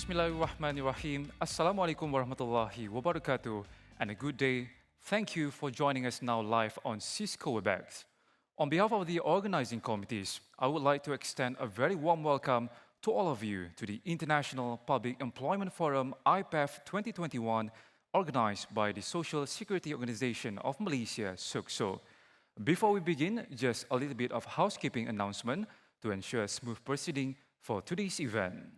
Bismillahirrahmanirrahim. Assalamualaikum warahmatullahi wabarakatuh. And a good day. Thank you for joining us now live on SOCSO WebEx. On behalf of the organizing committees, I would like to extend a very warm welcome to all of you to the International Public Employment Forum IPEF 2021, organized by the Social Security Organization of Malaysia, SOCSO. Before we begin, just a little bit of housekeeping announcement to ensure smooth proceeding for today's event.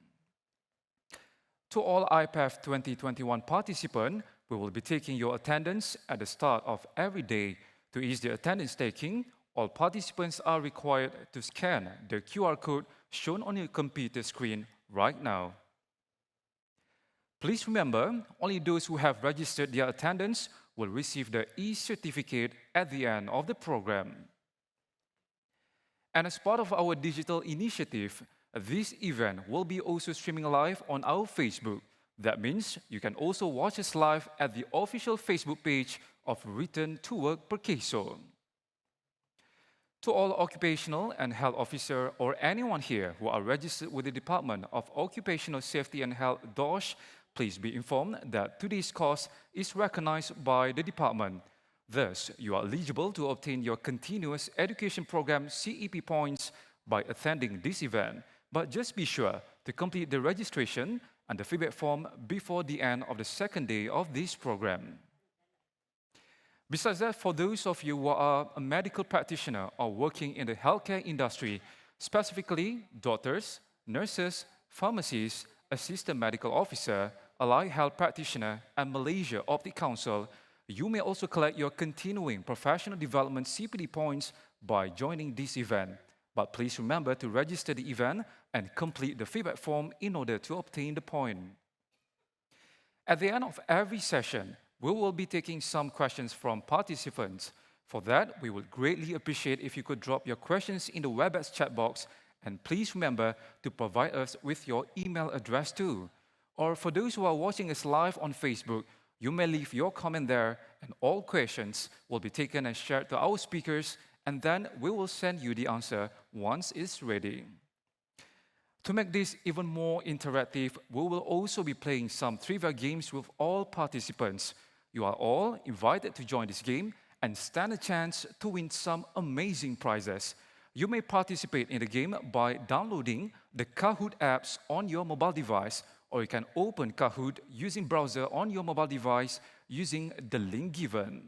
To all IPEF 2021 participants, we will be taking your attendance at the start of every day. To ease the attendance taking, all participants are required to scan the QR code shown on your computer screen right now. Please remember, only those who have registered their attendance will receive the e-certificate at the end of the program. And as part of our digital initiative, this event will be also streaming live on our Facebook. That means you can also watch us live at the official Facebook page of Return to Work Perkeso. To all occupational and health officer or anyone here who are registered with the Department of Occupational Safety and Health, DOSH, please be informed that today's course is recognized by the department. Thus, you are eligible to obtain your Continuous Education Program CEP points by attending this event. But just be sure to complete the registration and the feedback form before the end of the second day of this program. Besides that, for those of you who are a medical practitioner or working in the healthcare industry, specifically doctors, nurses, pharmacists, assistant medical officer, allied health practitioner, and Malaysia Optic Council, you may also collect your continuing professional development CPD points by joining this event. But please remember to register the event and complete the feedback form in order to obtain the point. At the end of every session, we will be taking some questions from participants. For that, we would greatly appreciate if you could drop your questions in the WebEx chat box, and please remember to provide us with your email address too. Or for those who are watching us live on Facebook, you may leave your comment there, and all questions will be taken and shared to our speakers, and then we will send you the answer once it's ready. To make this even more interactive, we will also be playing some trivia games with all participants. You are all invited to join this game and stand a chance to win some amazing prizes. You may participate in the game by downloading the Kahoot apps on your mobile device, or you can open Kahoot using browser on your mobile device using the link given.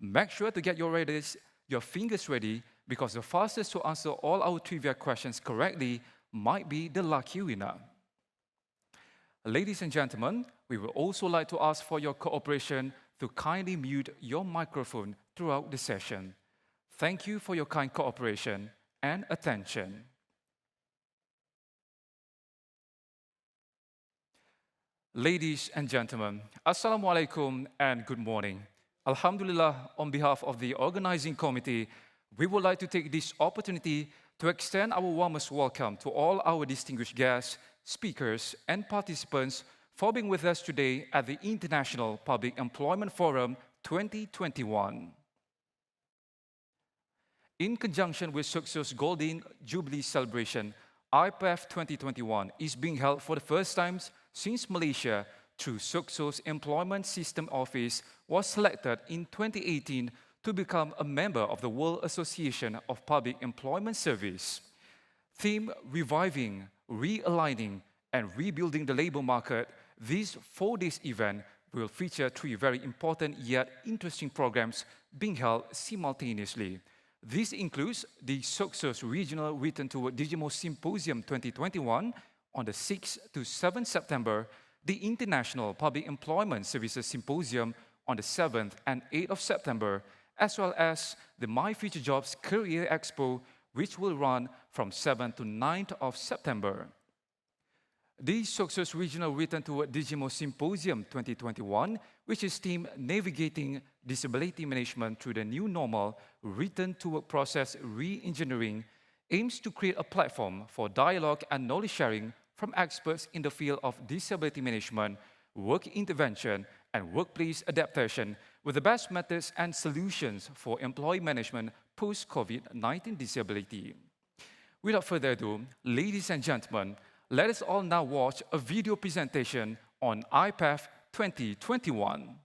Make sure to get your fingers ready, because the fastest to answer all our trivia questions correctly might be the lucky winner. Ladies and gentlemen, we would also like to ask for your cooperation to kindly mute your microphone throughout the session. Thank you for your kind cooperation and attention. Ladies and gentlemen, Assalamualaikum and good morning. Alhamdulillah, on behalf of the organizing committee, we would like to take this opportunity to extend our warmest welcome to all our distinguished guests, speakers, and participants for being with us today at the International Public Employment Forum 2021. In conjunction with SOCSO's Golden Jubilee celebration, IPEF 2021 is being held for the first time since Malaysia, through SOCSO's Employment System Office, was selected in 2018 to become a member of the World Association of Public Employment Service. Theme: Reviving, Realigning, and Rebuilding the Labor Market, this 4-day event will feature 3 very important yet interesting programs being held simultaneously. This includes the SOCSO's Regional Return to Work DIGIMOS Symposium 2021 on the 6th to 7th September, the International Public Employment Services Symposium on the 7th and 8th of September, as well as the My Future Jobs Career Expo, which will run from 7th to 9th of September. The SOCSO's Regional Return to Work DIGIMOS Symposium 2021, which is themed Navigating Disability Management Through the New Normal, Return to Work Process Re-engineering, aims to create a platform for dialogue and knowledge sharing from experts in the field of disability management, work intervention, and workplace adaptation with the best methods and solutions for employee management post-COVID-19 disability. Without further ado, ladies and gentlemen, let us all now watch a video presentation on IPAF 2021.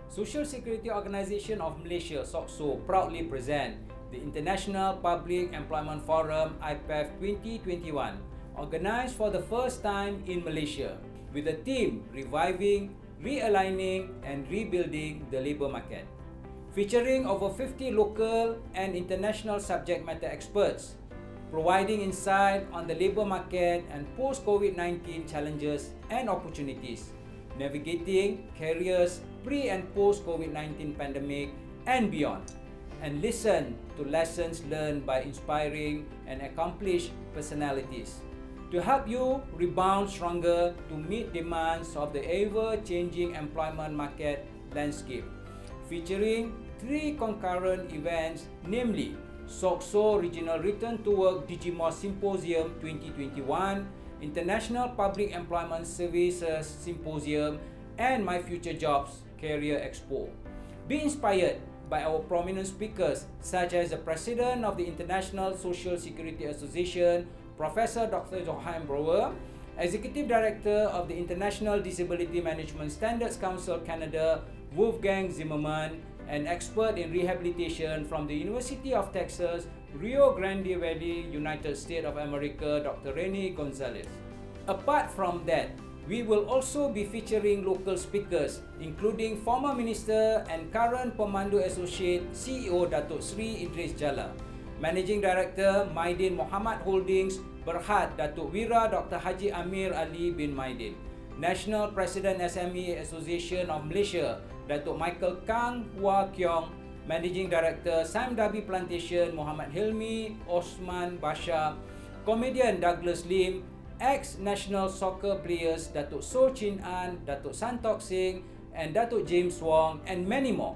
Social Security Organisation of Malaysia, SOCSO, proudly present the International Public Employment Forum IPAF 2021, organised for the first time in Malaysia, with the theme Reviving, Realigning and Rebuilding the Labour Market. Featuring over 50 local and international subject matter experts, providing insight on the labour market and post-COVID-19 challenges and opportunities, navigating careers pre- and post-COVID-19 pandemic and beyond, and listen to lessons learned by inspiring and accomplished personalities to help you rebound stronger to meet demands of the ever-changing employment market landscape. Featuring 3 concurrent events, namely SOCSO Regional Return to Work DIGIMOS Symposium 2021, International Public Employment Services Symposium, and My Future Jobs Career Expo. Be inspired by our prominent speakers such as the President of the International Social Security Association, Professor Dr. Joachim Brouwer, Executive Director of the International Disability Management Standards Council Canada, Wolfgang Zimmermann, and expert in rehabilitation from the University of Texas, Rio Grande Valley, United States of America, Dr. Rene Gonzalez. Apart from that, we will also be featuring local speakers, including former Minister and current Pemandu Associate CEO Datuk Sri Idris Jala, Managing Director Maidin Muhammad Holdings Berhad Datuk Wira Dr. Haji Amir Ali bin Maidin, National President SME Association of Malaysia Datuk Michael Kang Hua Kiong, Managing Director Sam Dabi Plantation Muhammad Hilmi Osman Basha, Comedian Douglas Lim, ex-national soccer players Datuk So Chin An, Datuk Santok Singh, and Datuk James Wong, and many more.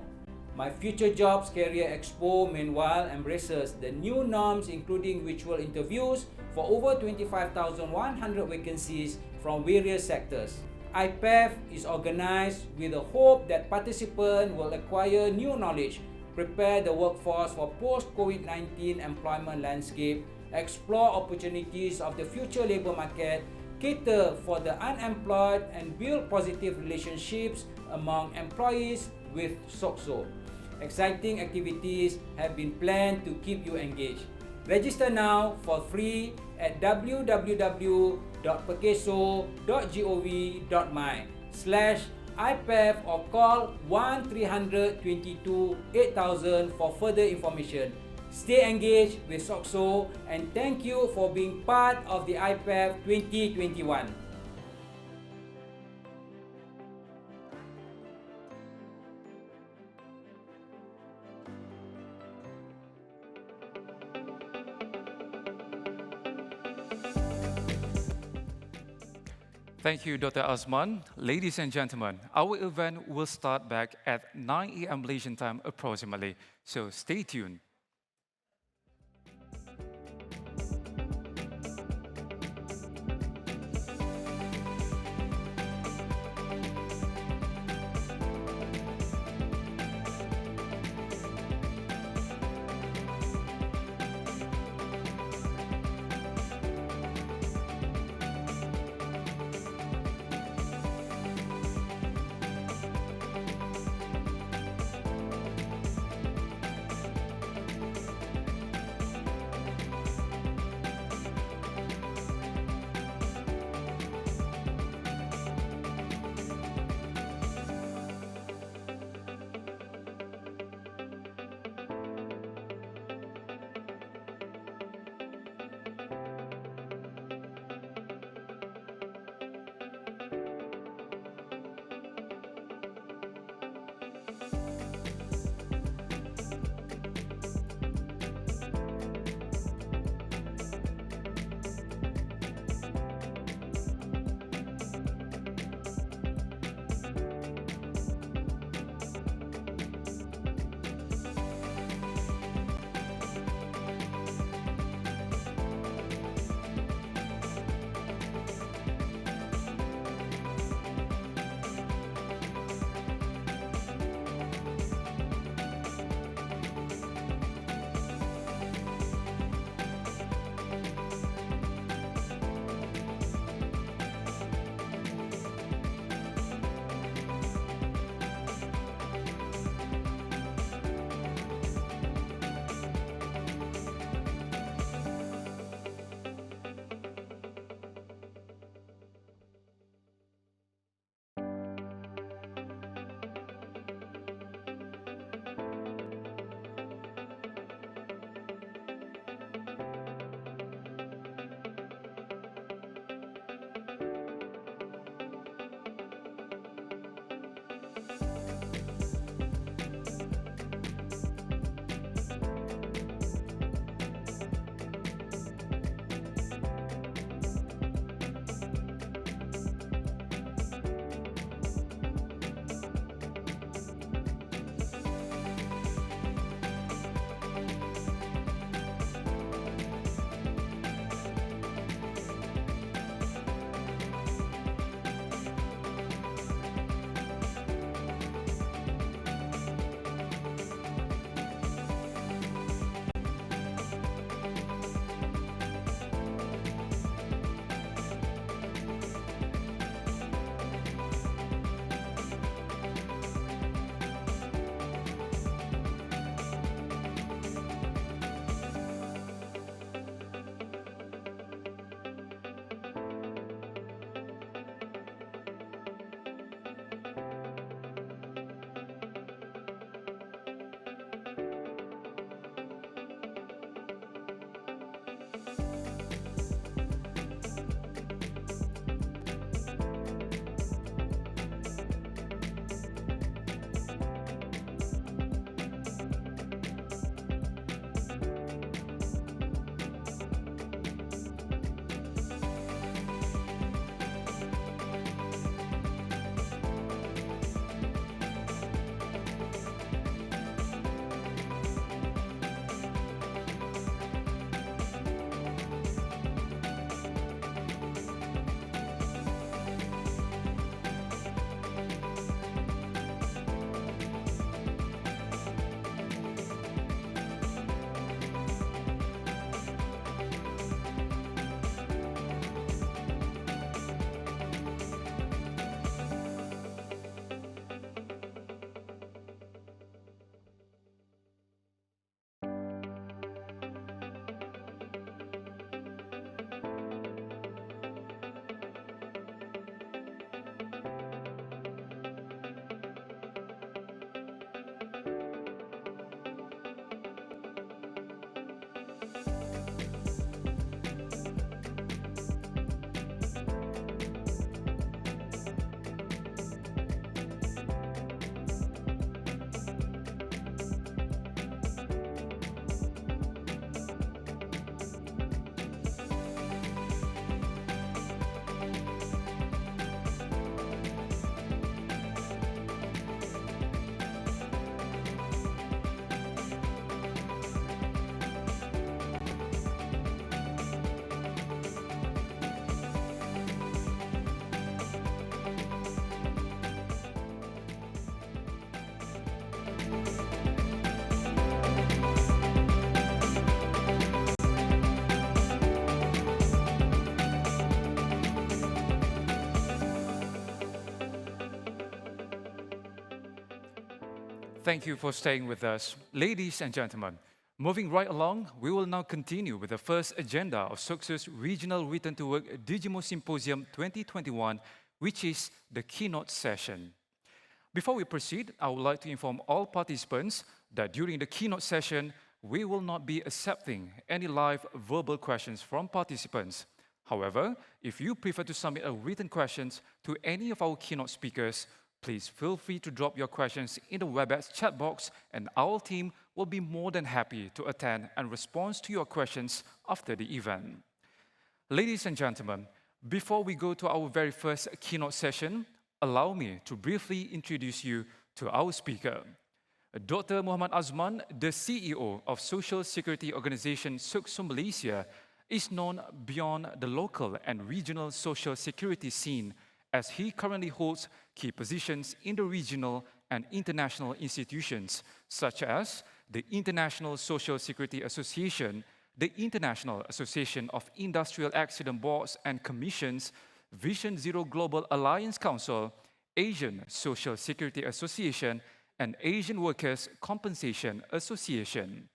My Future Jobs Career Expo, meanwhile, embraces the new norms, including virtual interviews for over 25,100 vacancies from various sectors. IPAF is organised with the hope that participants will acquire new knowledge, prepare the workforce for post-COVID-19 employment landscape, explore opportunities of the future labour market, cater for the unemployed, and build positive relationships among employees with SOCSO. Exciting activities have been planned to keep you engaged. Register now for free at www.pekeso.gov.my/IPAF or call 1-300-22-8000 for further information. Stay engaged with SOCSO and thank you for being part of the IPAF 2021. Thank you, Dr. Azman. Ladies and gentlemen, our event will start back at 9 a.m. Malaysian time approximately, so stay tuned. Thank you for staying with us. Ladies and gentlemen, moving right along, we will now continue with the first agenda of SOCSO's Regional Return to Work DIGIMOS Symposium 2021, which is the keynote session. Before we proceed, I would like to inform all participants that during the keynote session, we will not be accepting any live verbal questions from participants. However, if you prefer to submit a written questions to any of our keynote speakers, please feel free to drop your questions in the WebEx chat box, and our team will be more than happy to attend and respond to your questions after the event. Ladies and gentlemen, before we go to our very first keynote session, allow me to briefly introduce you to our speaker. Dr. Muhammad Azman, the CEO of Social Security Organization SOCSO Malaysia, is known beyond the local and regional social security scene, as he currently holds key positions in the regional and international institutions, such as the International Social Security Association, the International Association of Industrial Accident Boards and Commissions, Vision Zero Global Alliance Council, Asian Social Security Association, and Asian Workers' Compensation Association.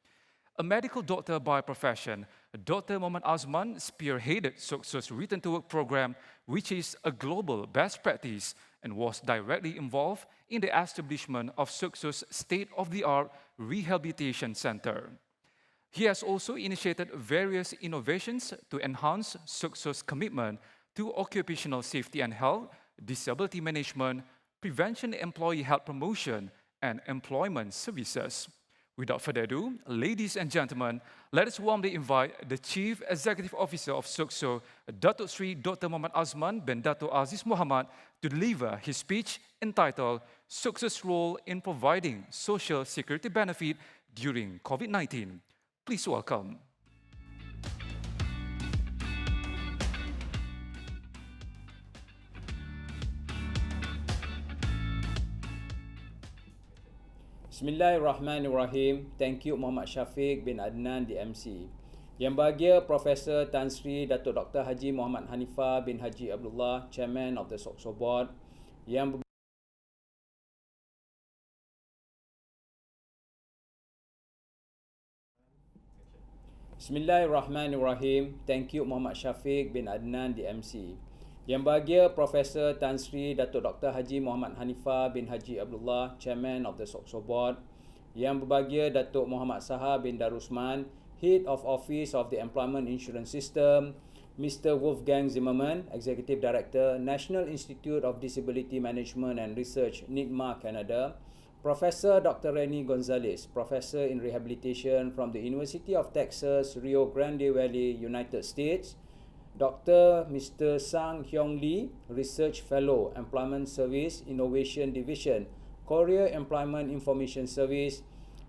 A medical doctor by profession, Dr. Muhammad Azman spearheaded SOCSO's Return to Work program, which is a global best practice, and was directly involved in the establishment of SOCSO's state-of-the-art rehabilitation center. He has also initiated various innovations to enhance SOCSO's commitment to occupational safety and health, disability management, prevention employee health promotion, and employment services. Without further ado, ladies and gentlemen, let us warmly invite the Chief Executive Officer of SOCSO, Datuk Sri Dr. Muhammad Azman bin Dato' Aziz Muhammad, to deliver his speech entitled SOCSO's Role in Providing Social Security Benefit During COVID-19. Please welcome. Bismillahirrahmanirrahim. Thank you Muhammad Syafiq bin Adnan di MC. Yang bahagia Profesor Tan Sri Datuk Dr. Haji Muhammad Hanifah bin Haji Abdullah, Chairman of the SOCSO Board. Yang Bismillahirrahmanirrahim. Thank you Muhammad Syafiq bin Adnan di MC. Yang bahagia Profesor Tan Sri Datuk Dr. Haji Muhammad Hanifah bin Haji Abdullah, Chairman of the SOCSO Board. Yang berbahagia Datuk Muhammad Saha bin Darusman, Head of Office of the Employment Insurance System. Mr. Wolfgang Zimmermann, Executive Director, National Institute of Disability Management and Research, NIDMA, Canada. Professor Dr. Reni Gonzalez, Professor in Rehabilitation from the University of Texas, Rio Grande Valley, United States. Dr. Mr. Sang Hyong Lee, Research Fellow, Employment Service Innovation Division, Korea Employment Information Service.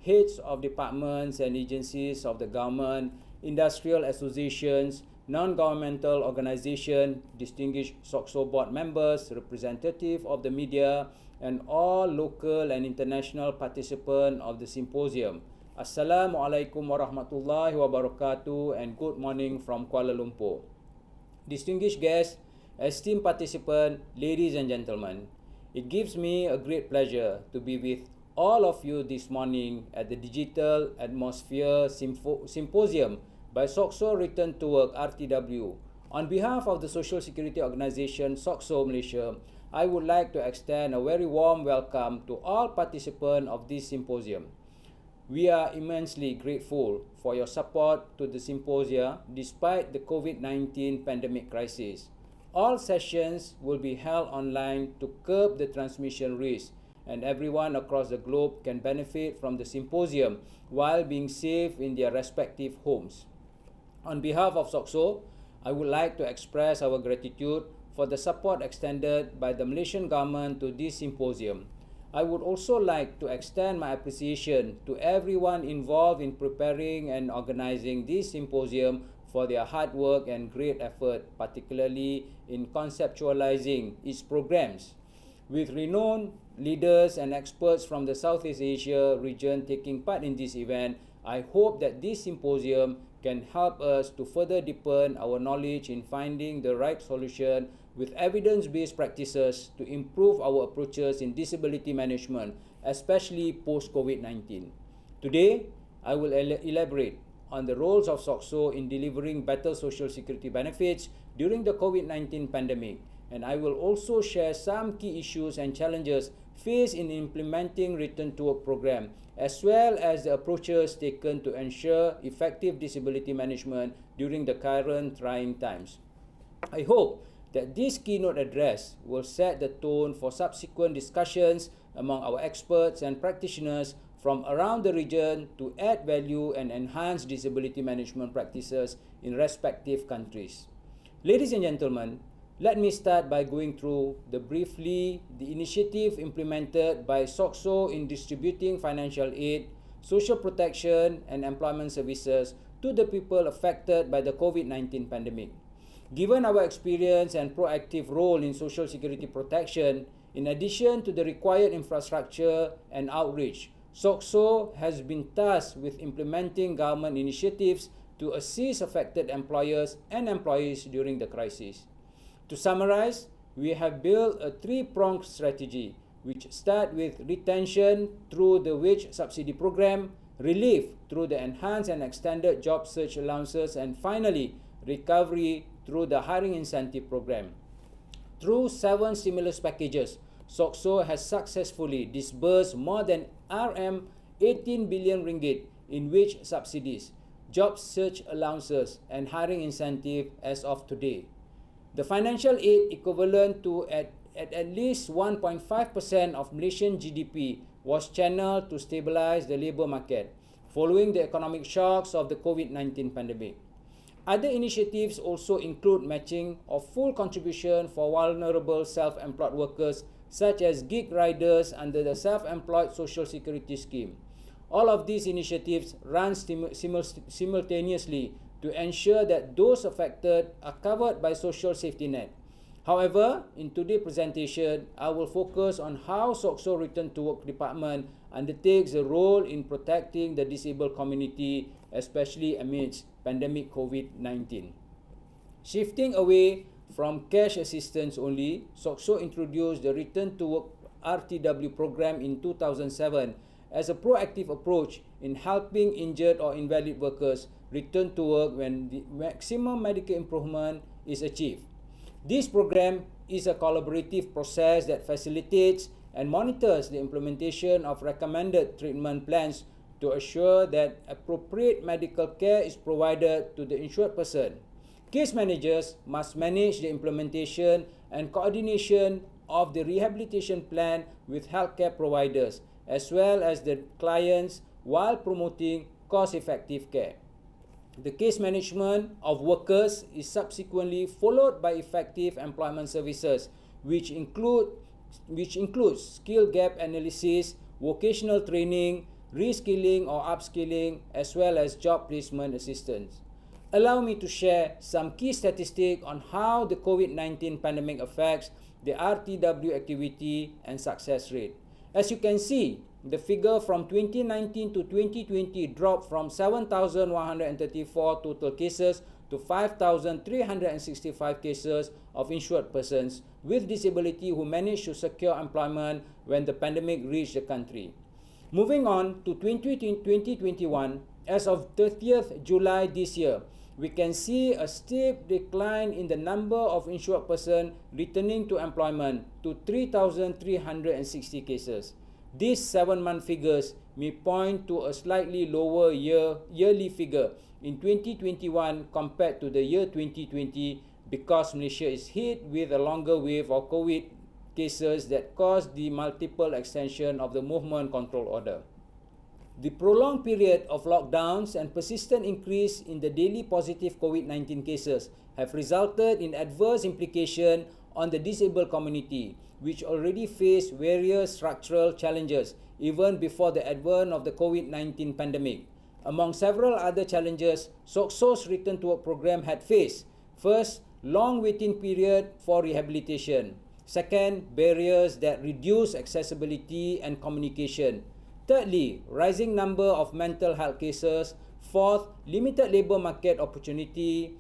Heads of departments and agencies of the government, industrial associations, non-governmental organizations, distinguished SOCSO board members, representative of the media, and all local and international participants of the symposium. Assalamualaikum warahmatullahi wabarakatuh, and good morning from Kuala Lumpur. Distinguished guests, esteemed participants, ladies and gentlemen, it gives me a great pleasure to be with all of you this morning at the Digital Atmosphere Symposium by SOCSO Return to Work RTW. On behalf of the Social Security Organization SOCSO Malaysia, I would like to extend a very warm welcome to all participants of this symposium. We are immensely grateful for your support to the symposia despite the COVID-19 pandemic crisis. All sessions will be held online to curb the transmission risk, and everyone across the globe can benefit from the symposium while being safe in their respective homes. On behalf of SOCSO, I would like to express our gratitude for the support extended by the Malaysian government to this symposium. I would also like to extend my appreciation to everyone involved in preparing and organizing this symposium for their hard work and great effort, particularly in conceptualizing its programs. With renowned leaders and experts from the Southeast Asia region taking part in this event, I hope that this symposium can help us to further deepen our knowledge in finding the right solution with evidence-based practices to improve our approaches in disability management especially post-COVID-19. Today, I will elaborate on the roles of SOCSO in delivering better social security benefits during the COVID-19 pandemic, and I will also share some key issues and challenges faced in implementing Return to Work program, as well as the approaches taken to ensure effective disability management during the current trying times. I hope that this keynote address will set the tone for subsequent discussions among our experts and practitioners from around the region to add value and enhance disability management practices in respective countries. Ladies and gentlemen, let me start by going through briefly the initiative implemented by SOCSO in distributing financial aid, social protection, and employment services to the people affected by the COVID-19 pandemic. Given our experience and proactive role in social security protection, in addition to the required infrastructure and outreach, SOCSO has been tasked with implementing government initiatives to assist affected employers and employees during the crisis. To summarize, we have built a three-pronged strategy, which start with retention through the wage subsidy program, relief through the enhanced and extended job search allowances, and finally, recovery through the hiring incentive program. Through 7 stimulus packages, SOCSO has successfully disbursed more than Rm 18 billion ringgit in wage subsidies, job search allowances, and hiring incentive as of today. The financial aid equivalent to at least 1.5% of Malaysian GDP was channeled to stabilize the labour market following the economic shocks of the COVID-19 pandemic. Other initiatives also include matching of full contribution for vulnerable self-employed workers such as gig riders under the Self-Employed Social Security Scheme. All of these initiatives run simultaneously to ensure that those affected are covered by social safety net. However, in today's presentation, I will focus on how SOCSO Return to Work Department undertakes a role in protecting the disabled community, especially amidst pandemic COVID-19. Shifting away from cash assistance only, SOCSO introduced the Return to Work RTW program in 2007 as a proactive approach in helping injured or invalid workers return to work when the maximum medical improvement is achieved. This program is a collaborative process that facilitates and monitors the implementation of recommended treatment plans to assure that appropriate medical care is provided to the insured person. Case managers must manage the implementation and coordination of the rehabilitation plan with healthcare providers as well as the clients while promoting cost-effective care. The case management of workers is subsequently followed by effective employment services, which includes skill gap analysis, vocational training, reskilling or upskilling, as well as job placement assistance. Allow me to share some key statistics on how the COVID-19 pandemic affects the RTW activity and success rate. As you can see, the figure from 2019 to 2020 dropped from 7,134 total cases to 5,365 cases of insured persons with disability who managed to secure employment when the pandemic reached the country. Moving on to 2021, as of 30th July this year, we can see a steep decline in the number of insured persons returning to employment to 3,360 cases. These 7-month figures may point to a slightly lower yearly figure in 2021 compared to the year 2020 because Malaysia is hit with a longer wave of COVID cases that caused the multiple extension of the movement control order. The prolonged period of lockdowns and persistent increase in the daily positive COVID-19 cases have resulted in adverse implications on the disabled community, which already faced various structural challenges even before the advent of the COVID-19 pandemic. Among several other challenges, SOCSO's Return to Work program had faced: first, long waiting period for rehabilitation; second, barriers that reduce accessibility and communication; thirdly, rising number of mental health cases; fourth, limited labour market opportunity;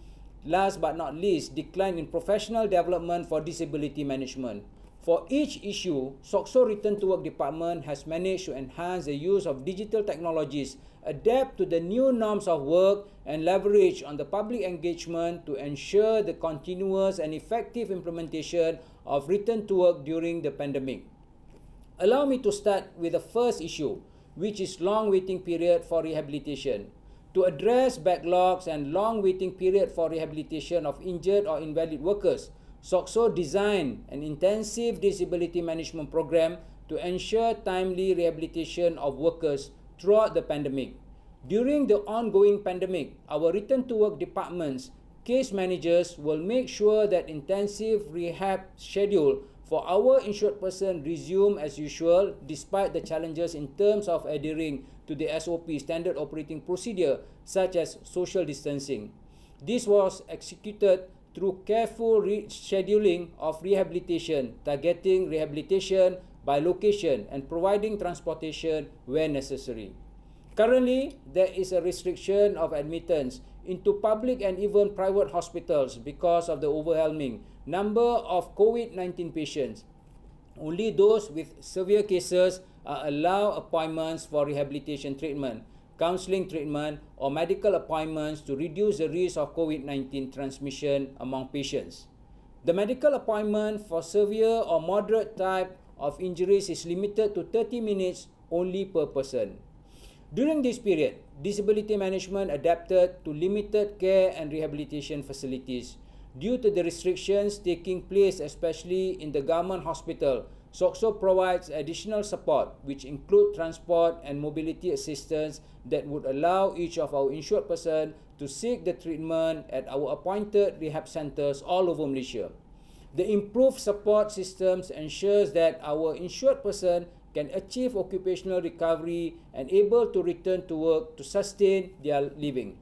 last but not least, decline in professional development for disability management. For each issue, SOCSO Return to Work Department has managed to enhance the use of digital technologies, adapt to the new norms of work, and leverage on the public engagement to ensure the continuous and effective implementation of return to work during the pandemic. Allow me to start with the first issue, which is long waiting period for rehabilitation. To address backlogs and long waiting period for rehabilitation of injured or invalid workers, SOCSO designed an intensive disability management program to ensure timely rehabilitation of workers throughout the pandemic. During the ongoing pandemic, our return to work department's case managers will make sure that intensive rehab schedule for our insured person resume as usual despite the challenges in terms of adhering to the SOP standard operating procedure such as social distancing. This was executed through careful scheduling of rehabilitation, targeting rehabilitation by location and providing transportation where necessary. Currently, there is a restriction of admittance into public and even private hospitals because of the overwhelming number of COVID-19 patients. Only those with severe cases are allowed appointments for rehabilitation treatment, counseling treatment, or medical appointments to reduce the risk of COVID-19 transmission among patients. The medical appointment for severe or moderate type of injuries is limited to 30 minutes only per person. During this period, disability management adapted to limited care and rehabilitation facilities. Due to the restrictions taking place, especially in the government hospital, SOCSO provides additional support, which include transport and mobility assistance that would allow each of our insured person to seek the treatment at our appointed rehab centers all over Malaysia. The improved support systems ensures that our insured person can achieve occupational recovery and able to return to work to sustain their living.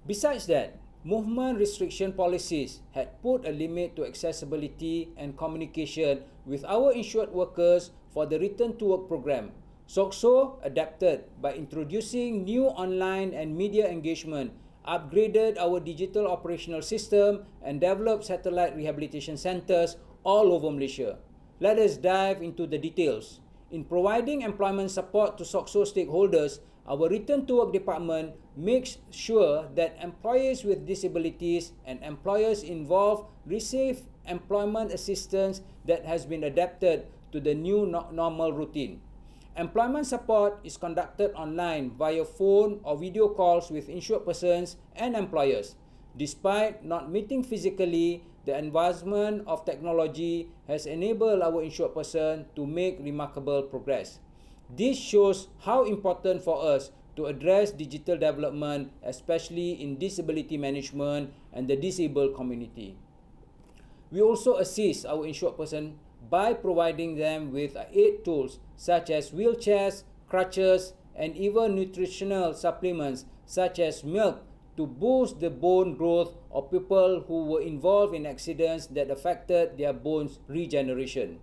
Besides that, movement restriction policies had put a limit to accessibility and communication with our insured workers for the Return to Work program. SOCSO adapted by introducing new online and media engagement, upgraded our digital operational system, and developed satellite rehabilitation centers all over Malaysia. Let us dive into the details. In providing employment support to SOCSO stakeholders, our Return to Work department makes sure that employees with disabilities and employers involved receive employment assistance that has been adapted to the new normal routine. Employment support is conducted online via phone or video calls with insured persons and employers. Despite not meeting physically, the advancement of technology has enabled our insured person to make remarkable progress. This shows how important for us to address digital development, especially in disability management and the disabled community. We also assist our insured person by providing them with aid tools such as wheelchairs, crutches, and even nutritional supplements such as milk to boost the bone growth of people who were involved in accidents that affected their bones regeneration.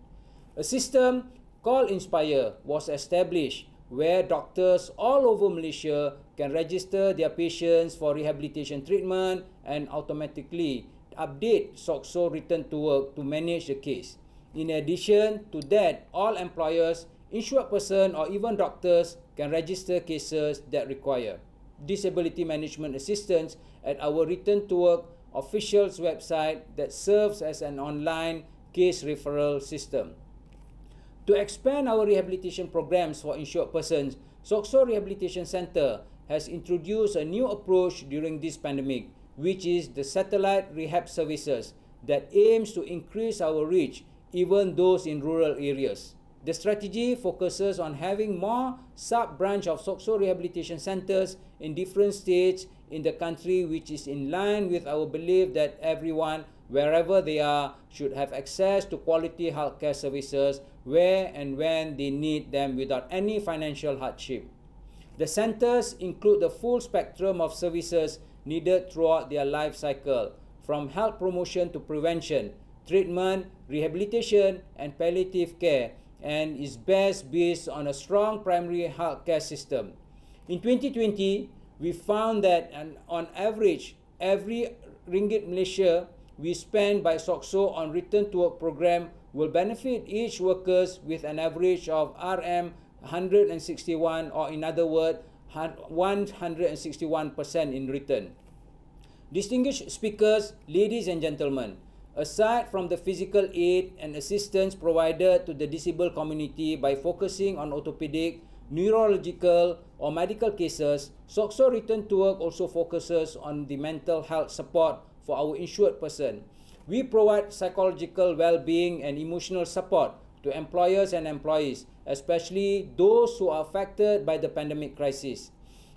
A system called Inspire was established where doctors all over Malaysia can register their patients for rehabilitation treatment and automatically update SOCSO Return to Work to manage the case. In addition to that, all employers, insured person, or even doctors can register cases that require disability management assistance at our Return to Work official's website that serves as an online case referral system. To expand our rehabilitation programs for insured persons, SOCSO Rehabilitation Centre has introduced a new approach during this pandemic, which is the satellite rehab services that aims to increase our reach, even those in rural areas. The strategy focuses on having more sub-branch of SOCSO rehabilitation centers in different states in the country, which is in line with our belief that everyone, wherever they are, should have access to quality healthcare services where and when they need them without any financial hardship. The centers include the full spectrum of services needed throughout their life cycle, from health promotion to prevention, treatment, rehabilitation, and palliative care, and is best based on a strong primary healthcare system. In 2020, we found that on average, every ringgit Malaysia we spend by SOCSO on Return to Work program will benefit each workers with an average of RM 161, or in other words, 161% in return. Distinguished speakers, ladies and gentlemen, aside from the physical aid and assistance provided to the disabled community by focusing on orthopedic, neurological or medical cases, SOCSO Return to Work also focuses on the mental health support for our insured person. We provide psychological well-being and emotional support to employers and employees, especially those who are affected by the pandemic crisis.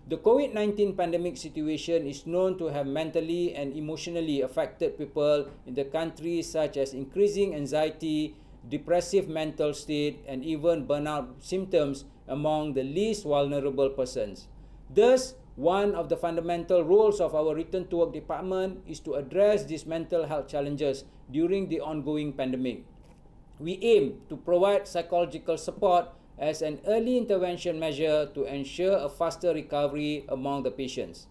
The COVID-19 pandemic situation is known to have mentally and emotionally affected people in the country, such as increasing anxiety, depressive mental state, and even burnout symptoms among the least vulnerable persons. Thus, one of the fundamental roles of our Return to Work department is to address these mental health challenges during the ongoing pandemic. We aim to provide psychological support as an early intervention measure to ensure a faster recovery among the patients.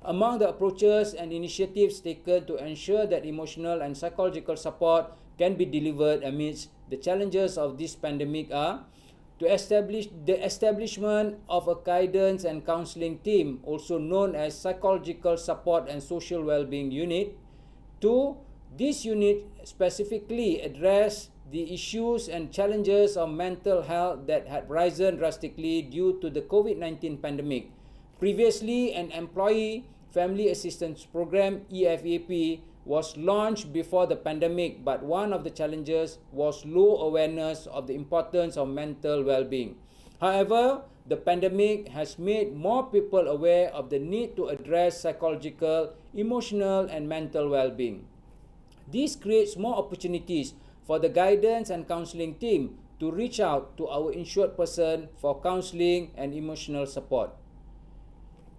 Among the approaches and initiatives taken to ensure that emotional and psychological support can be delivered amidst the challenges of this pandemic are to establish the establishment of a guidance and counseling team, also known as Psychological Support and Social Wellbeing Unit. 2. This unit specifically address the issues and challenges of mental health that had risen drastically due to the COVID-19 pandemic. Previously, an Employee Family Assistance Program, EFAP, was launched before the pandemic, but one of the challenges was low awareness of the importance of mental well-being. However, the pandemic has made more people aware of the need to address psychological, emotional, and mental well-being. This creates more opportunities for the guidance and counseling team to reach out to our insured person for counseling and emotional support.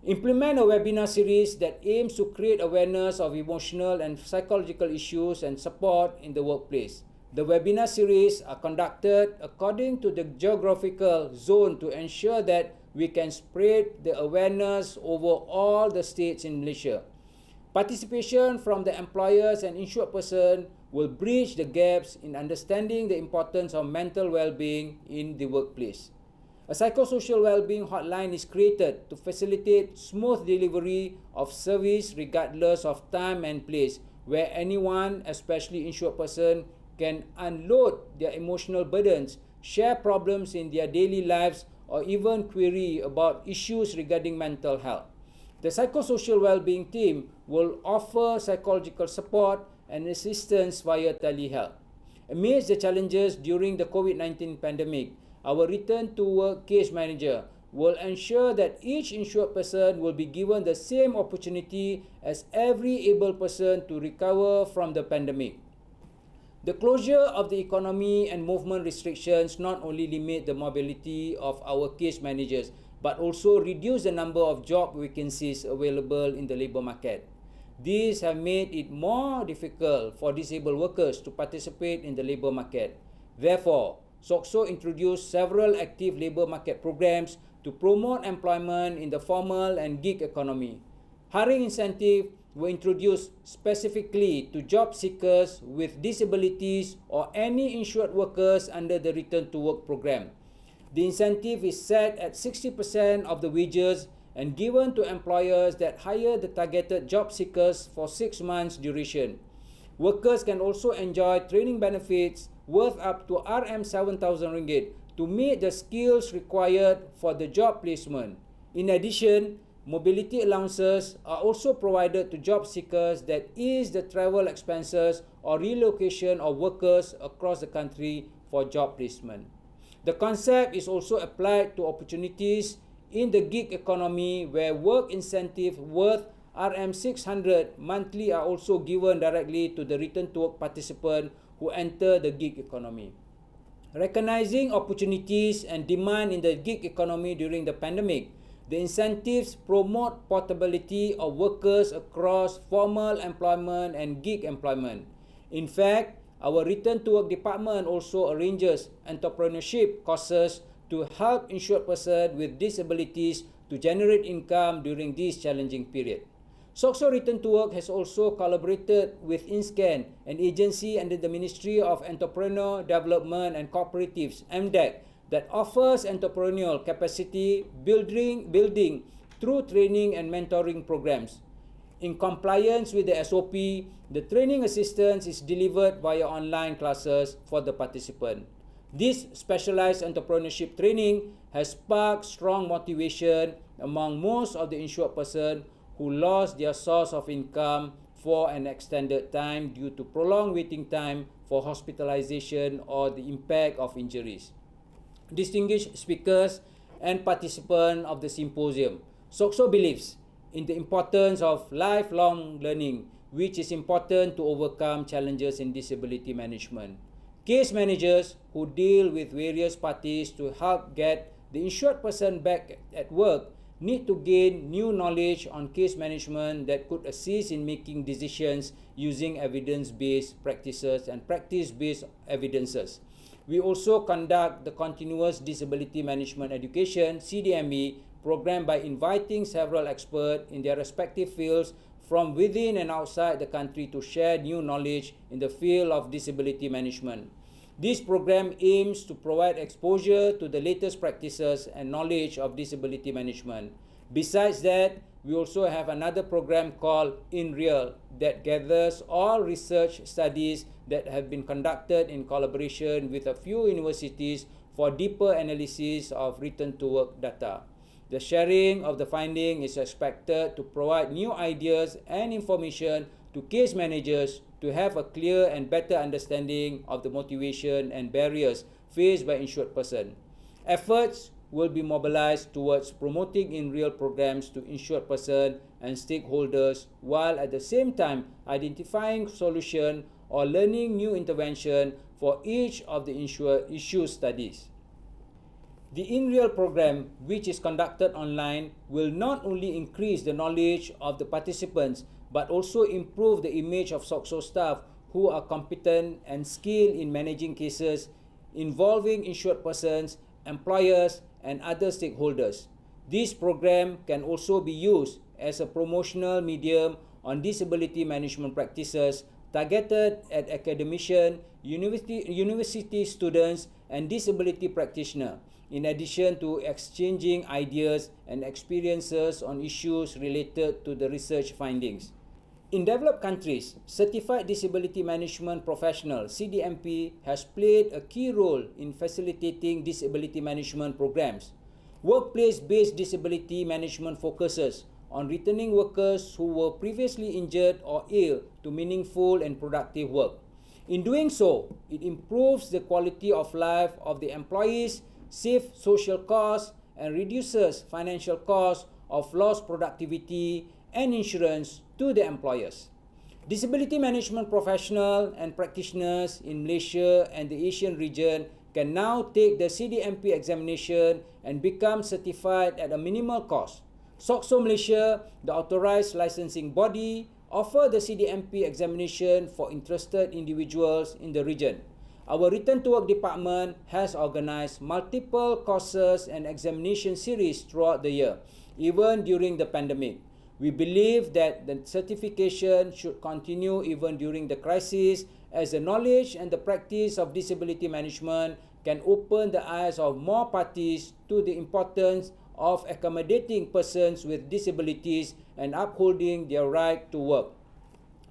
Implement a webinar series that aims to create awareness of emotional and psychological issues and support in the workplace. The webinar series are conducted according to the geographical zone to ensure that we can spread the awareness over all the states in Malaysia. Participation from the employers and insured person will bridge the gaps in understanding the importance of mental well-being in the workplace. A psychosocial well-being hotline is created to facilitate smooth delivery of service regardless of time and place, where anyone, especially insured person, can unload their emotional burdens, share problems in their daily lives, or even query about issues regarding mental health. The psychosocial well-being team will offer psychological support and assistance via telehealth. Amidst the challenges during the COVID-19 pandemic, our Return to Work case manager will ensure that each insured person will be given the same opportunity as every able person to recover from the pandemic. The closure of the economy and movement restrictions not only limit the mobility of our case managers, but also reduce the number of job vacancies available in the labour market. These have made it more difficult for disabled workers to participate in the labour market. Therefore, SOCSO introduced several active labour market programs to promote employment in the formal and gig economy. Hiring incentives were introduced specifically to job seekers with disabilities or any insured workers under the Return to Work program. The incentive is set at 60% of the wages and given to employers that hire the targeted job seekers for 6 months duration. Workers can also enjoy training benefits worth up to RM 7,000 ringgit to meet the skills required for the job placement. In addition, mobility allowances are also provided to job seekers that ease the travel expenses or relocation of workers across the country for job placement. The concept is also applied to opportunities in the gig economy where work incentives worth RM 600 monthly are also given directly to the Return to Work participant who enter the gig economy. Recognizing opportunities and demand in the gig economy during the pandemic, the incentives promote portability of workers across formal employment and gig employment. In fact, our Return to Work department also arranges entrepreneurship courses to help insured persons with disabilities to generate income during this challenging period. SOCSO Return to Work has also collaborated with InScan, an agency under the Ministry of Entrepreneur Development and Cooperatives, MDEC, that offers entrepreneurial capacity building through training and mentoring programs. In compliance with the SOP, the training assistance is delivered via online classes for the participant. This specialized entrepreneurship training has sparked strong motivation among most of the insured persons who lost their source of income for an extended time due to prolonged waiting time for hospitalization or the impact of injuries. Distinguished speakers and participants of the symposium, SOCSO believes in the importance of lifelong learning, which is important to overcome challenges in disability management. Case managers who deal with various parties to help get the insured person back at work need to gain new knowledge on case management that could assist in making decisions using evidence-based practices and practice-based evidences. We also conduct the Continuous Disability Management Education (CDME) program by inviting several experts in their respective fields from within and outside the country to share new knowledge in the field of disability management. This program aims to provide exposure to the latest practices and knowledge of disability management. Besides that, we also have another program called InReal that gathers all research studies that have been conducted in collaboration with a few universities for deeper analysis of return to work data. The sharing of the finding is expected to provide new ideas and information to case managers to have a clear and better understanding of the motivation and barriers faced by insured person. Efforts will be mobilized towards promoting InReal programs to insured person and stakeholders, while at the same time identifying solution or learning new intervention for each of the issue studies. The InReal program, which is conducted online, will not only increase the knowledge of the participants but also improve the image of SOCSO staff who are competent and skilled in managing cases involving insured persons, employers, and other stakeholders. This program can also be used as a promotional medium on disability management practices targeted at academicians, university students, and disability practitioners, in addition to exchanging ideas and experiences on issues related to the research findings. In developed countries, Certified Disability Management Professional (CDMP) has played a key role in facilitating disability management programs. Workplace-based disability management focuses on returning workers who were previously injured or ill to meaningful and productive work. In doing so, it improves the quality of life of the employees, saves social costs, and reduces financial costs of lost productivity and insurance to the employers. Disability management professionals and practitioners in Malaysia and the Asian region can now take the CDMP examination and become certified at a minimal cost. SOCSO Malaysia, the authorized licensing body, offer the CDMP examination for interested individuals in the region. Our Return to Work department has organized multiple courses and examination series throughout the year, even during the pandemic. We believe that the certification should continue even during the crisis, as the knowledge and the practice of disability management can open the eyes of more parties to the importance of accommodating persons with disabilities and upholding their right to work.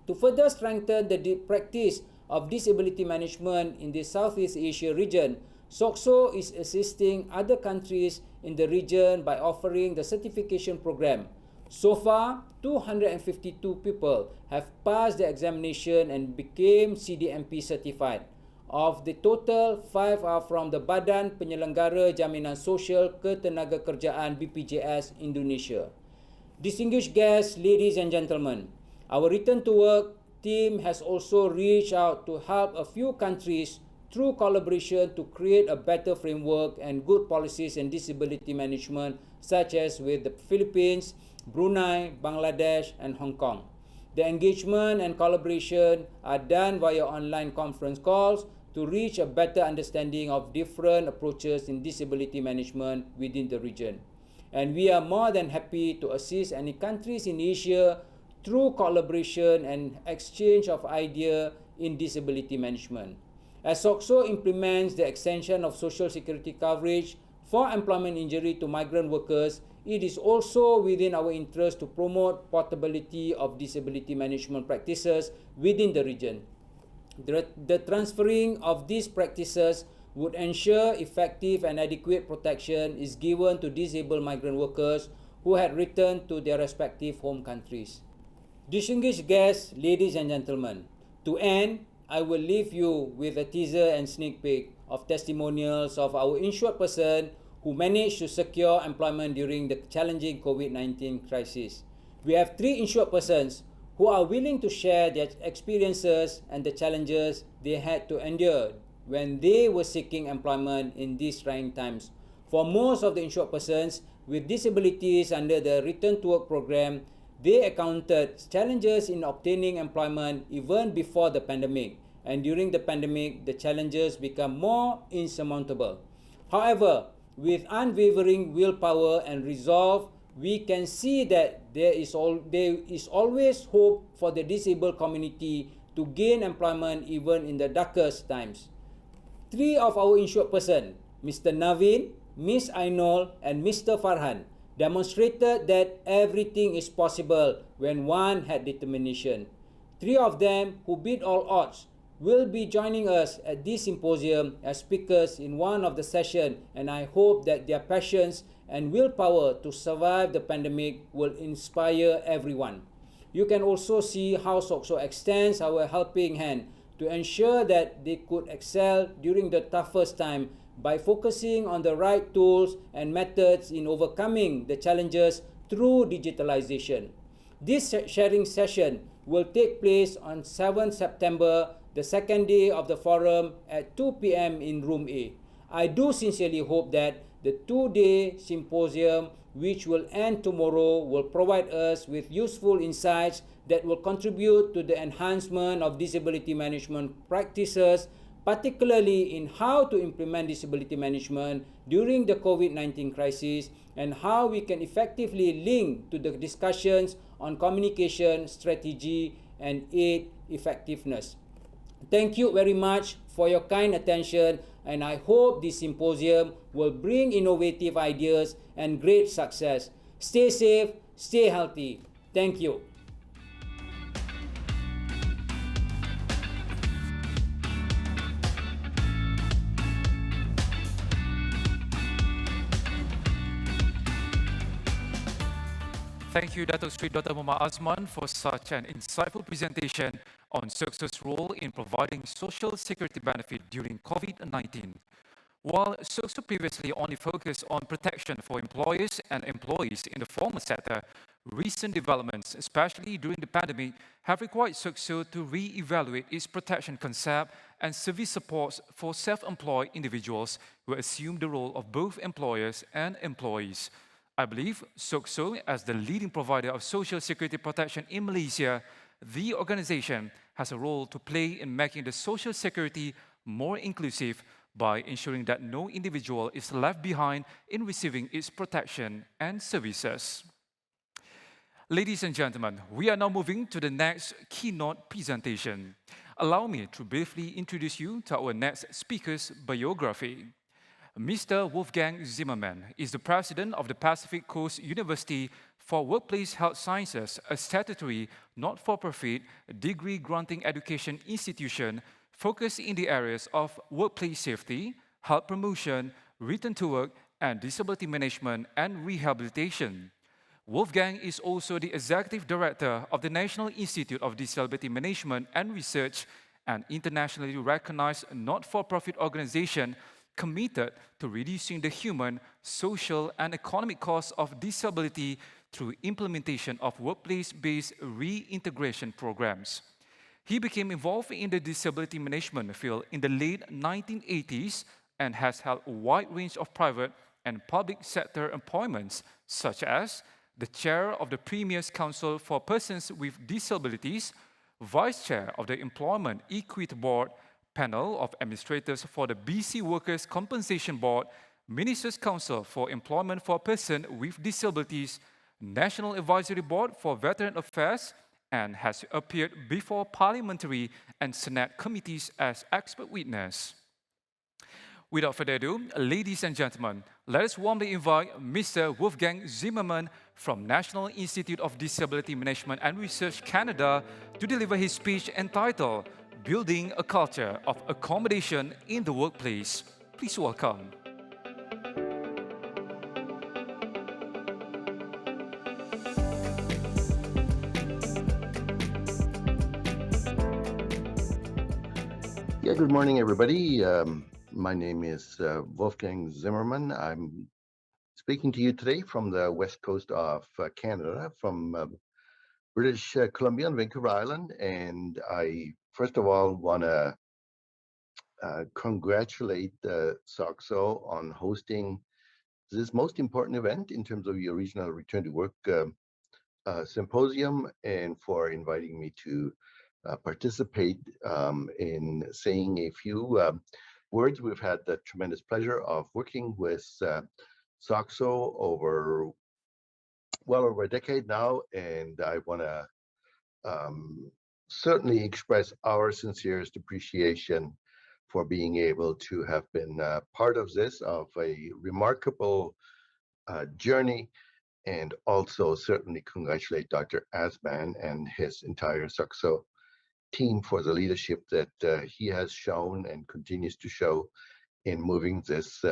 To further strengthen the practice of disability management in the Southeast Asia region, SOCSO is assisting other countries in the region by offering the certification program. So far, 252 people have passed the examination and became CDMP certified. Of the total, 5 are from the Badan Penyelenggara Jaminan Sosial Ketenagakerjaan BPJS Indonesia. Distinguished guests, ladies and gentlemen, our Return to Work team has also reached out to help a few countries through collaboration to create a better framework and good policies in disability management, such as with the Philippines, Brunei, Bangladesh, and Hong Kong. The engagement and collaboration are done via online conference calls to reach a better understanding of different approaches in disability management within the region. And we are more than happy to assist any countries in Asia through collaboration and exchange of ideas in disability management. As SOCSO implements the extension of social security coverage for employment injury to migrant workers, it is also within our interest to promote portability of disability management practices within the region. The transferring of these practices would ensure effective and adequate protection is given to disabled migrant workers who had returned to their respective home countries. Distinguished guests, ladies and gentlemen, to end, I will leave you with a teaser and sneak peek of testimonials of our insured person who managed to secure employment during the challenging COVID-19 crisis. We have 3 insured persons who are willing to share their experiences and the challenges they had to endure when they were seeking employment in these trying times. For most of the insured persons with disabilities under the Return to Work program, they encountered challenges in obtaining employment even before the pandemic, and during the pandemic, the challenges become more insurmountable. However, with unwavering willpower and resolve, we can see that there is always hope for the disabled community to gain employment even in the darkest times. 3 of our insured persons, Mr. Naveen, Ms. Ainol, and Mr. Farhan, demonstrated that everything is possible when one had determination. 3 of them who beat all odds will be joining us at this symposium as speakers in one of the sessions, and I hope that their passions and willpower to survive the pandemic will inspire everyone. You can also see how SOCSO extends our helping hand to ensure that they could excel during the toughest time by focusing on the right tools and methods in overcoming the challenges through digitalization. This sharing session will take place on 7 September, the second day of the forum at 2 p.m. in Room A. I do sincerely hope that the 2-day symposium, which will end tomorrow, will provide us with useful insights that will contribute to the enhancement of disability management practices, particularly in how to implement disability management during the COVID-19 crisis and how we can effectively link to the discussions on communication, strategy, and aid effectiveness. Thank you very much for your kind attention, and I hope this symposium will bring innovative ideas and great success. Stay safe, stay healthy. Thank you. Thank you, Dato Sri Dr. Muhammad Azman, for such an insightful presentation on SOCSO's role in providing social security benefit during COVID-19. While SOCSO previously only focused on protection for employers and employees in the formal sector, recent developments, especially during the pandemic, have required SOCSO to re-evaluate its protection concept and service supports for self-employed individuals who assume the role of both employers and employees. I believe SOCSO, as the leading provider of social security protection in Malaysia, the organization has a role to play in making the social security more inclusive by ensuring that no individual is left behind in receiving its protection and services. Ladies and gentlemen, we are now moving to the next keynote presentation. Allow me to briefly introduce you to our next speaker's biography. Mr. Wolfgang Zimmermann is the president of the Pacific Coast University for Workplace Health Sciences, a statutory, not-for-profit, degree-granting education institution focused in the areas of workplace safety, health promotion, return to work, and disability management and rehabilitation. Wolfgang is also the executive director of the National Institute of Disability Management and Research, an internationally recognized not-for-profit organization committed to reducing the human, social, and economic costs of disability through implementation of workplace-based reintegration programs. He became involved in the disability management field in the late 1980s and has held a wide range of private and public sector appointments, such as the chair of the Premier's Council for Persons with Disabilities, vice chair of the Employment Equity Board, panel of administrators for the BC Workers' Compensation Board, Ministers' Council for Employment for Persons with Disabilities, National Advisory Board for Veteran Affairs, and has appeared before parliamentary and Senate committees as expert witness. Without further ado, ladies and gentlemen, let us warmly invite Mr. Wolfgang Zimmermann from National Institute of Disability Management and Research Canada to deliver his speech entitled Building a Culture of Accommodation in the Workplace. Please welcome. Yeah, good morning, everybody. My name is Wolfgang Zimmermann. I'm speaking to you today from the west coast of Canada, from British Columbia and Vancouver Island. And I, first of all, want to congratulate SOCSO on hosting this most important event in terms of your regional return to work symposium, and for inviting me to participate in saying a few words. We've had the tremendous pleasure of working with SOCSO over well over a decade now, and I want to certainly express our sincerest appreciation for being able to have been part of this, of a remarkable journey, and also certainly congratulate Dr. Asman and his entire SOCSO team for the leadership that he has shown and continues to show in moving this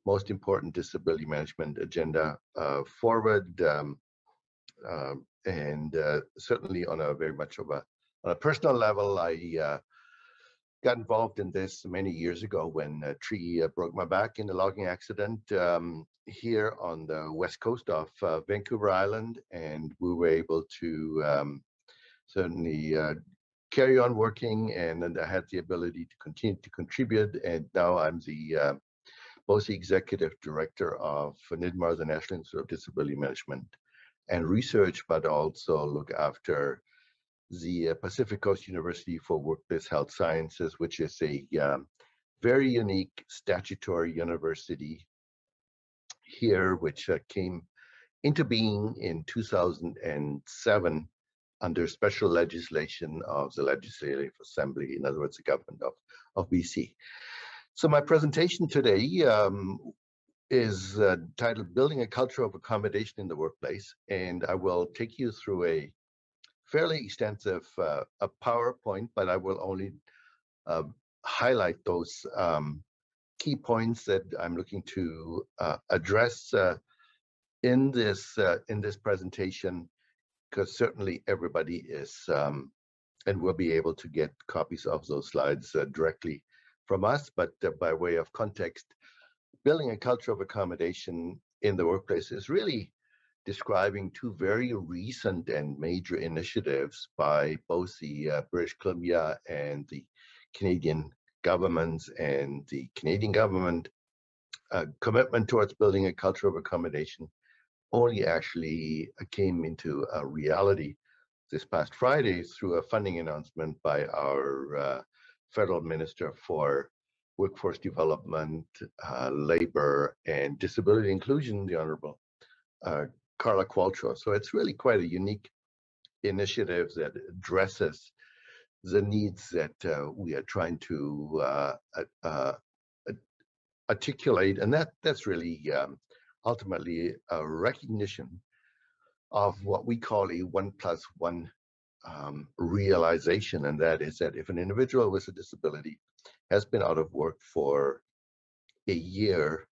most important disability management agenda forward, and certainly on a very much of a personal level. I got involved in this many years ago when a tree broke my back in a logging accident here on the west coast of Vancouver Island, and we were able to certainly carry on working, and I had the ability to continue to contribute. And now I'm the both the executive director of NIDMAR, the National Institute of Disability Management and Research, but also look after the Pacific Coast University for Workplace Health Sciences, which is a very unique statutory university here, which came into being in 2007 under special legislation of the Legislative Assembly, in other words, the government of BC. So my presentation today is titled Building a Culture of Accommodation in the Workplace, and I will take you through a fairly extensive a PowerPoint, but I will only highlight those key points that I'm looking to address in this presentation, because certainly everybody is and will be able to get copies of those slides directly from us. But by way of context, building a culture of accommodation in the workplace is really describing two very recent and major initiatives by both the British Columbia and the Canadian governments. And the Canadian government commitment towards building a culture of accommodation only actually came into a reality this past Friday through a funding announcement by our Federal Minister for Workforce Development, Labor, and Disability Inclusion, the Honorable Carla Qualtrough. So it's really quite a unique initiative that addresses the needs that we are trying to articulate, and that's really ultimately a recognition of what we call a 1+1 realization, and that is that if an individual with a disability has been out of work for a year,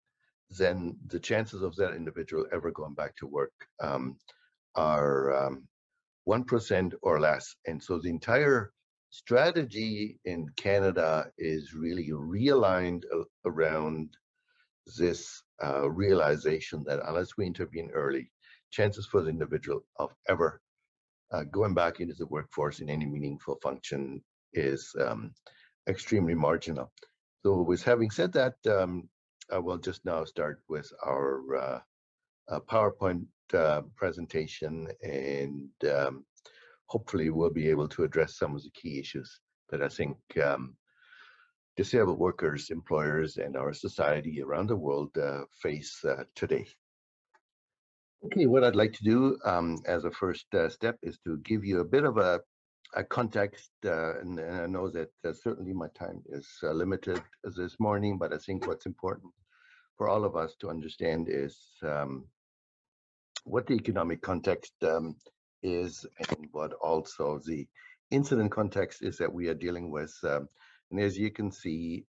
then the chances of that individual ever going back to work are 1% or less. And so the entire strategy in Canada is really realigned around this realization that unless we intervene early, chances for the individual of ever going back into the workforce in any meaningful function is extremely marginal. So with having said that, I will just now start with our PowerPoint presentation, and hopefully we'll be able to address some of the key issues that I think disabled workers, employers, and our society around the world face today. Okay, what I'd like to do as a first step is to give you a bit of a context, and I know that certainly my time is limited this morning, but I think what's important for all of us to understand is what the economic context is, and what also the incident context is that we are dealing with. And as you can see,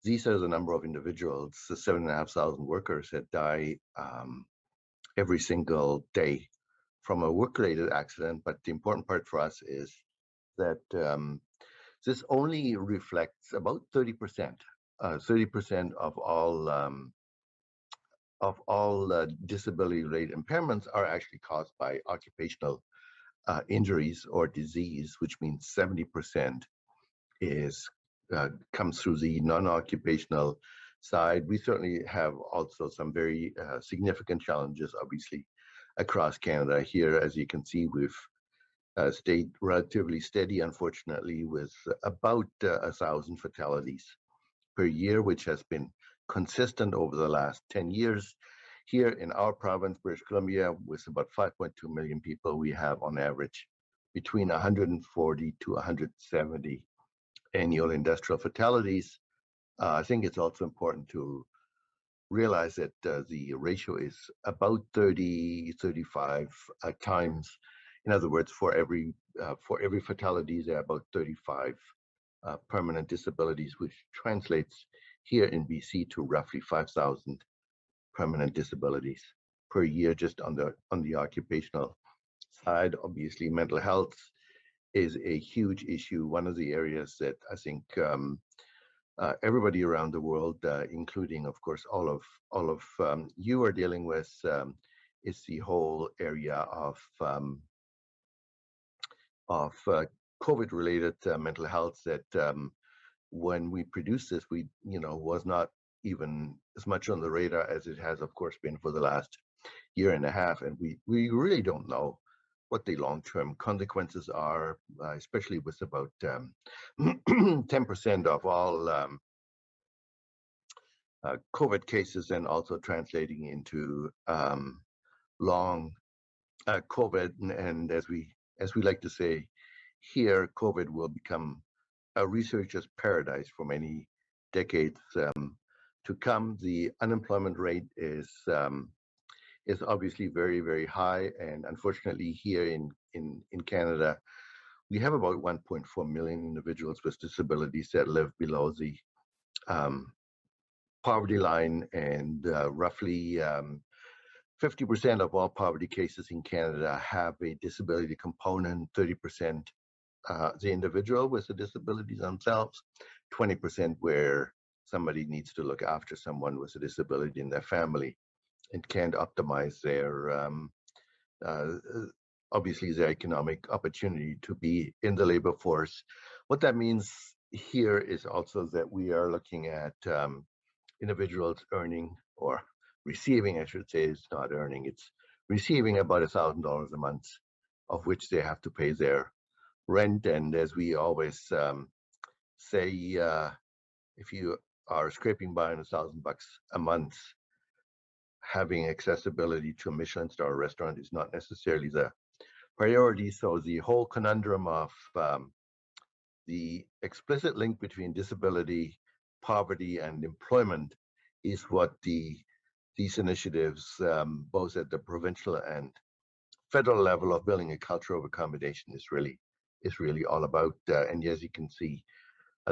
these are the number of individuals, the 7,500 workers that die every single day from a work-related accident. But the important part for us is that this only reflects about 30%. 30% of all disability-related impairments are actually caused by occupational injuries or disease, which means 70% is comes through the non-occupational side. We certainly have also some very significant challenges, obviously, across Canada. Here, as you can see, we've stayed relatively steady, unfortunately, with about 1,000 fatalities per year, which has been consistent over the last 10 years. Here in our province, British Columbia, with about 5.2 million people, we have on average between 140 to 170 annual industrial fatalities. I think it's also important to realize that the ratio is about 30, 35 times. In other words, for every fatality, there are about 35 permanent disabilities, which translates here in BC to roughly 5,000 permanent disabilities per year just on the occupational side. Obviously, mental health is a huge issue. One of the areas that I think everybody around the world, including, of course, all of you are dealing with, is the whole area of COVID-related mental health. That when we produced this, we was not even as much on the radar as it has, of course, been for the last year and a half, and we really don't know what the long-term consequences are, especially with about 10% of all COVID cases, and also translating into long COVID. And as we like to say here, COVID will become a researcher's paradise for many decades to come. The unemployment rate is obviously very, very high, and unfortunately here in Canada, we have about 1.4 million individuals with disabilities that live below the poverty line, and roughly 50% of all poverty cases in Canada have a disability component, 30% the individual with a disability themselves, 20% where somebody needs to look after someone with a disability in their family and can't optimize their obviously their economic opportunity to be in the labor force. What that means here is also that we are looking at individuals earning, or receiving, I should say, it's not earning, it's receiving about $1,000 a month, of which they have to pay their rent. And as we always say, if you are scraping by on $1,000 a month, having accessibility to a Michelin star restaurant is not necessarily the priority. So the whole conundrum of the explicit link between disability, poverty, and employment is what these initiatives, both at the provincial and federal level, of building a culture of accommodation is really all about. And as you can see,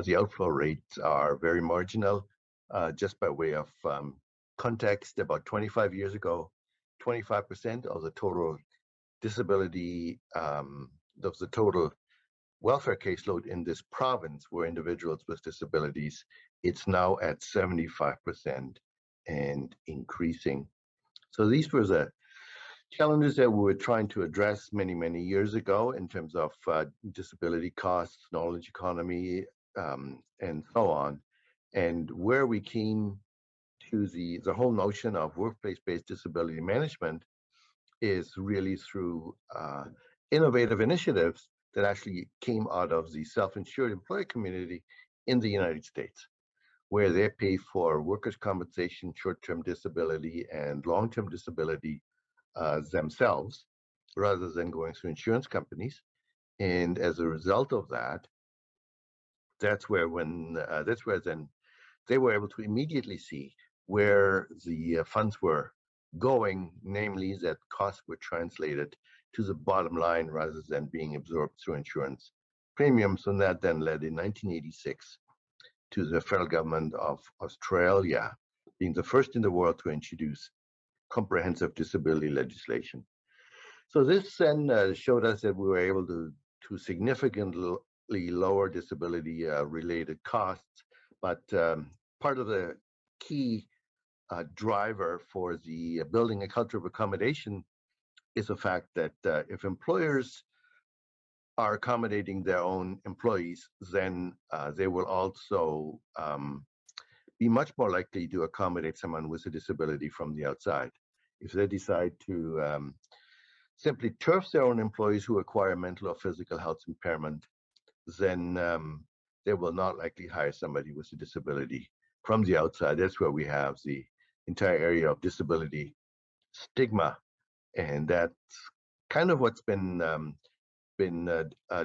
the outflow rates are very marginal. Just by way of context, about 25 years ago, 25% of the total disability, of the total welfare caseload in this province were individuals with disabilities. It's now at 75% and increasing. So these were the challenges that we were trying to address many, many years ago in terms of disability costs, knowledge economy, and so on. And where we came to the whole notion of workplace-based disability management is really through innovative initiatives that actually came out of the self-insured employer community in the United States, where they pay for workers' compensation, short-term disability, and long-term disability themselves rather than going through insurance companies. And as a result of that, that's where then they were able to immediately see where the funds were going, namely that costs were translated to the bottom line rather than being absorbed through insurance premiums. And that then led in 1986 to the federal government of Australia being the first in the world to introduce comprehensive disability legislation. So this then showed us that we were able to significantly lower disability related costs, but part of the key driver for the building a culture of accommodation is the fact that if employers are accommodating their own employees, then they will also be much more likely to accommodate someone with a disability from the outside. If they decide to simply turf their own employees who acquire mental or physical health impairment, then they will not likely hire somebody with a disability from the outside. That's where we have the entire area of disability stigma, and that's kind of what's been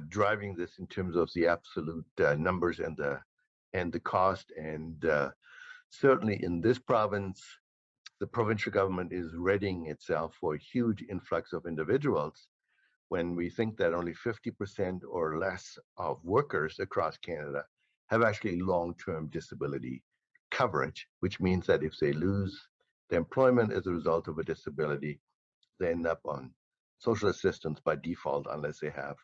driving this in terms of the absolute numbers and the cost. And certainly in this province, the provincial government is readying itself for a huge influx of individuals when we think that only 50% or less of workers across Canada have actually long-term disability coverage, which means that if they lose their employment as a result of a disability, they end up on social assistance by default unless they have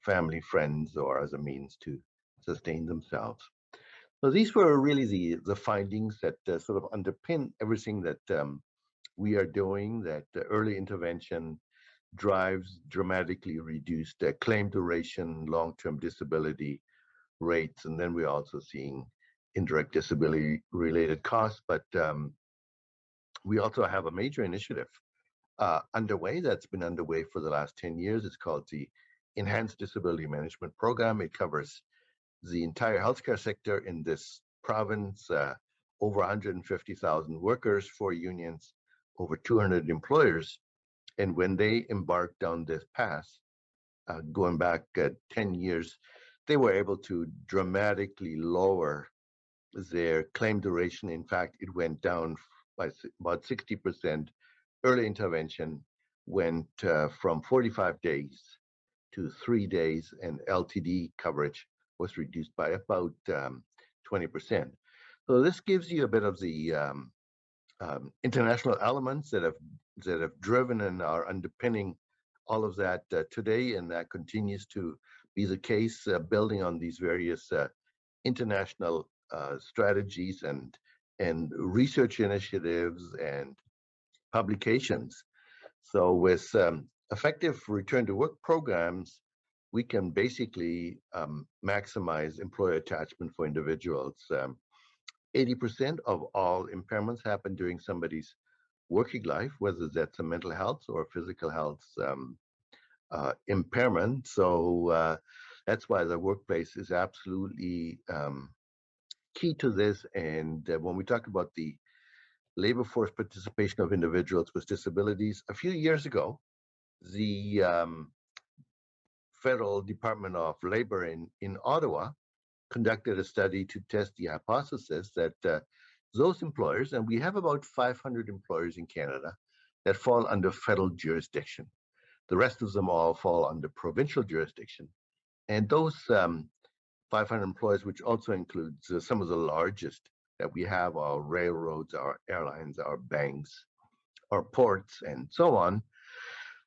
family, friends, or as a means to sustain themselves. So these were really the findings that sort of underpin everything that we are doing, that early intervention drives dramatically reduced claim duration, long-term disability rates, and then we're also seeing indirect disability related costs. But we also have a major initiative underway that's been underway for the last 10 years. It's called the Enhanced Disability Management Program. It covers the entire healthcare sector in this province, over 150,000 workers, 4 unions, over 200 employers. And when they embarked on this path, going back 10 years, they were able to dramatically lower their claim duration. In fact, it went down by about 60%. Early intervention went from 45 days to 3 days, and LTD coverage was reduced by about 20%. So this gives you a bit of the international elements that have driven and are underpinning all of that today, and that continues to be the case, building on these various international strategies and research initiatives and publications. So with effective return to work programs, we can basically maximize employer attachment for individuals. 80% of all impairments happen during somebody's working life, whether that's a mental health or physical health impairment. So that's why the workplace is absolutely key to this. And when we talk about the labor force participation of individuals with disabilities, a few years ago, the Federal Department of Labor in Ottawa conducted a study to test the hypothesis that those employers, and we have about 500 employers in Canada that fall under federal jurisdiction. The rest of them all fall under provincial jurisdiction. And those 500 employers, which also includes some of the largest that we have, our railroads, our airlines, our banks, our ports, and so on,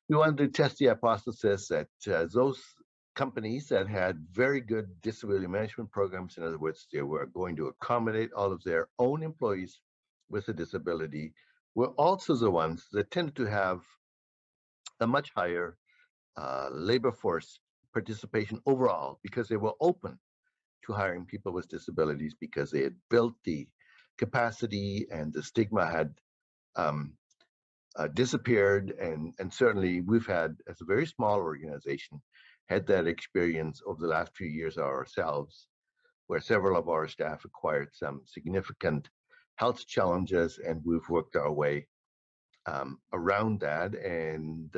we wanted to test the hypothesis that those companies that had very good disability management programs, in other words, they were going to accommodate all of their own employees with a disability, were also the ones that tended to have a much higher labor force participation overall, because they were open to hiring people with disabilities, because they had built the capacity and the stigma had disappeared. And certainly we've had, as a very small organization, had that experience over the last few years ourselves, where several of our staff acquired some significant health challenges, and we've worked our way around that, and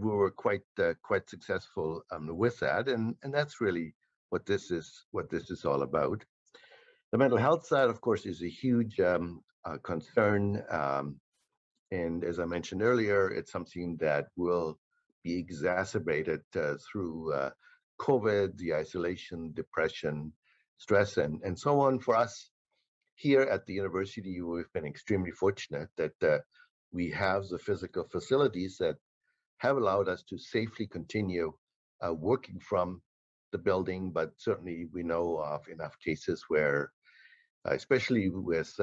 we were quite successful with that, and that's really what this is all about. The mental health side, of course, is a huge concern, and as I mentioned earlier, it's something that will be exacerbated through COVID, the isolation, depression, stress, and so on. For us here at the university, we've been extremely fortunate that we have the physical facilities that have allowed us to safely continue working from the building, but certainly we know of enough cases where, especially with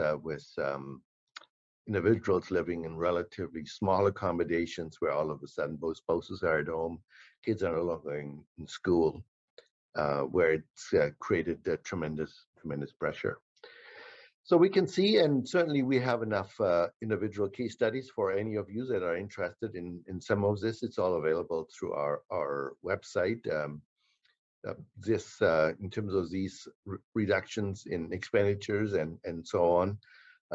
individuals living in relatively small accommodations, where all of a sudden both spouses are at home, kids are no longer in school, where it's created tremendous pressure. So we can see, and certainly we have enough individual case studies for any of you that are interested in some of this. It's all available through our website. In terms of these reductions in expenditures and so on,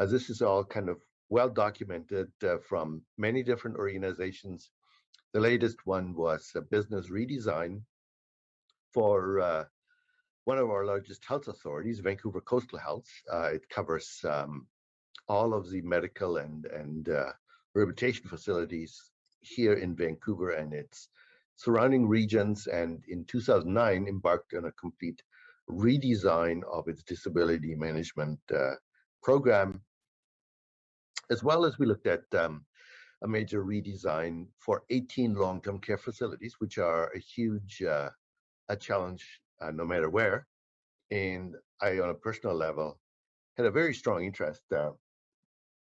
this is all kind of well documented from many different organizations. The latest one was a business redesign for one of our largest health authorities, Vancouver Coastal Health. It covers all of the medical and rehabilitation facilities here in Vancouver and its surrounding regions, and in 2009 embarked on a complete redesign of its disability management program, as well as we looked at a major redesign for 18 long-term care facilities, which are a huge a challenge no matter where. And I, on a personal level, had a very strong interest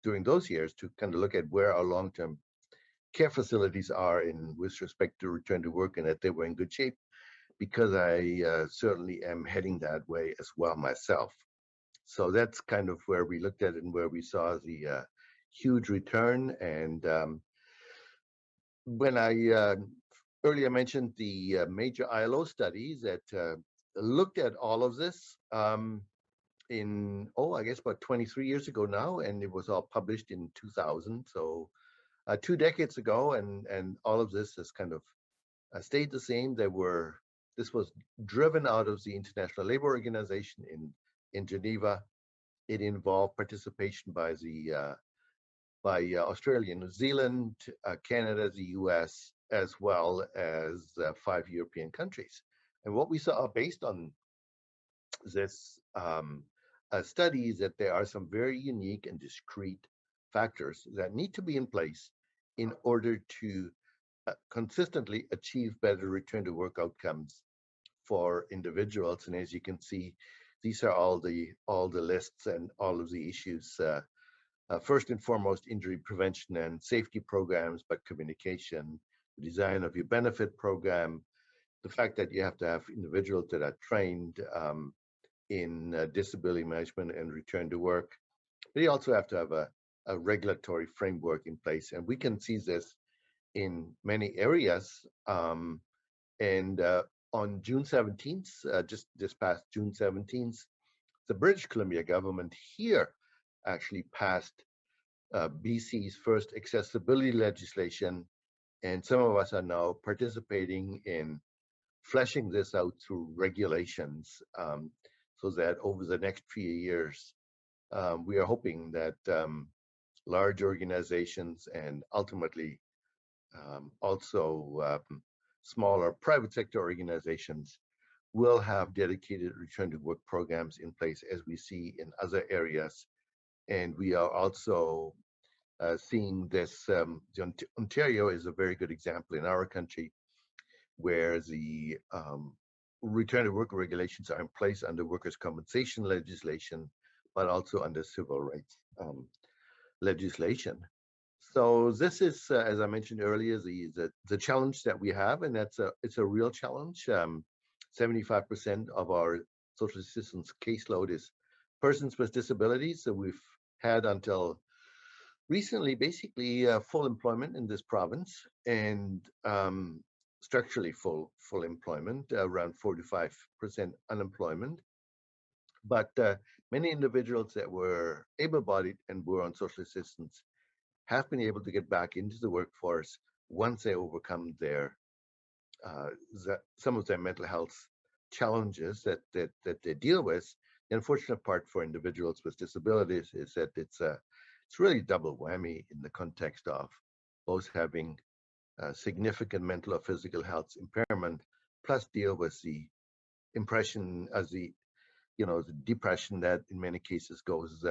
during those years to kind of look at where our long-term care facilities are in with respect to return to work, and that they were in good shape, because I certainly am heading that way as well myself. So that's kind of where we looked at it and where we saw the huge return. And when I earlier mentioned the major ILO studies that looked at all of this I guess about 23 years ago now, and it was all published in 2000. So 2 decades ago, and all of this has kind of stayed the same. This was driven out of the International Labor Organization in Geneva. It involved participation by Australia, New Zealand, Canada, the US, as well as 5 European countries. And what we saw based on this study is that there are some very unique and discrete factors that need to be in place in order to consistently achieve better return to work outcomes for individuals. And as you can see, these are all the lists and all of the issues. First and foremost, injury prevention and safety programs, but communication, the design of your benefit program, the fact that you have to have individuals that are trained in disability management and return to work. But you also have to have a regulatory framework in place. And we can see this in many areas. And on June 17th, just this past June 17th, the British Columbia government here actually passed BC's first accessibility legislation. And some of us are now participating in fleshing this out through regulations, so that over the next few years, we are hoping that large organizations and ultimately also smaller private sector organizations will have dedicated return to work programs in place, as we see in other areas. And we are also seeing this. Ontario is a very good example in our country, where the return to work regulations are in place under workers' compensation legislation, but also under civil rights legislation. So this is, as I mentioned earlier, the challenge that we have, and it's a real challenge. 75% of our social assistance caseload is persons with disabilities. So we've had until recently basically full employment in this province, and structurally full employment, around 45% unemployment. But many individuals that were able-bodied and were on social assistance have been able to get back into the workforce once they overcome their some of their mental health challenges that they deal with. The unfortunate part for individuals with disabilities is that it's really double whammy in the context of both having significant mental or physical health impairment, plus deal with the impression as the the depression that in many cases goes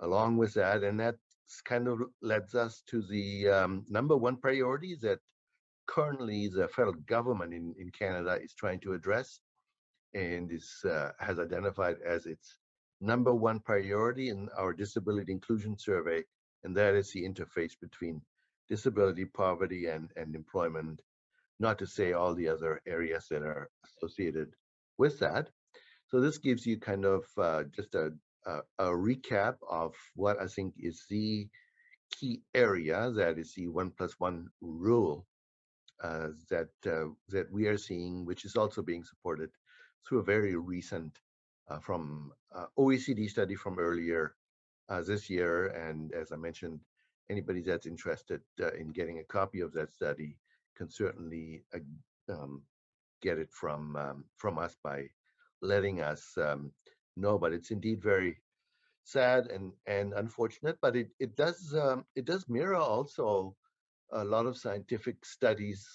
along with that, and that kind of leads us to the number one priority that currently the federal government in Canada is trying to address and has identified as its number one priority in our disability inclusion survey, and that is the interface between disability, poverty, and employment, not to say all the other areas that are associated with that. So this gives you kind of just a recap of what I think is the key area, that is the 1+1 rule that we are seeing, which is also being supported through a very recent from OECD study from earlier this year. And as I mentioned, anybody that's interested in getting a copy of that study can certainly get it from us by letting us know. But it's indeed very sad and unfortunate. But it does mirror also a lot of scientific studies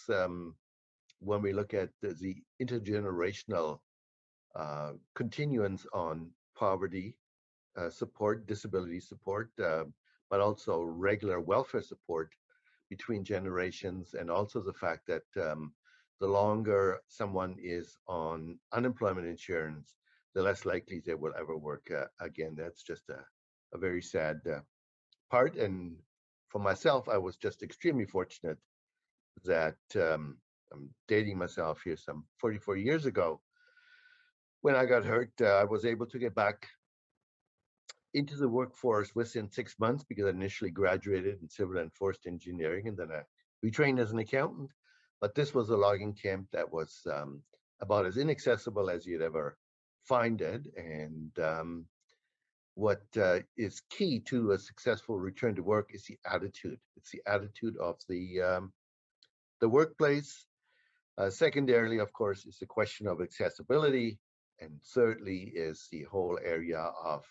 when we look at the intergenerational continuance on poverty support, disability support, but also regular welfare support between generations, and also the fact that the longer someone is on unemployment insurance, the less likely they will ever work again. That's just a very sad part. And for myself, I was just extremely fortunate that I'm dating myself here, some 44 years ago, when I got hurt, I was able to get back into the workforce within 6 months because I initially graduated in civil and forest engineering, and then I retrained as an accountant. But this was a logging camp that was about as inaccessible as you'd ever find it. And what is key to a successful return to work is the attitude. It's the attitude of the workplace. Secondarily, of course, is the question of accessibility, and thirdly is the whole area of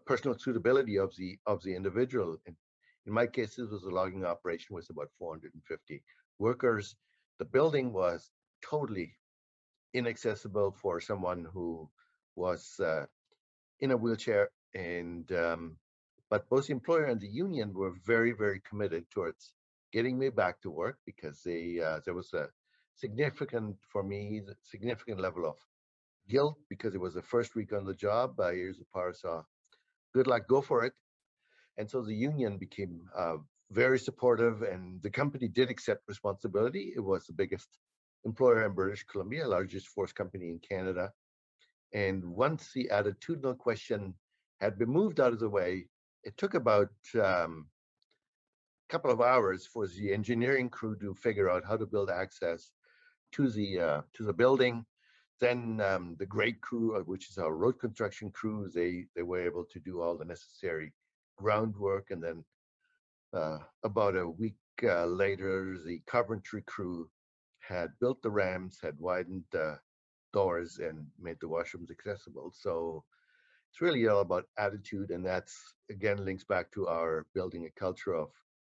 personal suitability of the individual. In my case, this was a logging operation with about 450 workers. The building was totally inaccessible for someone who was in a wheelchair, and but both the employer and the union were very, very committed towards getting me back to work, because there was a significant level of guilt because it was the first week on the job. Here's the power saw, good luck, go for it. And so the union became very supportive, and the company did accept responsibility. It was the biggest employer in British Columbia, largest forest company in Canada. And once the attitudinal question had been moved out of the way, it took about couple of hours for the engineering crew to figure out how to build access to the building. Then the grade crew, which is our road construction crew, they were able to do all the necessary groundwork. And then about a week later, the carpentry crew had built the ramps, had widened the doors, and made the washrooms accessible. So it's really all about attitude, and that's again links back to our building a culture of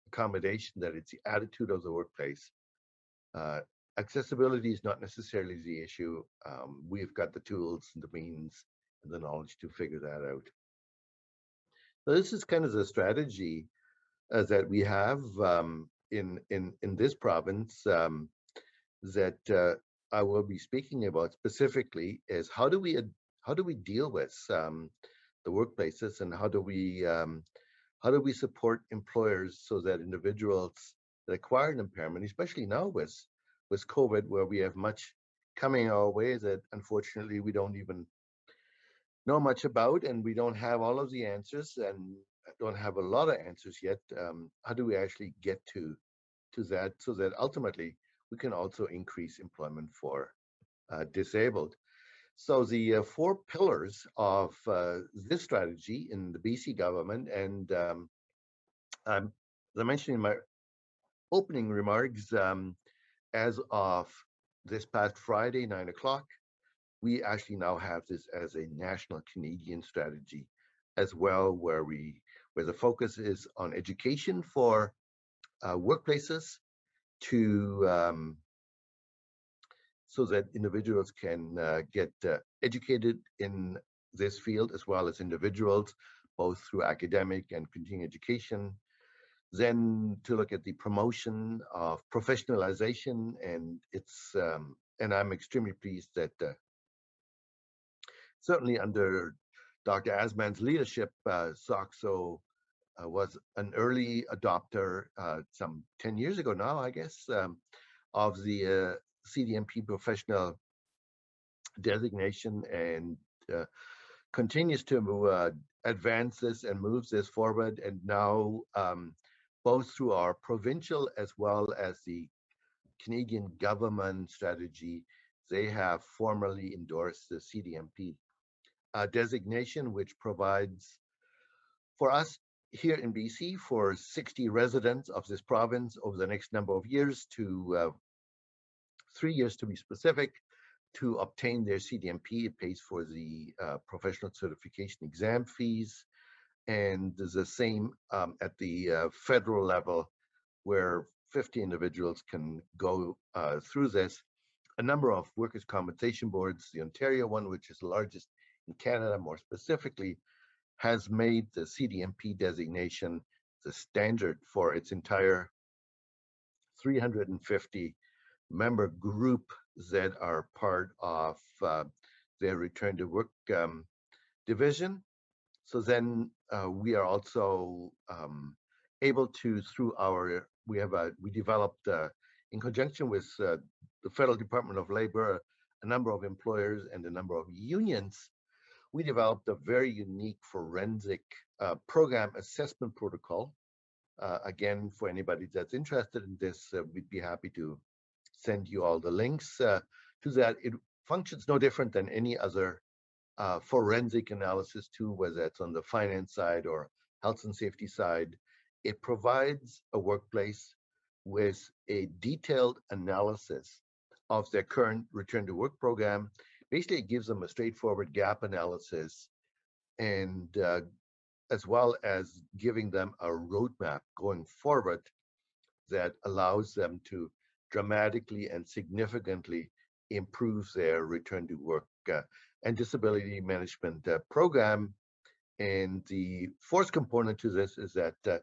accommodation, that it's the attitude of the workplace. Accessibility is not necessarily the issue. We've got the tools and the means and the knowledge to figure that out. So this is kind of the strategy that we have in this province that I will be speaking about specifically, is how do we deal with the workplaces, and how do we support employers so that individuals that acquire an impairment, especially now with COVID, where we have much coming our way that unfortunately we don't even know much about, and we don't have all of the answers, and don't have a lot of answers yet. How do we actually get to that, so that ultimately we can also increase employment for disabled? So the four pillars of this strategy in the BC government, and as I mentioned in my opening remarks, as of this past Friday, 9 o'clock, we actually now have this as a national Canadian strategy as well, where the focus is on education for workplaces to so that individuals can get educated in this field, as well as individuals, both through academic and continuing education. Then to look at the promotion of professionalization, and I'm extremely pleased that certainly under Dr. Asman's leadership, SOCSO was an early adopter some 10 years ago now, I guess, of the CDMP professional designation, and continues to advance this and moves this forward. And now, both through our provincial as well as the Canadian government strategy, they have formally endorsed the CDMP designation, which provides for us here in BC for 60 residents of this province over the next number of years, to 3 years to be specific, to obtain their CDMP. It pays for the professional certification exam fees, and there's the same at the federal level, where 50 individuals can go through this. A number of workers' compensation boards, the Ontario one, which is the largest in Canada more specifically, has made the CDMP designation the standard for its entire 350 member group that are part of their return to work division. So then we are also able to, we developed in conjunction with the Federal Department of Labor, a number of employers and a number of unions. We developed a very unique forensic program assessment protocol. Again, for anybody that's interested in this, we'd be happy to send you all the links to that. It functions no different than any other forensic analysis tool, whether that's on the finance side or health and safety side. It provides a workplace with a detailed analysis of their current return to work program. Basically, it gives them a straightforward gap analysis, and as well as giving them a roadmap going forward that allows them to dramatically and significantly improve their return to work and disability management program. And the fourth component to this is that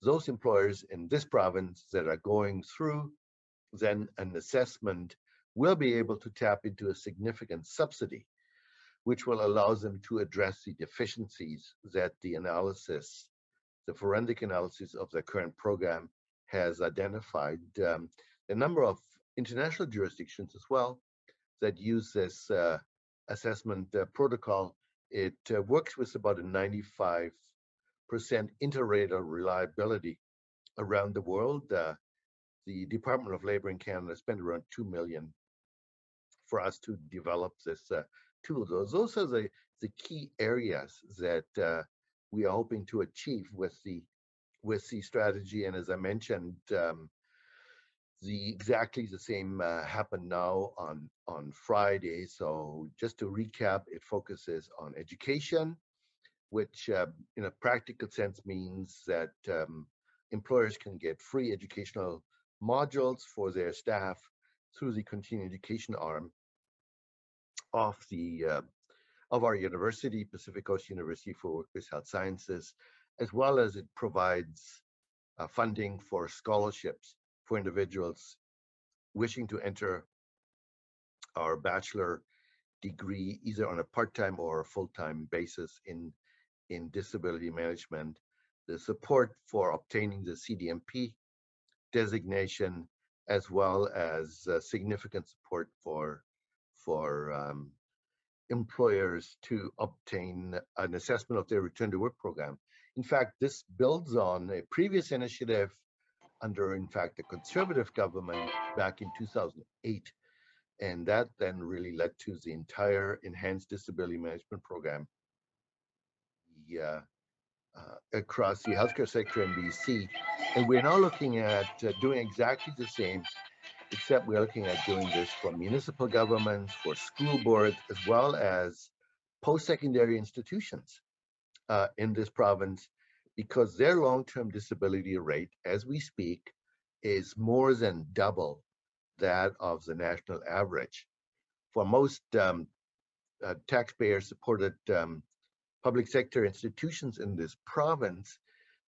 those employers in this province that are going through then an assessment will be able to tap into a significant subsidy, which will allow them to address the deficiencies that the forensic analysis of the current program has identified. A number of international jurisdictions as well that use this assessment protocol. It works with about a 95% inter-rater reliability around the world. The Department of Labor in Canada spent around $2 million for us to develop this tool. Those are the key areas that we are hoping to achieve with the strategy. And as I mentioned, exactly the same happened now on Friday. So just to recap, it focuses on education, which in a practical sense means that employers can get free educational modules for their staff through the continuing education arm of our university, Pacific Coast University for Workplace Health Sciences, as well as it provides funding for scholarships for individuals wishing to enter our bachelor degree either on a part-time or a full-time basis in disability management. The support for obtaining the CDMP designation, as well as significant support for employers to obtain an assessment of their return to work program. In fact, this builds on a previous initiative under, in fact, the Conservative government back in 2008, And that then really led to the entire enhanced disability management program the, across the healthcare sector in BC. And we're now looking at doing exactly the same, except we're looking at doing this for municipal governments, for school boards, as well as post-secondary institutions in this province, because their long-term disability rate, as we speak, is more than double that of the national average. For most taxpayer-supported public sector institutions in this province,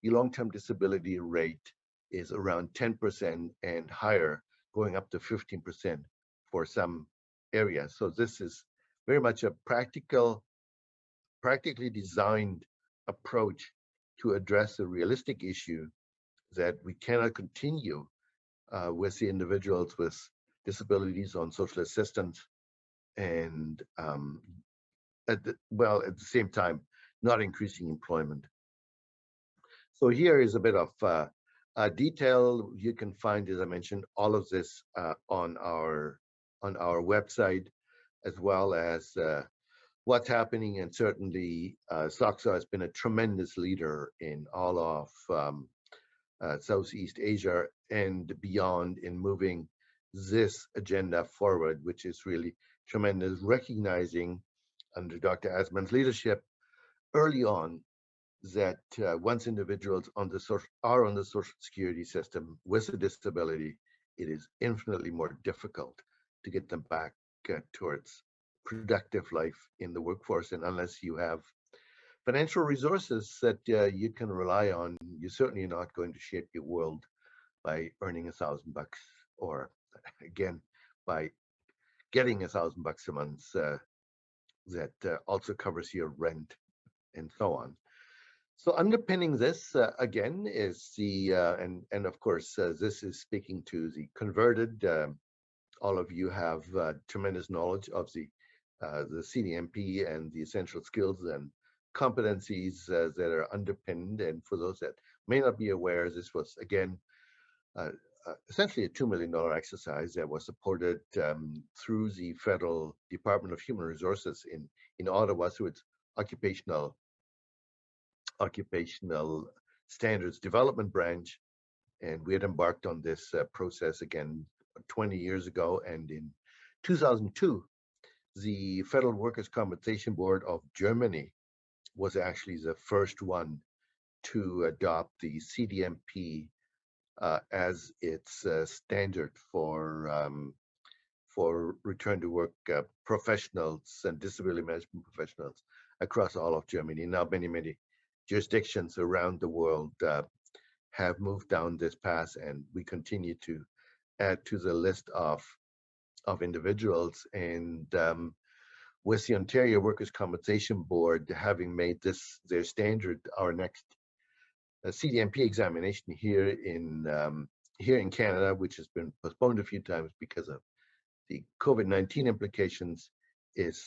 the long-term disability rate is around 10% and higher, going up to 15% for some areas. So this is very much a practically designed approach to address a realistic issue that we cannot continue with the individuals with disabilities on social assistance and at the same time, not increasing employment. So here is a bit of detail. You can find, as I mentioned, all of this on our website, as well as what's happening. And certainly, SOCSO has been a tremendous leader in all of Southeast Asia and beyond in moving this agenda forward, which is really tremendous, recognizing under Dr. Asman's leadership early on that once individuals are on the social security system with a disability, it is infinitely more difficult to get them back towards productive life in the workforce. And unless you have financial resources that you can rely on, you're certainly not going to shape your world by earning $1,000, or again, by getting $1,000 a month that also covers your rent and so on. So underpinning this again is the and of course this is speaking to the converted. All of you have tremendous knowledge of the CDMP and the essential skills and competencies that are underpinned. And for those that may not be aware, this was again essentially a $2 million exercise that was supported through the Federal Department of Human Resources in Ottawa through its occupational standards development branch. And we had embarked on this process again 20 years ago. And in 2002, the Federal Workers' Compensation Board of Germany was actually the first one to adopt the CDMP as its standard for return to work professionals and disability management professionals across all of Germany. Now, many jurisdictions around the world have moved down this path, and we continue to add to the list of individuals. And with the Ontario Workers' Compensation Board having made this their standard, our next CDMP examination here in Canada, which has been postponed a few times because of the COVID-19 implications, is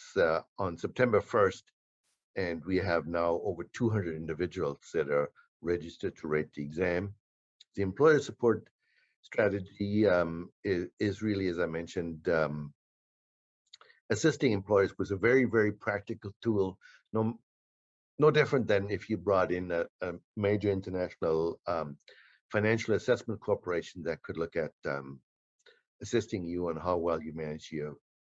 on September 1st. And we have now over 200 individuals that are registered to rate the exam. The employer support strategy is really, as I mentioned, assisting employers with a very practical tool, no different than if you brought in a major international financial assessment corporation that could look at assisting you on how well you manage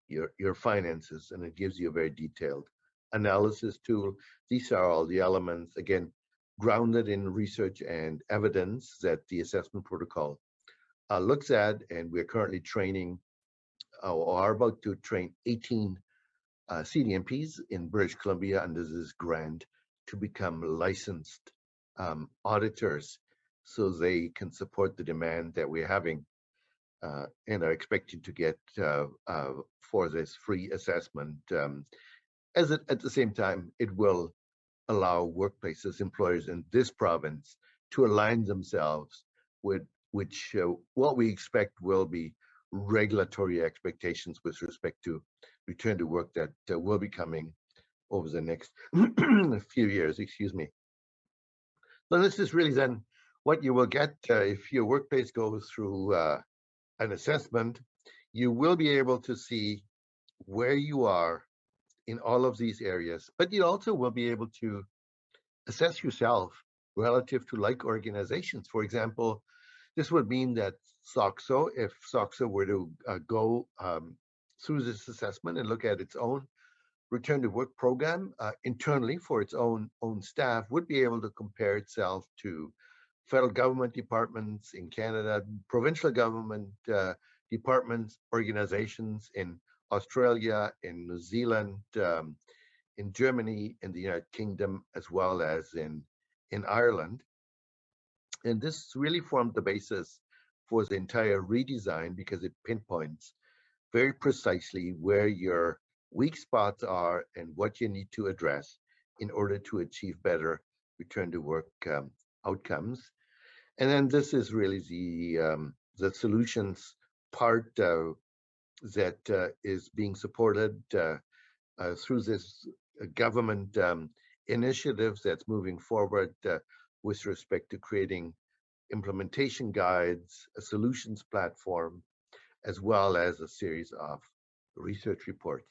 your finances, and it gives you a very detailed analysis tool. These are all the elements, again, grounded in research and evidence that the assessment protocol looks at. And we're currently training or are about to train 18 CDMPs in British Columbia under this grant to become licensed auditors, so they can support the demand that we're having and are expected to get for this free assessment. At the same time, it will allow workplaces, employers in this province to align themselves with what we expect will be regulatory expectations with respect to return to work that will be coming over the next few years, excuse me. So this is really then what you will get if your workplace goes through an assessment. you will be able to see where you are in all of these areas, but you also will be able to assess yourself relative to like organizations. For example, this would mean that SOCSO, if SOCSO were to go through this assessment and look at its own return to work program internally for its own staff, would be able to compare itself to federal government departments in Canada, provincial government departments, organizations in Australia, in New Zealand, in Germany, in the United Kingdom, as well as in Ireland. And this really formed the basis for the entire redesign because it pinpoints very precisely where your weak spots are and what you need to address in order to achieve better return to work outcomes. And then this is really the solutions part that is being supported through this government initiative that's moving forward with respect to creating implementation guides, a solutions platform, as well as a series of research reports.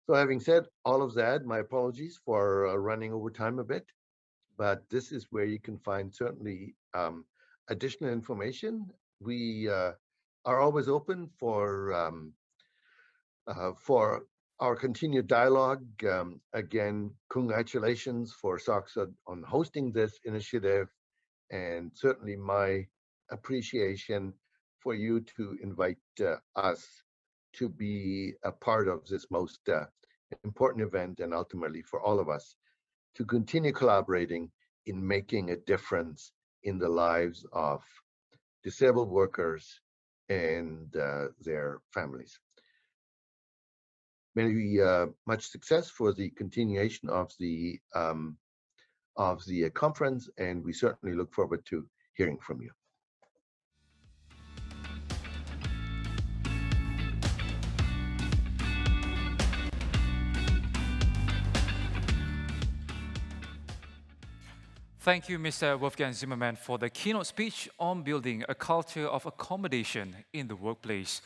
So having said all of that, my apologies for running over time a bit, but this is where you can find certainly additional information. We are always open for our continued dialogue. Again, congratulations for SOCSO on hosting this initiative, and certainly my appreciation for you to invite us to be a part of this most important event, and ultimately for all of us to continue collaborating in making a difference in the lives of disabled workers and their families. Many much success for the continuation of the conference, and we certainly look forward to hearing from you. Thank you, Mr. Wolfgang Zimmermann, for the keynote speech on building a culture of accommodation in the workplace,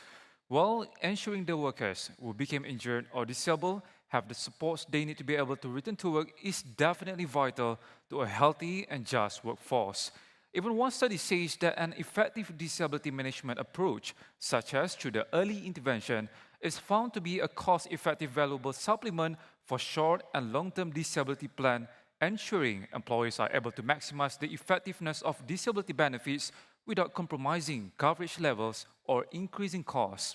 while ensuring the workers who became injured or disabled have the supports they need to be able to return to work is definitely vital to a healthy and just workforce. Even one study says that an effective disability management approach, such as through the early intervention, is found to be a cost-effective valuable supplement for short and long-term disability plan, ensuring employers are able to maximize the effectiveness of disability benefits without compromising coverage levels or increasing costs.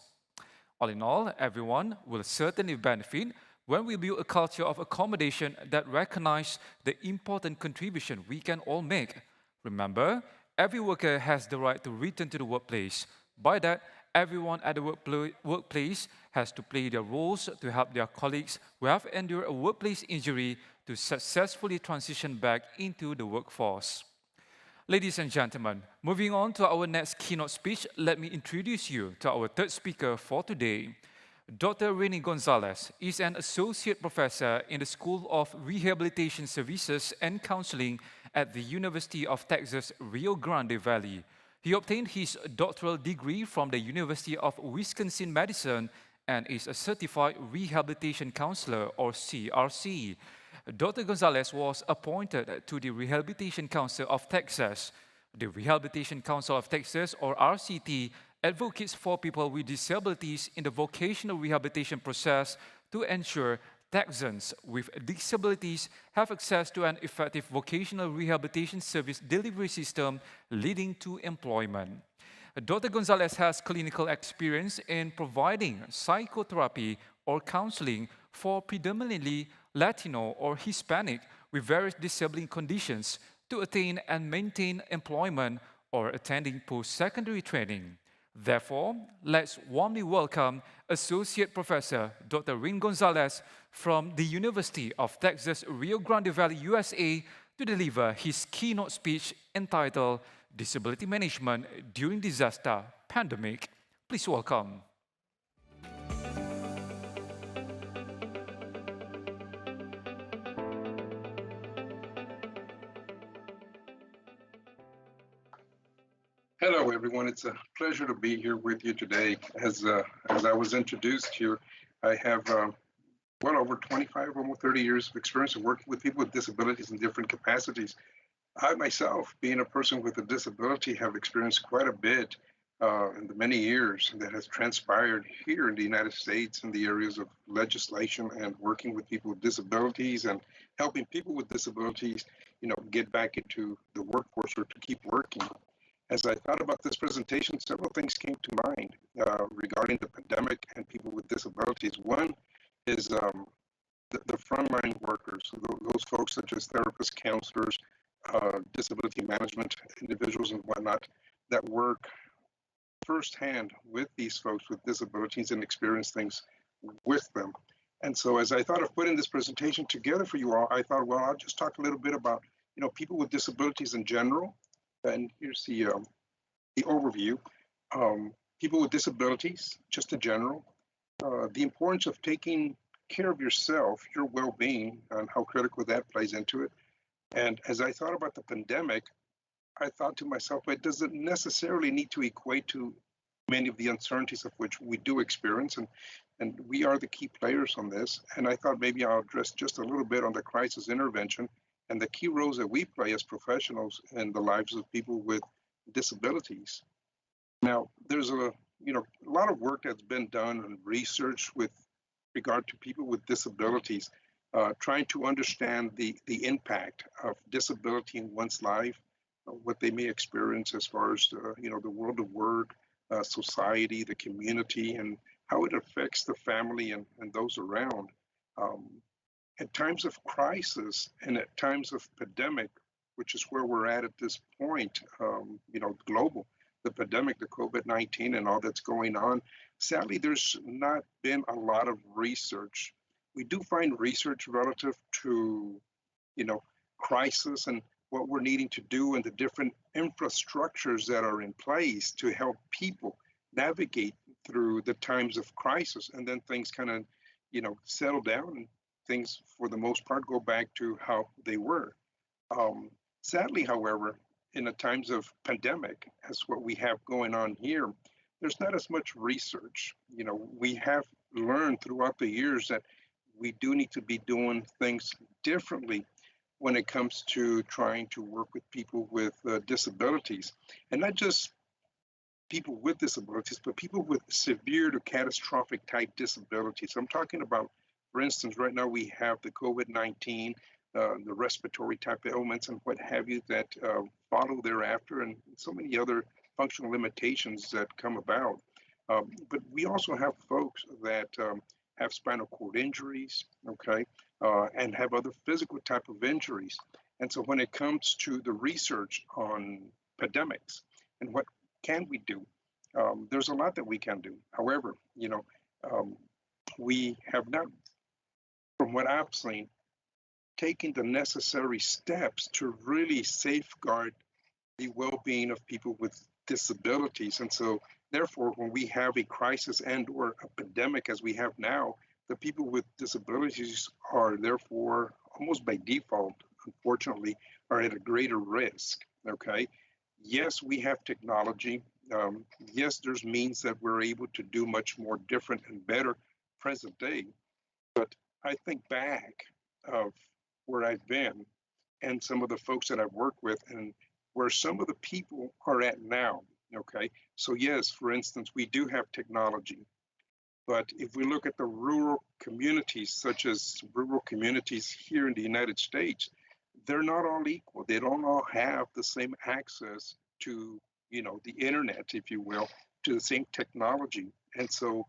All in all, everyone will certainly benefit when we build a culture of accommodation that recognizes the important contribution we can all make. Remember, every worker has the right to return to the workplace. By that, everyone at the workplace has to play their roles to help their colleagues who have endured a workplace injury to successfully transition back into the workforce. Ladies and gentlemen, moving on to our next keynote speech, let me introduce you to our third speaker for today. Dr. Renee Gonzalez is an associate professor in the School of Rehabilitation Services and Counseling at the University of Texas, Rio Grande Valley. He obtained his doctoral degree from the University of Wisconsin-Madison and is a certified rehabilitation counselor, or CRC. Dr. Gonzalez was appointed to the Rehabilitation Council of Texas. The Rehabilitation Council of Texas, or RCT, advocates for people with disabilities in the vocational rehabilitation process to ensure Texans with disabilities have access to an effective vocational rehabilitation service delivery system leading to employment. Dr. Gonzalez has clinical experience in providing psychotherapy or counseling for predominantly Latino or Hispanic with various disabling conditions to attain and maintain employment or attending post-secondary training. Therefore, let's warmly welcome Associate Professor Dr. Renee Gonzalez from the University of Texas, Rio Grande Valley, USA, to deliver his keynote speech entitled Disability Management During Disaster Pandemic. Please welcome. Hello, everyone. It's a pleasure to be here with you today. As I was introduced here, I have well over 25, almost 30 years of experience of working with people with disabilities in different capacities. I myself, being a person with a disability, have experienced quite a bit in the many years that has transpired here in the United States in the areas of legislation and working with people with disabilities and helping people with disabilities, get back into the workforce or to keep working. As I thought about this presentation, several things came to mind regarding the pandemic and people with disabilities. One is the frontline workers, those folks such as therapists, counselors, disability management individuals and whatnot that work firsthand with these folks with disabilities and experience things with them. And so as I thought of putting this presentation together for you all, I thought, well, I'll just talk a little bit about, people with disabilities in general. And here's the overview. People with disabilities, just in general, the importance of taking care of yourself, your well-being, and how critical that plays into it. And as I thought about the pandemic, I thought to myself, it doesn't necessarily need to equate to many of the uncertainties of which we do experience, and we are the key players on this. And I thought maybe I'll address just a little bit on the crisis intervention and the key roles that we play as professionals in the lives of people with disabilities. Now, there's a lot of work that's been done and research with regard to people with disabilities, trying to understand the impact of disability in one's life, what they may experience as far as the world of work, society, the community, and how it affects the family and those around. At times of crisis and at times of pandemic, which is where we're at this point, global, the pandemic, the COVID-19 and all that's going on, sadly, there's not been a lot of research. We do find research relative to, crisis and what we're needing to do and the different infrastructures that are in place to help people navigate through the times of crisis. And then things kind of, settle down and things, for the most part, go back to how they were. Sadly, however, in the times of pandemic, as what we have going on here, there's not as much research. We have learned throughout the years that we do need to be doing things differently when it comes to trying to work with people with disabilities, and not just people with disabilities, but people with severe to catastrophic type disabilities. I'm talking about, for instance, right now we have the COVID-19, the respiratory type ailments and what have you that follow thereafter, and so many other functional limitations that come about. But we also have folks that have spinal cord injuries, okay, and have other physical type of injuries. And so when it comes to the research on pandemics and what can we do, there's a lot that we can do. However, we have not, from what I've seen, taken the necessary steps to really safeguard the well-being of people with disabilities. And so therefore, when we have a crisis and or a pandemic as we have now, the people with disabilities are therefore almost by default, unfortunately, are at a greater risk, okay? Yes, we have technology. Yes, there's means that we're able to do much more different and better present day. But I think back of where I've been and some of the folks that I've worked with and where some of the people are at now, okay? So yes, for instance, we do have technology. But if we look at the rural communities, such as rural communities here in the United States, they're not all equal. They don't all have the same access to, the internet, if you will, to the same technology. And so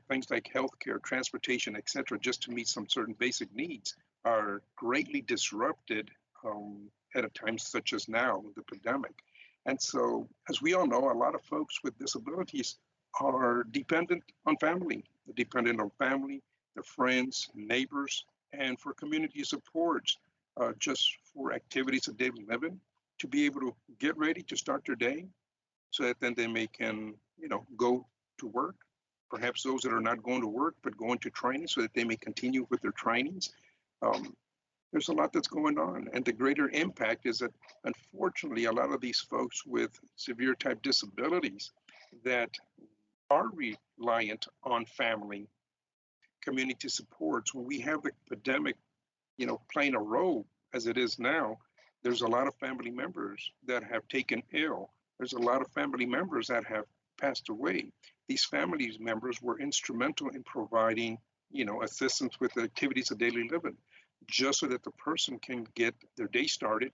things like healthcare, transportation, et cetera, just to meet some certain basic needs are greatly disrupted at a time such as now, the pandemic. And so, as we all know, a lot of folks with disabilities are dependent on family, their friends, neighbors, and for community supports, just for activities of daily living, to be able to get ready to start their day so that then they can, go to work. Perhaps those that are not going to work, but going to training so that they may continue with their trainings. there's a lot that's going on. And the greater impact is that, unfortunately, a lot of these folks with severe type disabilities that are reliant on family, community supports, when we have the epidemic, playing a role as it is now, there's a lot of family members that have taken ill. There's a lot of family members that have passed away. These family members were instrumental in providing, assistance with the activities of daily living, just so that the person can get their day started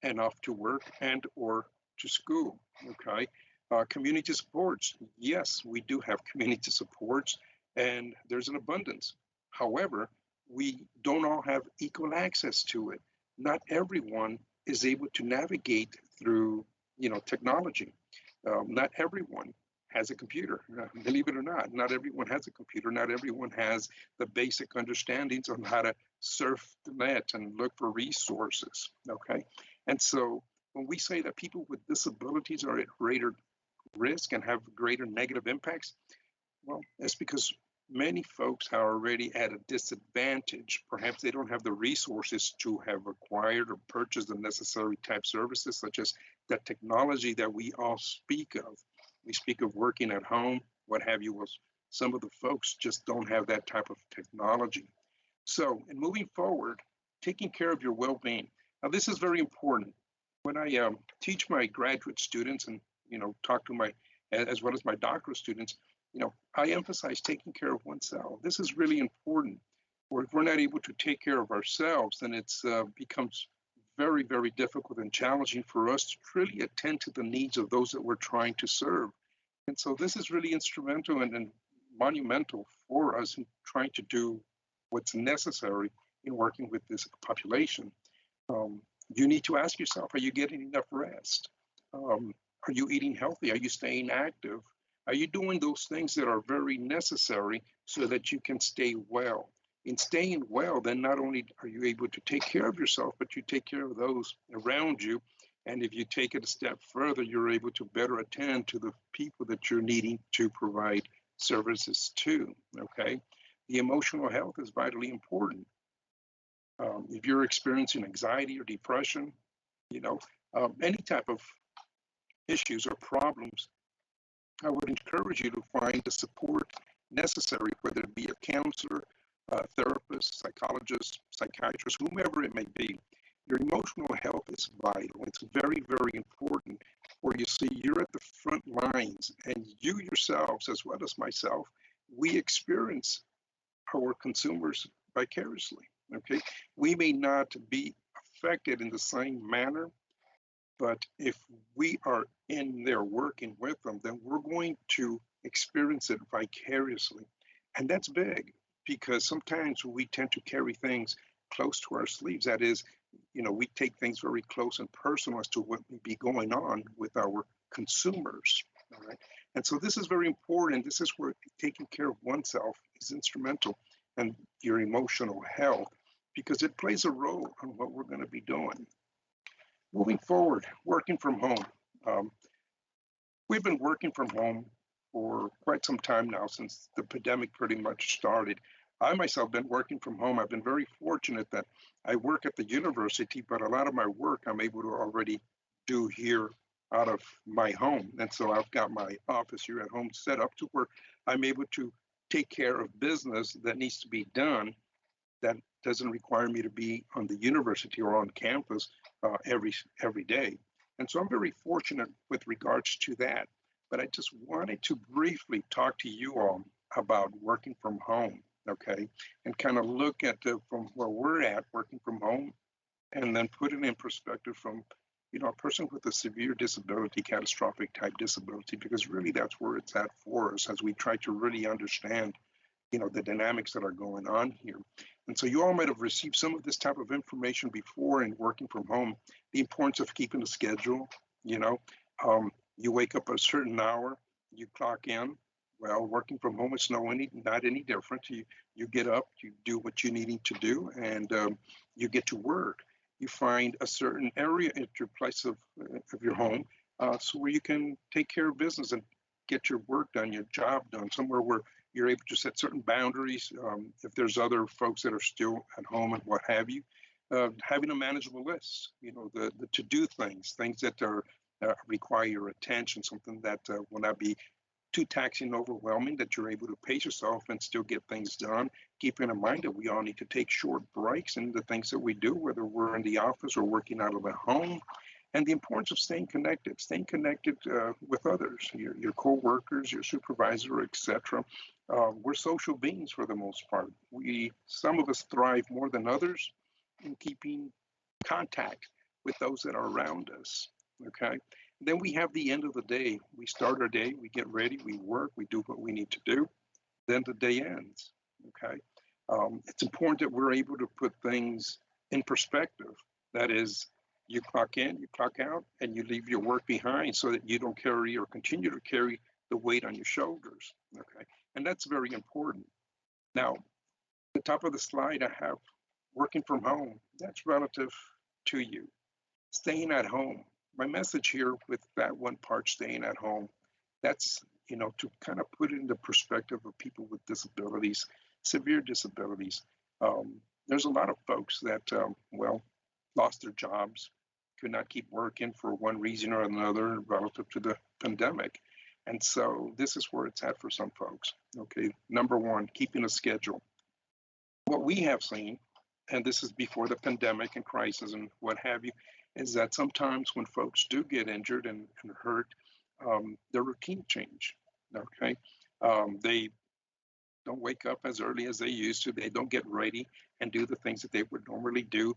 and off to work and or to school. Okay. Community supports. Yes, we do have community supports, and there's an abundance. However, we don't all have equal access to it. Not everyone is able to navigate through, technology. Not everyone has a computer. Believe it or not everyone has a computer. Not everyone has the basic understandings on how to surf the net and look for resources. Okay, and so when we say that people with disabilities are at greater risk and have greater negative impacts, well, that's because many folks are already at a disadvantage. Perhaps they don't have the resources to have acquired or purchased the necessary type services, such as the technology that we all speak of. We speak of working at home, what have you. Well, some of the folks just don't have that type of technology. So, in moving forward, taking care of your well-being. Now, this is very important. When I teach my graduate students and talk to my, as well as my doctoral students, I emphasize taking care of oneself. This is really important. Or if we're not able to take care of ourselves, then it becomes very, very difficult and challenging for us to really attend to the needs of those that we're trying to serve. And so this is really instrumental and monumental for us in trying to do what's necessary in working with this population. You need to ask yourself, are you getting enough rest? Are you eating healthy? Are you staying active? Are you doing those things that are very necessary so that you can stay well? In staying well, then not only are you able to take care of yourself, but you take care of those around you. And if you take it a step further, you're able to better attend to the people that you're needing to provide services to, okay? The emotional health is vitally important. If you're experiencing anxiety or depression, any type of issues or problems, I would encourage you to find the support necessary, whether it be a counselor, a therapist, psychologist, psychiatrist, whomever it may be. Your emotional health is vital. It's very, very important. For you see, you're at the front lines, and you yourselves, as well as myself, we experience our consumers vicariously. Okay, we may not be affected in the same manner, but if we are in there working with them, then we're going to experience it vicariously. And that's big, because sometimes we tend to carry things close to our sleeves. That is, we take things very close and personal as to what may be going on with our consumers. All right. And so this is very important. This is where taking care of oneself is instrumental, and your emotional health, because it plays a role on what we're going to be doing. Moving forward, working from home. We've been working from home for quite some time now, since the pandemic pretty much started. I myself have been working from home. I've been very fortunate that I work at the university, but a lot of my work I'm able to already do here out of my home. And so I've got my office here at home set up to where I'm able to take care of business that needs to be done that doesn't require me to be on the university or on campus every day. And so I'm very fortunate with regards to that. But I just wanted to briefly talk to you all about working from home, okay? And kind of look at from where we're at working from home, and then put it in perspective from, a person with a severe disability, catastrophic type disability, because really that's where it's at for us as we try to really understand, the dynamics that are going on here. And so you all might have received some of this type of information before in working from home, the importance of keeping a schedule. You wake up at a certain hour, you clock in. Well, working from home is not any different. You get up, you do what you needing to do, and you get to work. You find a certain area at your place of your home, so where you can take care of business and get your work done, your job done, somewhere where you're able to set certain boundaries. If there's other folks that are still at home and what have you, having a manageable list, the to-do things that are require your attention, something that will not be too taxing and overwhelming, that you're able to pace yourself and still get things done. Keeping in mind that we all need to take short breaks in the things that we do, whether we're in the office or working out of the home. And the importance of staying connected with others, your co-workers, your supervisor, etc. We're social beings for the most part. Some of us thrive more than others in keeping contact with those that are around us. Okay. Then we have the end of the day. We start our day, we get ready, we work, we do what we need to do. Then the day ends. Okay. It's important that we're able to put things in perspective. That is, you clock in, you clock out, and you leave your work behind so that you don't carry or continue to carry the weight on your shoulders. Okay. And that's very important. Now, the top of the slide, I have working from home. That's relative to you. Staying at home. My message here with that one part, staying at home, that's, to kind of put it into perspective of people with disabilities, severe disabilities. There's a lot of folks that, lost their jobs, could not keep working for one reason or another relative to the pandemic. And so this is where it's at for some folks. Okay, number one, keeping a schedule. What we have seen, and this is before the pandemic and crisis and what have you, is that sometimes when folks do get injured and hurt, their routine change. Okay, they don't wake up as early as they used to. They don't get ready and do the things that they would normally do.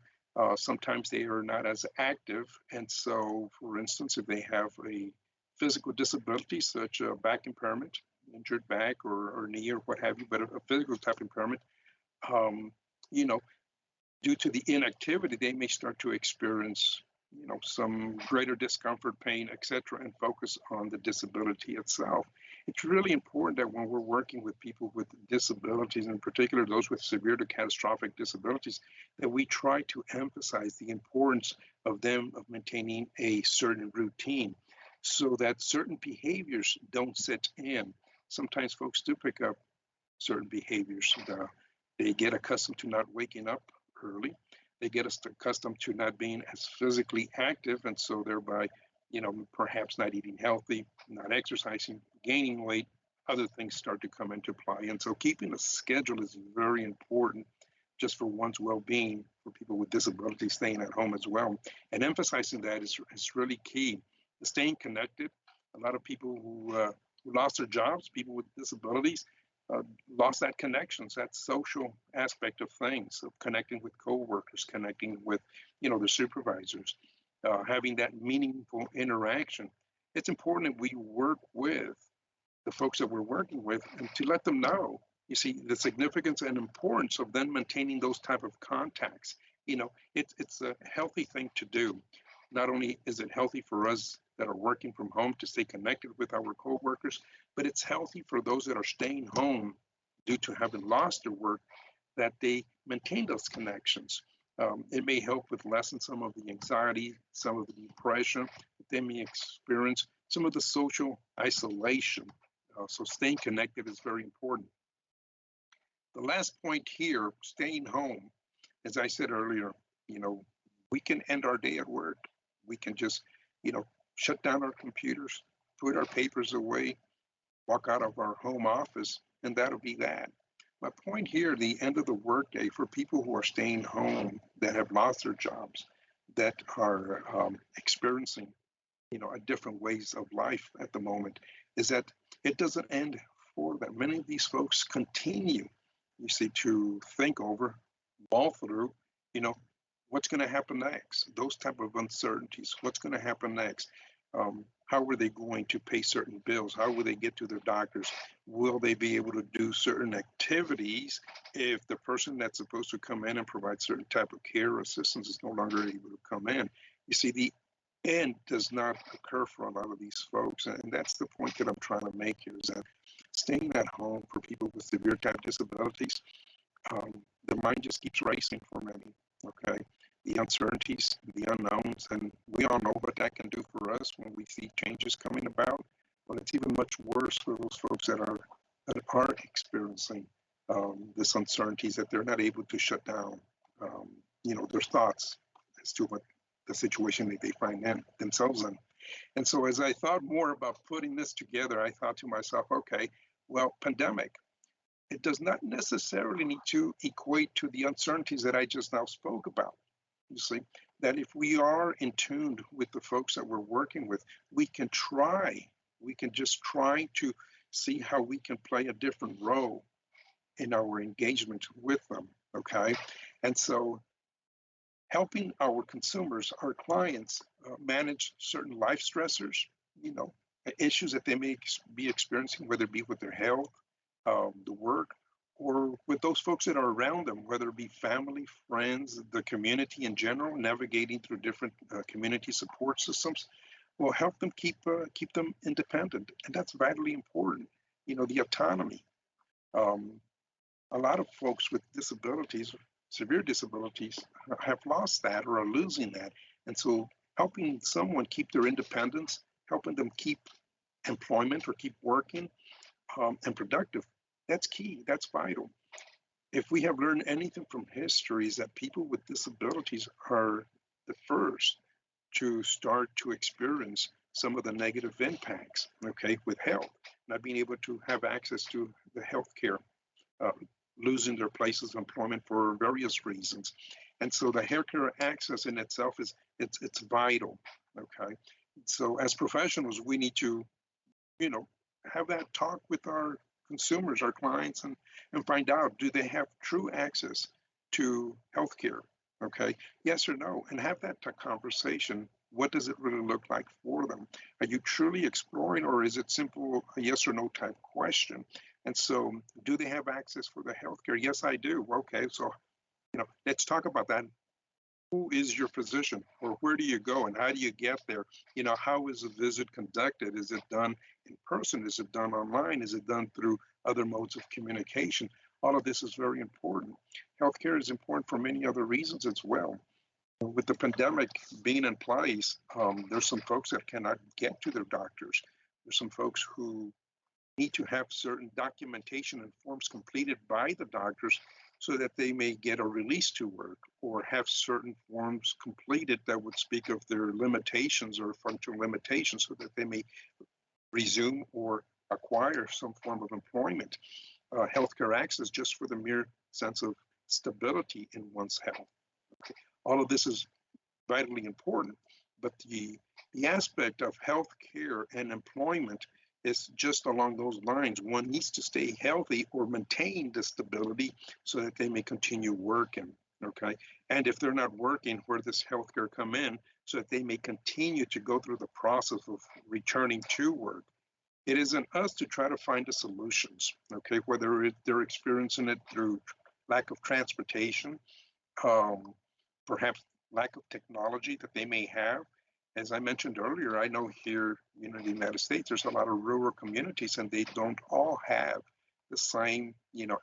Sometimes they are not as active. And so, for instance, if they have a physical disability, such a back impairment, injured back or knee or what have you, but a physical type impairment, due to the inactivity, they may start to experience, some greater discomfort, pain, etc., and focus on the disability itself. It's really important that when we're working with people with disabilities, in particular those with severe to catastrophic disabilities, that we try to emphasize the importance of maintaining a certain routine so that certain behaviors don't set in. Sometimes folks do pick up certain behaviors. They get accustomed to not waking up early. They get accustomed to not being as physically active, and so thereby, perhaps not eating healthy, not exercising, gaining weight, other things start to come into play. And so keeping a schedule is very important just for one's well-being, for people with disabilities staying at home as well. And emphasizing that is really key. Staying connected. A lot of people who lost their jobs, people with disabilities, lost that connections, that social aspect of things, of connecting with coworkers, connecting with, the supervisors, having that meaningful interaction. It's important that we work with the folks that we're working with and to let them know, you see, the significance and importance of then maintaining those type of contacts. It's a healthy thing to do. Not only is it healthy for us that are working from home to stay connected with our coworkers, but it's healthy for those that are staying home due to having lost their work, that they maintain those connections. It may help with lessen some of the anxiety, some of the depression that they may experience, some of the social isolation. So staying connected is very important. The last point here, staying home, as I said earlier, we can end our day at work. We can just, shut down our computers, put our papers away, walk out of our home office, and that'll be that. My point here, the end of the workday for people who are staying home, that have lost their jobs, that are experiencing, a different ways of life at the moment, is that it doesn't end for them. Many of these folks continue, you see, to think over, mull through, what's going to happen next? Those type of uncertainties. What's going to happen next? How are they going to pay certain bills? How will they get to their doctors? Will they be able to do certain activities if the person that's supposed to come in and provide certain type of care or assistance is no longer able to come in? You see, the end does not occur for a lot of these folks. And that's the point that I'm trying to make here, is that staying at home for people with severe type disabilities, the mind just keeps racing for many, okay? The uncertainties, the unknowns, and we all know what that can do for us when we see changes coming about. But it's even much worse for those folks that are experiencing this uncertainties, that they're not able to shut down their thoughts as to what the situation that they find themselves in. And so as I thought more about putting this together, I thought to myself, okay, well, pandemic, it does not necessarily need to equate to the uncertainties that I just now spoke about. You see, that if we are in tune with the folks that we're working with, we can just try to see how we can play a different role in our engagement with them, okay? And so helping our consumers, our clients, manage certain life stressors, issues that they may be experiencing, whether it be with their health, the work, or with those folks that are around them, whether it be family, friends, the community in general, navigating through different community support systems, will help them keep them independent, and that's vitally important. The autonomy. A lot of folks with disabilities, severe disabilities, have lost that or are losing that, and so helping someone keep their independence, helping them keep employment or keep working and productive, that's key, that's vital. If we have learned anything from history, is that people with disabilities are the first to start to experience some of the negative impacts, okay, with health, not being able to have access to the health care, losing their places of employment for various reasons. And so the healthcare access in itself it's vital, okay? So as professionals, we need to, have that talk with our consumers, our clients, and find out, do they have true access to healthcare, okay? Yes or no, and have that conversation. What does it really look like for them? Are you truly exploring, or is it simple a yes or no type question? And so, do they have access for the healthcare? Yes, I do. Okay, so let's talk about that. Who is your physician, or where do you go, and how do you get there? How is a visit conducted? Is it done in person? Is it done online? Is it done through other modes of communication? All of this is very important. Healthcare is important for many other reasons as well. With the pandemic being in place, there's some folks that cannot get to their doctors. There's some folks who need to have certain documentation and forms completed by the doctors so that they may get a release to work, or have certain forms completed that would speak of their limitations or functional limitations so that they may resume or acquire some form of employment. Healthcare access just for the mere sense of stability in one's health. Okay. All of this is vitally important, but the aspect of healthcare and employment is just along those lines. One needs to stay healthy or maintain the stability so that they may continue working, okay? And if they're not working, where does healthcare come in so that they may continue to go through the process of returning to work? It is on us to try to find the solutions, okay? Whether they're experiencing it through lack of transportation, perhaps lack of technology that they may have. As I mentioned earlier, I know here in the United States, there's a lot of rural communities, and they don't all have the same,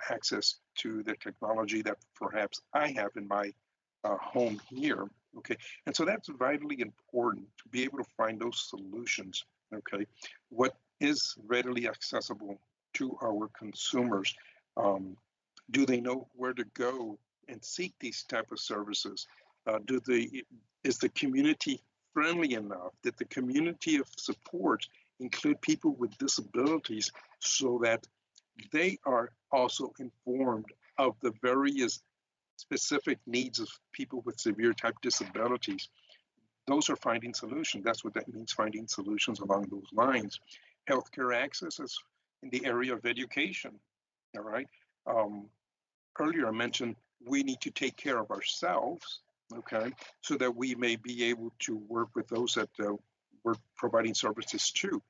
access to the technology that perhaps I have in my home here. Okay, and so that's vitally important to be able to find those solutions. Okay, what is readily accessible to our consumers? Do they know where to go and seek these type of services? Is the community friendly enough? That the community of support include people with disabilities so that they are also informed of the various specific needs of people with severe type disabilities? Those are finding solutions. That's what that means, finding solutions along those lines. Healthcare access is in the area of education, all right? Earlier I mentioned we need to take care of ourselves, okay, so that we may be able to work with those that we're providing services to.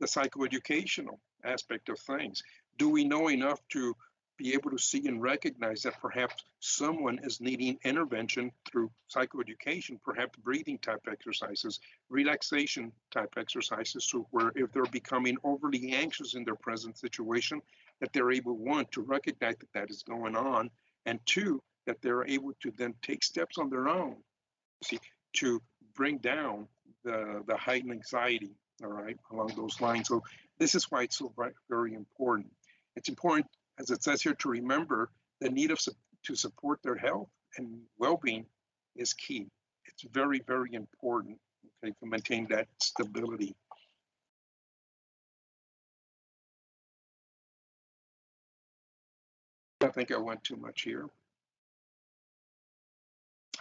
The psychoeducational aspect of things. Do we know enough to be able to see and recognize that perhaps someone is needing intervention through psychoeducation, perhaps breathing type exercises, relaxation type exercises, so where if they're becoming overly anxious in their present situation, that they're able, one, to recognize that that is going on, and two, that they're able to then take steps on their own, see, to bring down the heightened anxiety, all right, along those lines. So this is why it's so very important. It's important, as it says here, to remember the need to support their health and well-being is key. It's very, very important, okay, to maintain that stability. I think I went too much here.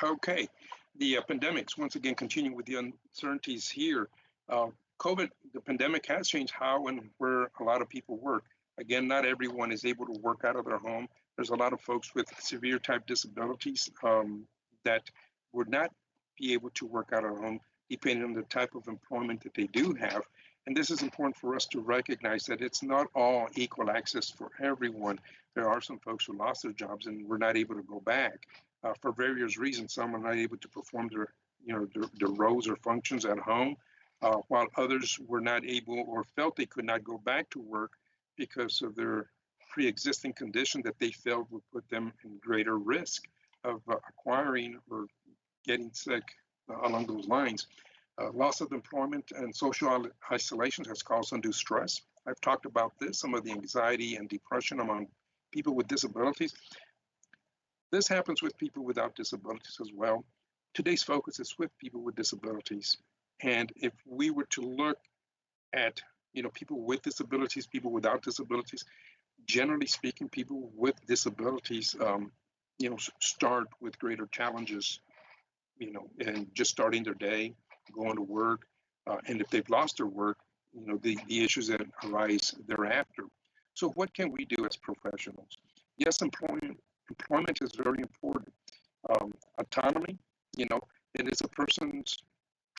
Okay, the pandemics, once again, continue with the uncertainties here. COVID, the pandemic has changed how and where a lot of people work. Again, not everyone is able to work out of their home. There's a lot of folks with severe type disabilities that would not be able to work out of home depending on the type of employment that they do have. And this is important for us to recognize that it's not all equal access for everyone. There are some folks who lost their jobs and were not able to go back for various reasons. Some are not able to perform their roles or functions at home, while others were not able or felt they could not go back to work because of their pre-existing condition that they felt would put them in greater risk of acquiring or getting sick along those lines. Loss of employment and social isolation has caused undue stress. I've talked about this, some of the anxiety and depression among people with disabilities. This happens with people without disabilities as well. Today's focus is with people with disabilities. And if we were to look at, people with disabilities, people without disabilities, generally speaking, people with disabilities, start with greater challenges, and just starting their day, going to work, and if they've lost their work, the issues that arise thereafter. So what can we do as professionals? Yes, employment is very important. Autonomy, it is a person's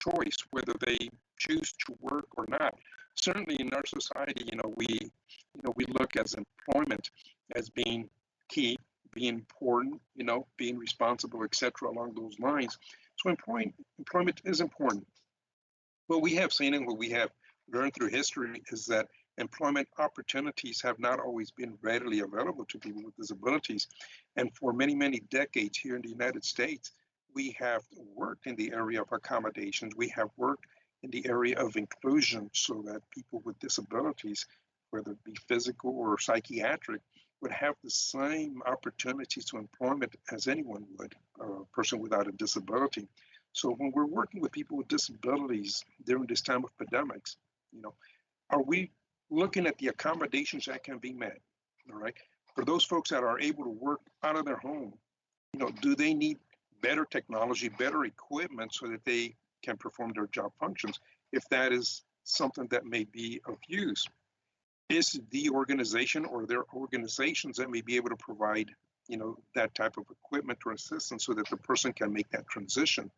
choice whether they choose to work or not. Certainly in our society, we look as employment as being key, being important, being responsible, etc. along those lines. So employment is important. What we have seen and what we have learned through history is that employment opportunities have not always been readily available to people with disabilities. And for many, many decades here in the United States, we have worked in the area of accommodations. We have worked in the area of inclusion so that people with disabilities, whether it be physical or psychiatric, would have the same opportunities to employment as anyone would, a person without a disability. So when we're working with people with disabilities during this time of pandemics, are we looking at the accommodations that can be met? All right. For those folks that are able to work out of their home, do they need better technology, better equipment so that they can perform their job functions, if that is something that may be of use? Is the organization or their organizations that may be able to provide, that type of equipment or assistance so that the person can make that transition?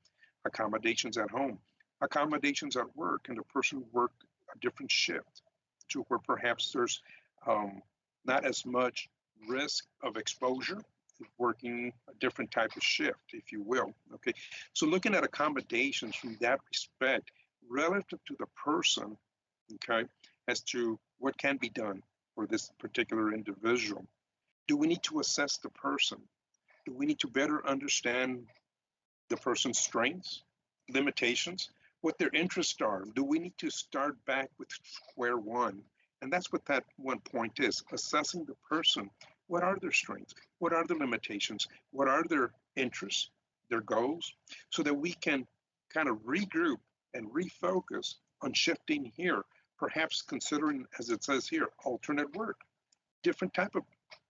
Accommodations at home, accommodations at work, and the person work a different shift to where perhaps there's not as much risk of exposure, working a different type of shift, if you will. Okay, so looking at accommodations from that respect relative to the person, okay, as to what can be done for this particular individual. Do we need to assess the person? Do we need to better understand the person's strengths, limitations, what their interests are? Do we need to start back with square one? And that's what that one point is, assessing the person. What are their strengths? What are their limitations? What are their interests, their goals? So that we can kind of regroup and refocus on shifting here, perhaps considering, as it says here, alternate work, different type of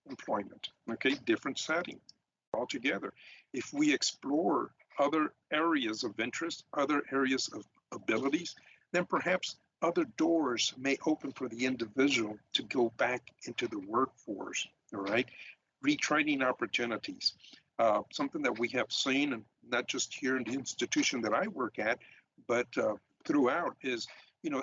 employment, okay, different setting altogether. If we explore other areas of interest, other areas of abilities, then perhaps other doors may open for the individual to go back into the workforce, all right? Retraining opportunities, something that we have seen, and not just here in the institution that I work at, but throughout is,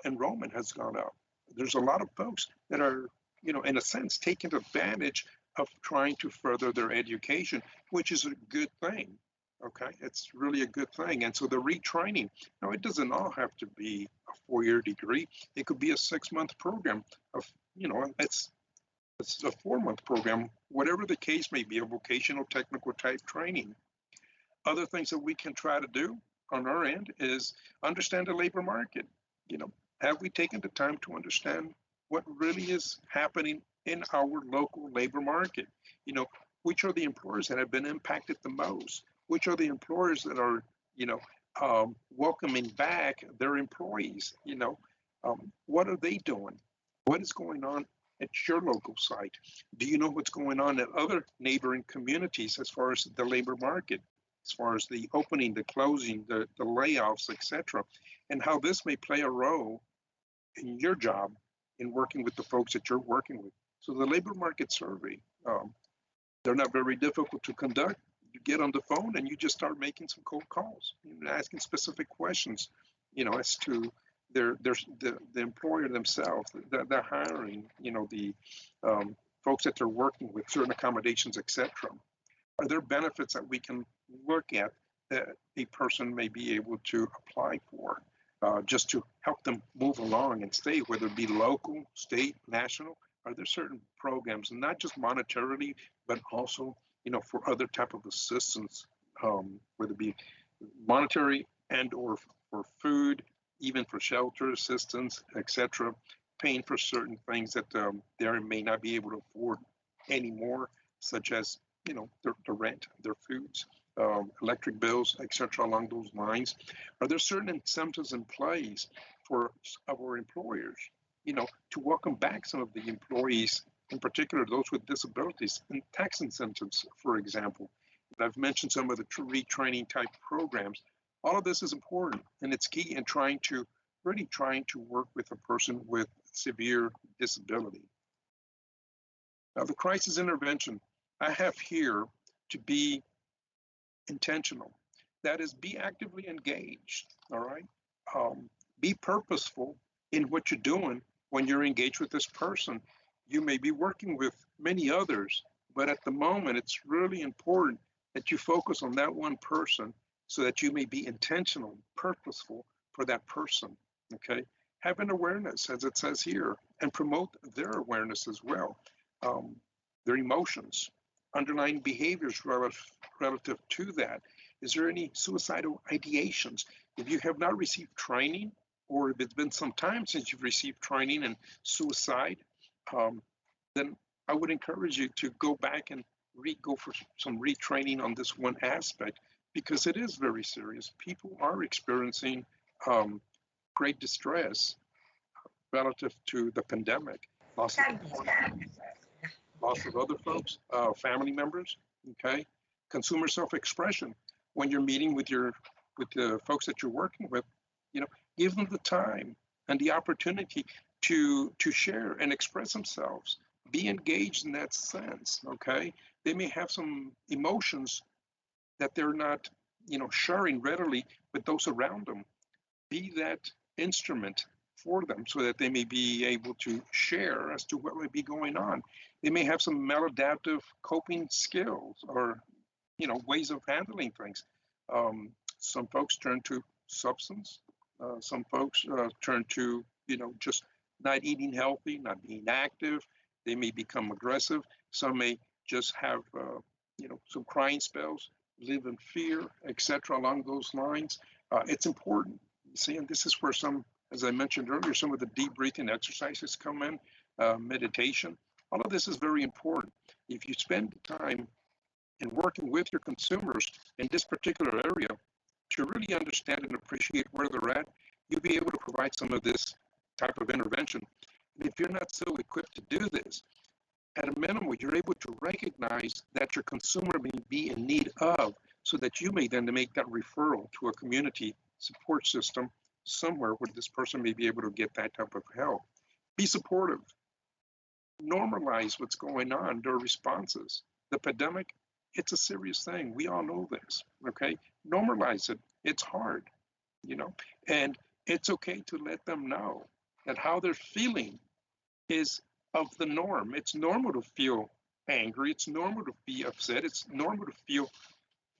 enrollment has gone up. There's a lot of folks that are, in a sense, taking advantage of trying to further their education, which is a good thing. Okay, it's really a good thing. And so the retraining, now it doesn't all have to be a 4-year degree. It could be a 6-month program of, it's a 4-month program, whatever the case may be, a vocational technical type training. Other things that we can try to do on our end is understand the labor market. Have we taken the time to understand what really is happening in our local labor market? which are the employers that have been impacted the most? Which are the employers that are, welcoming back their employees? What are they doing? What is going on at your local site? Do you know what's going on at other neighboring communities as far as the labor market, as far as the opening, the closing, the layoffs, etc., and how this may play a role in your job in working with the folks that you're working with? So the labor market survey, they're not very difficult to conduct. You get on the phone and you just start making some cold calls, asking specific questions, as to the employer themselves, the hiring, the folks that they're working with, certain accommodations, etc. Are there benefits that we can look at that a person may be able to apply for, just to help them move along and stay, whether it be local, state, national? Are there certain programs, not just monetarily, but also, for other type of assistance, whether it be monetary and or for food, even for shelter assistance, etc., paying for certain things that they may not be able to afford anymore, such as, the rent, their foods, electric bills, etc., along those lines? Are there certain incentives in place for our employers, to welcome back some of the employees, in particular those with disabilities, and tax incentives, for example? And I've mentioned some of the retraining type programs. All of this is important, and it's key in trying to work with a person with severe disability. Now, the crisis intervention, I have here to be intentional. That is, be actively engaged, all right? Be purposeful in what you're doing when you're engaged with this person. You may be working with many others, but at the moment, it's really important that you focus on that one person so that you may be intentional, purposeful for that person, okay? Have an awareness, as it says here, and promote their awareness as well, their emotions, underlying behaviors relative to that. Is there any suicidal ideations? If you have not received training, or if it's been some time since you've received training in suicide, then I would encourage you to go back and go for some retraining on this one aspect, because it is very serious. People are experiencing great distress relative to the pandemic, loss of other folks, family members, okay? Consumer self-expression. When you're meeting with the folks that you're working with, give them the time and the opportunity to share and express themselves. Be engaged in that sense, okay? They may have some emotions that they're not, sharing readily with those around them. Be that instrument for them so that they may be able to share as to what might be going on. They may have some maladaptive coping skills or, ways of handling things. Some folks turn to substance. Some folks turn to, just not eating healthy, not being active. They may become aggressive. Some may just have, some crying spells, live in fear, etc. along those lines. It's important. See, and this is where some, as I mentioned earlier, some of the deep breathing exercises come in, meditation. All of this is very important. If you spend time in working with your consumers in this particular area to really understand and appreciate where they're at, you'll be able to provide some of this type of intervention. And if you're not so equipped to do this, at a minimum, you're able to recognize that your consumer may be in need of, so that you may then make that referral to a community support system somewhere where this person may be able to get that type of help. Be supportive. Normalize what's going on, their responses. The pandemic, it's a serious thing. We all know this, okay? Normalize it. It's hard, and it's okay to let them know that how they're feeling is of the norm. It's normal to feel angry. It's normal to be upset. It's normal to feel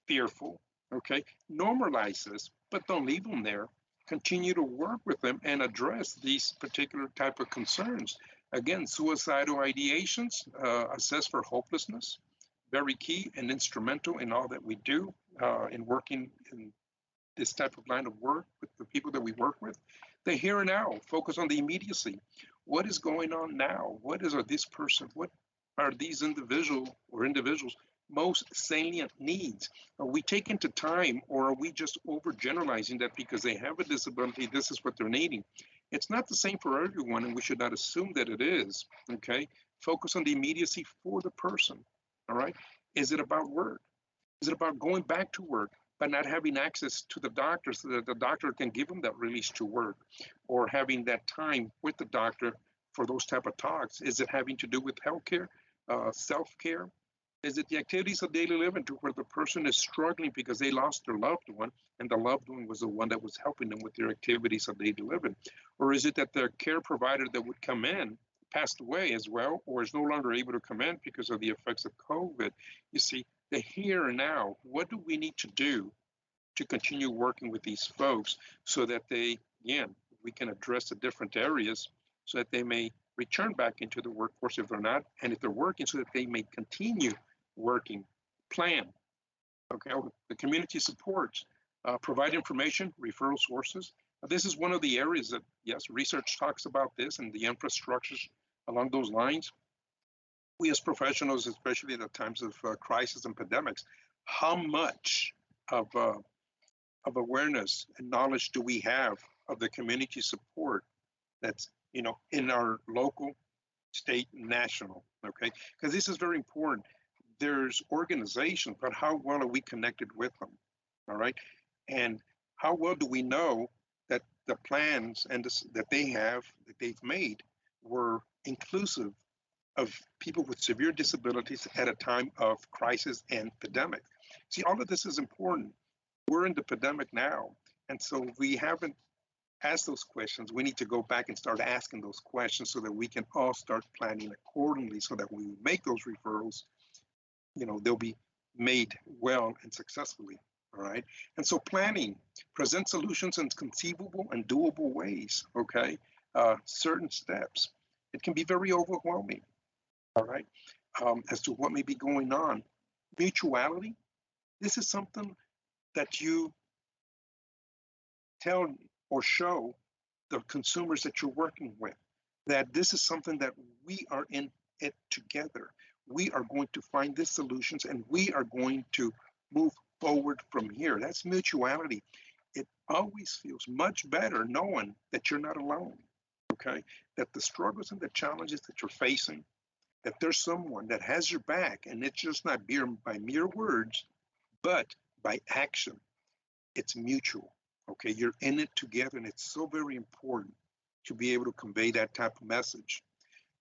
fearful, okay? Normalize this, but don't leave them there. Continue to work with them and address these particular type of concerns. Again, suicidal ideations, assess for hopelessness, very key and instrumental in all that we do in working in this type of line of work with the people that we work with. The here and now, focus on the immediacy. What is going on now? What are these individuals most salient needs? Are we taking to time, or are we just overgeneralizing that because they have a disability, this is what they're needing? It's not the same for everyone, and we should not assume that it is, okay? Focus on the immediacy for the person, all right? Is it about work? Is it about going back to work but not having access to the doctor so that the doctor can give them that release to work, or having that time with the doctor for those type of talks? Is it having to do with healthcare, self-care? Is it the activities of daily living to where the person is struggling because they lost their loved one and the loved one was the one that was helping them with their activities of daily living? Or is it that their care provider that would come in passed away as well, or is no longer able to come in because of the effects of COVID? You see, the here and now, what do we need to do to continue working with these folks so that they, again, we can address the different areas so that they may return back into the workforce if they're not, and if they're working, so that they may continue working, plan, okay, the community supports, provide information, referral sources. This is one of the areas that, yes, research talks about this and the infrastructures along those lines. We as professionals, especially at times of crisis and pandemics, how much of awareness and knowledge do we have of the community support that's, you know, in our local, state, national, okay? Because this is very important. There's organizations, but how well are we connected with them, all right? And how well do we know that the plans and that they have, that they've made, were inclusive of people with severe disabilities at a time of crisis and pandemic? See, all of this is important. We're in the pandemic now, and so we haven't asked those questions. We need to go back and start asking those questions so that we can all start planning accordingly, so that when we make those referrals, you know, they'll be made well and successfully, all right? And so planning, present solutions in conceivable and doable ways, okay? Certain steps. It can be very overwhelming, all right, as to what may be going on. Mutuality, this is something that you tell or show the consumers that you're working with, that this is something that we are in it together. We are going to find these solutions and we are going to move forward from here. That's mutuality. It always feels much better knowing that you're not alone, okay? That the struggles and the challenges that you're facing, that there's someone that has your back, and it's just not by mere words, but by action. It's mutual, okay? You're in it together, and it's so very important to be able to convey that type of message.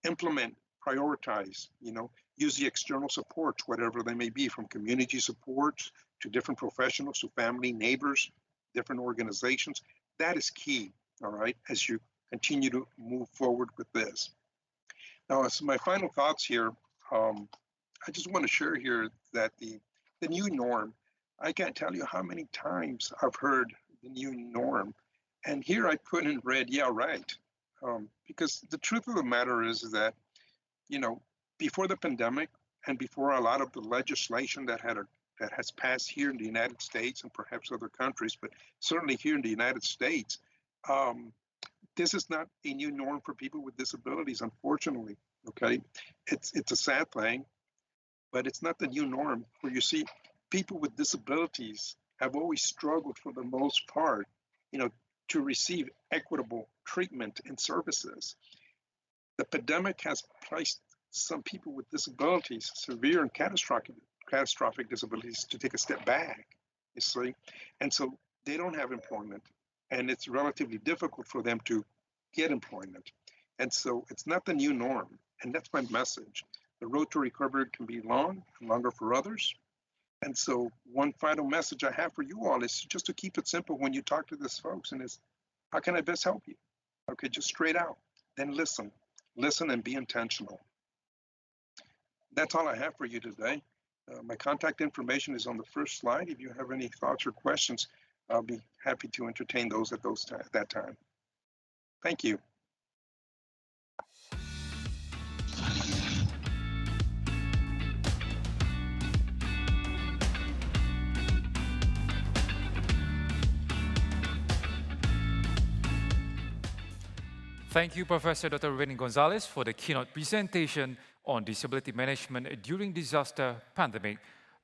Implement, prioritize, you know, use the external supports, whatever they may be, from community supports to different professionals, to family, neighbors, different organizations. That is key, all right, as you continue to move forward with this. Now, as my final thoughts here, I just want to share here that the new norm, I can't tell you how many times I've heard the new norm. And here I put in red, yeah, right. Because the truth of the matter is that, you know, before the pandemic and before a lot of the legislation that has passed here in the United States and perhaps other countries, but certainly here in the United States, this is not a new norm for people with disabilities, unfortunately, okay? It's a sad thing, but it's not the new norm, where you see people with disabilities have always struggled for the most part, you know, to receive equitable treatment and services. The pandemic has placed some people with disabilities, severe and catastrophic disabilities, to take a step back, you see? And so they don't have employment, and it's relatively difficult for them to get employment. And so it's not the new norm, and that's my message. The road to recovery can be long and longer for others. And so one final message I have for you all is just to keep it simple when you talk to these folks, and is, how can I best help you? Okay, just straight out. Then listen and be intentional. That's all I have for you today. My contact information is on the first slide. If you have any thoughts or questions, I'll be happy to entertain those at that time. Thank you. Thank you, Professor Dr. Renny Gonzalez, for the keynote presentation on disability management during disaster pandemic.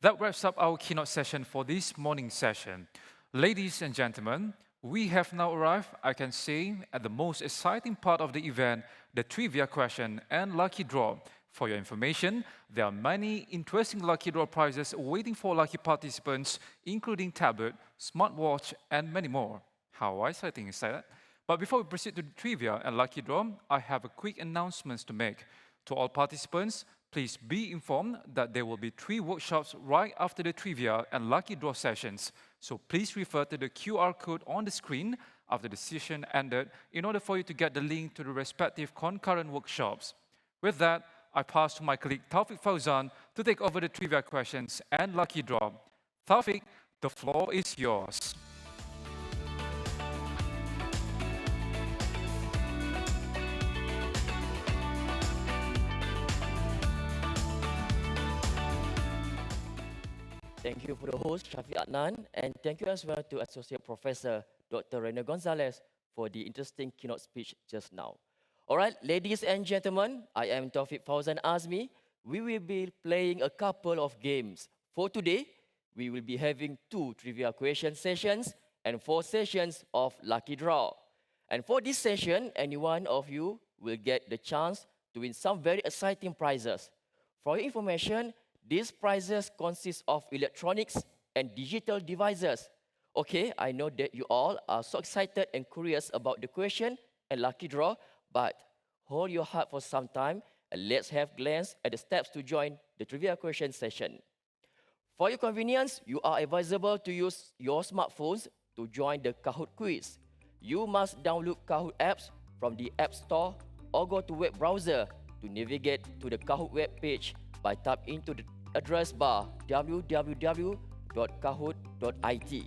That wraps up our keynote session for this morning session. Ladies and gentlemen, we have now arrived, I can say, at the most exciting part of the event, the trivia question and lucky draw. For your information, there are many interesting lucky draw prizes waiting for lucky participants, including tablet, smartwatch, and many more. How exciting is that? But before we proceed to the trivia and lucky draw, I have a quick announcement to make. To all participants, please be informed that there will be 3 workshops right after the trivia and lucky draw sessions. So please refer to the QR code on the screen after the session ended in order for you to get the link to the respective concurrent workshops. With that, I pass to my colleague Taufik Fauzan to take over the trivia questions and lucky draw. Taufik, the floor is yours. Thank you for the host, Shafiq Adnan, and thank you as well to Associate Professor Dr. Rena Gonzalez for the interesting keynote speech just now. All right, ladies and gentlemen, I am Taufik Fauzan Azmi. We will be playing a couple of games. For today, we will be having 2 trivia question sessions and 4 sessions of lucky draw. And for this session, any one of you will get the chance to win some very exciting prizes. For your information, these prizes consist of electronics and digital devices. Okay, I know that you all are so excited and curious about the question and lucky draw, but hold your heart for some time and let's have a glance at the steps to join the trivia question session. For your convenience, you are advisable to use your smartphones to join the Kahoot quiz. You must download Kahoot apps from the App Store or go to web browser to navigate to the Kahoot web page by tapping into the address bar www.kahoot.it.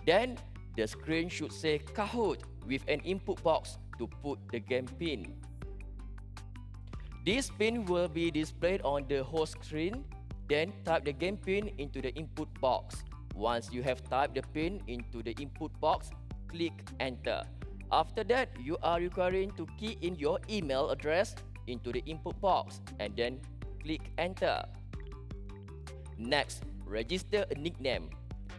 Then the screen should say Kahoot with an input box to put the game pin. This pin will be displayed on the host screen. Then type the game pin into the input box. Once you have typed the pin into the input box, click enter. After that, you are required to key in your email address into the input box and then click enter. Next, register a nickname.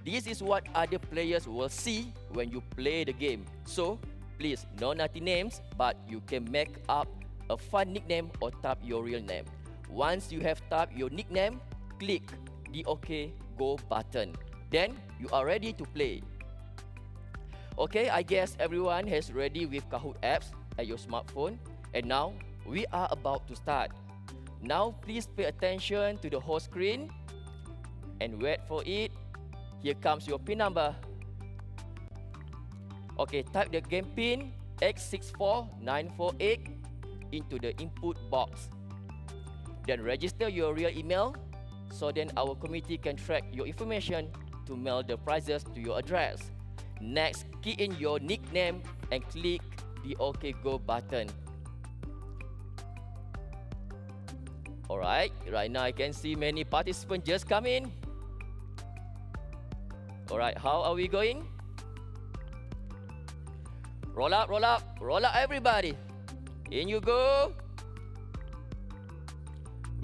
This is what other players will see when you play the game. So, please, no naughty names, but you can make up a fun nickname or type your real name. Once you have typed your nickname, click the OK Go button. Then, you are ready to play. Okay, I guess everyone has ready with Kahoot apps at your smartphone. And now, we are about to start. Now, please pay attention to the host screen and wait for it. Here comes your PIN number. Okay, type the game PIN X64948 into the input box. Then register your real email so then our committee can track your information to mail the prizes to your address. Next, key in your nickname and click the OK Go button. Alright, right now I can see many participants just come in. Alright, how are we going? Roll up, roll up, roll up everybody. In you go.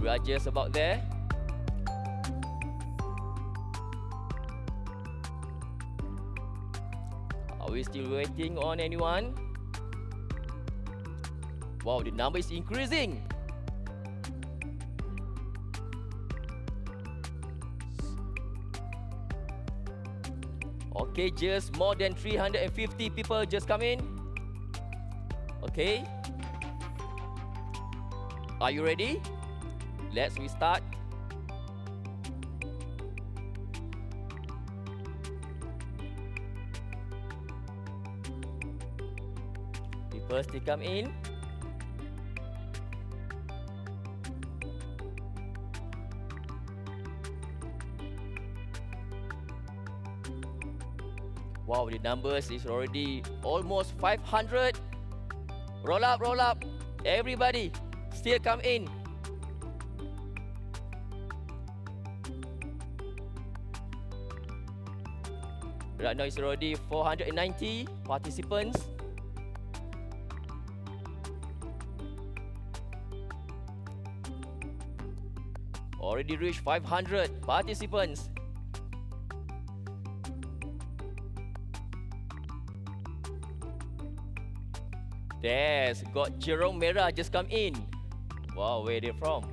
We are just about there. Are we still waiting on anyone? Wow, the number is increasing. Okay, just more than 350 people just come in. Okay. Are you ready? Let's restart. People still come in. Wow, the numbers is already almost 500. Roll up, roll up. Everybody, still come in. Right now it's already 490 participants. Already reached 500 participants. There's got Jerome Mera just come in. Wow, where they from?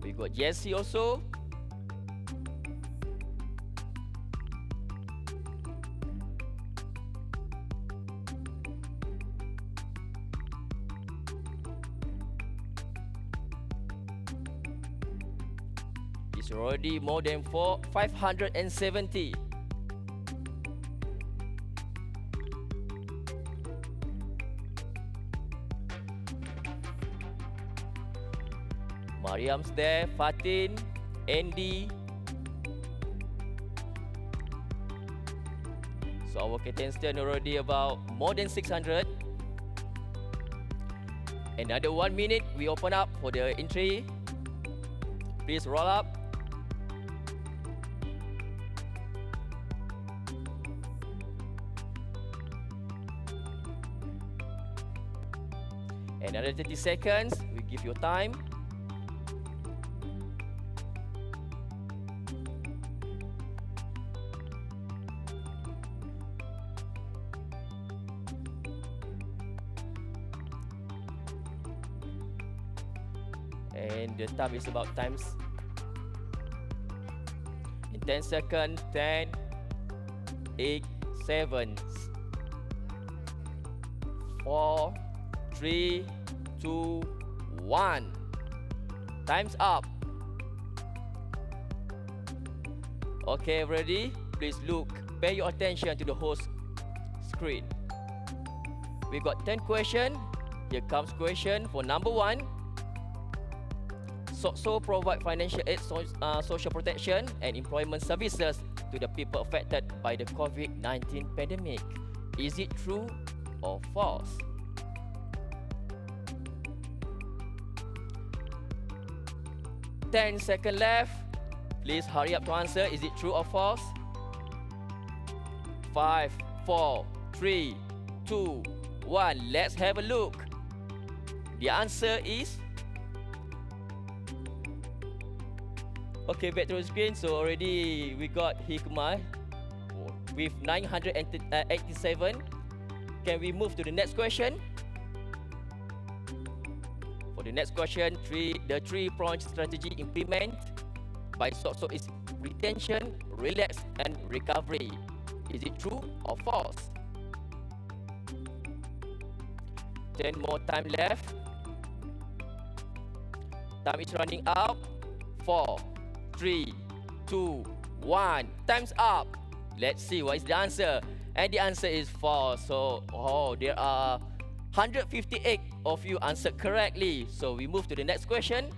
We got Jesse also. It's already more than 570. Mariam's there, Fatin, Andy. So our contestant already about more than 600. Another 1 minute, we open up for the entry. Please roll up. Another 30 seconds, we give you time. And the time is about times. In 10 seconds, 10, 8, 7, 4, 3, 2, 1. Time's up. Okay, ready? Please look, pay your attention to the host screen. We got 10 questions. Here comes question for number 1. SOCSO provide financial aid, social protection and employment services to the people affected by the COVID-19 pandemic. Is it true or false? Ten seconds left. Please hurry up to answer. Is it true or false? 5, 4, 3, 2, 1. Let's have a look. The answer is... Okay, back to the screen. So already we got Hikmah with 987. Can we move to the next question? For the next question, the three-pronged strategy implemented by SOCSO is retention, relax, and recovery. Is it true or false? 10 more time left. Time is running out. 4, 3, 2, 1. Time's up. Let's see what is the answer. And the answer is false. So, there are 158 of you answered correctly. So we move to the next question.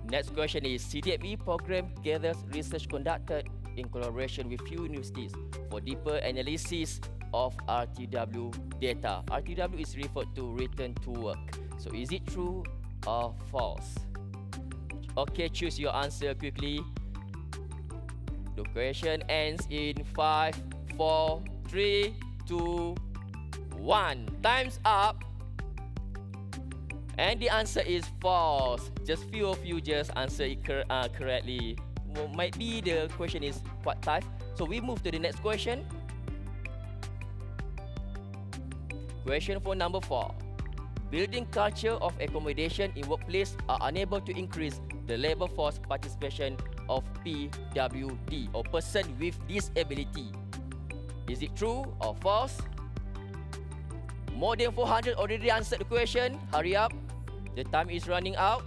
Next question is, CDME program gathers research conducted in collaboration with few universities for deeper analysis of RTW data. RTW is referred to return to work. So is it true or false? Okay, choose your answer quickly. The question ends in 5, 4, 3, 2, 1. Time's up. And the answer is false. Just few of you just answer it correctly. Well, might be the question is quite tough. So we move to the next question. Question for number 4. Building culture of accommodation in workplace are unable to increase the labor force participation of PWD or person with disability. Is it true or false? More than 400 already answered the question. Hurry up. The time is running out.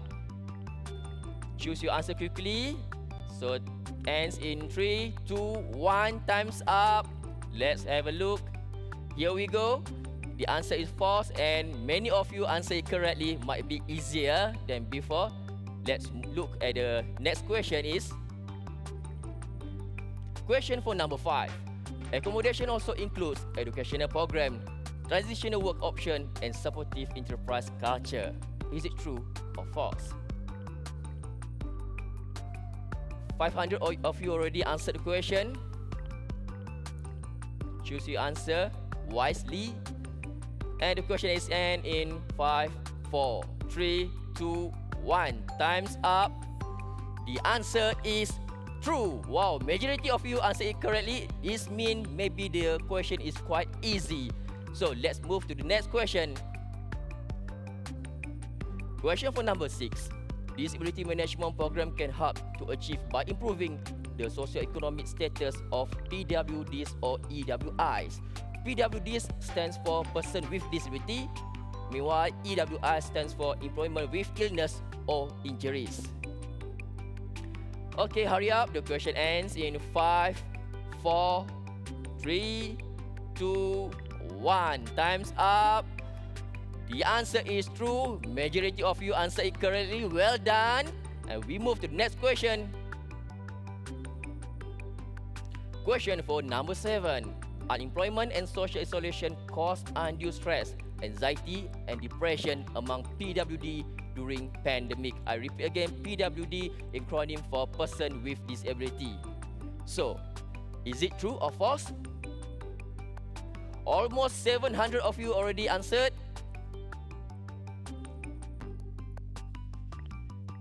Choose your answer quickly. So ends in 3, 2, 1. Time's up. Let's have a look. Here we go. The answer is false and many of you answer it correctly. Might be easier than before. Let's look at the next question is question for number 5. Accommodation also includes educational program, transitional work option and supportive enterprise culture. Is it true or false? 500 of you already answered the question. Choose your answer wisely. And the question is end in 5, 4, 3, 2, 1. Time's up. The answer is true. Wow, majority of you answer it correctly. This means maybe the question is quite easy. So let's move to the next question. Question for number 6. Disability management program can help to achieve by improving the socio-economic status of PWDs or EWIs. PWDs stands for person with disability, meanwhile EWI stands for employment with illness or injuries. Okay, hurry up. The question ends in 5, 4, 3, 2, 1. Time's up. The answer is true. Majority of you answer it correctly. Well done. And we move to the next question. Question for number 7. Unemployment and social isolation cause undue stress, anxiety and depression among PWD during pandemic. I repeat again, PWD, acronym for person with disability. So, is it true or false? Almost 700 of you already answered.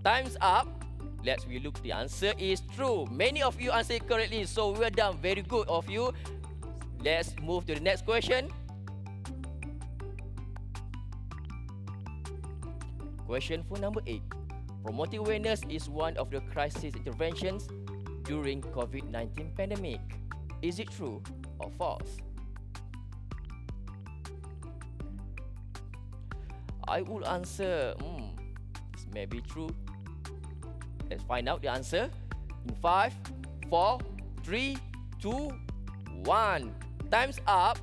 Time's up. Let's relook. The answer is true. Many of you answered correctly, so well done. Very good of you. Let's move to the next question. Question for number 8. Promoting awareness is one of the crisis interventions during COVID-19 pandemic. Is it true or false? I will answer, this may be true. Let's find out the answer in 5, 4, 3, 2, 1. Time's up.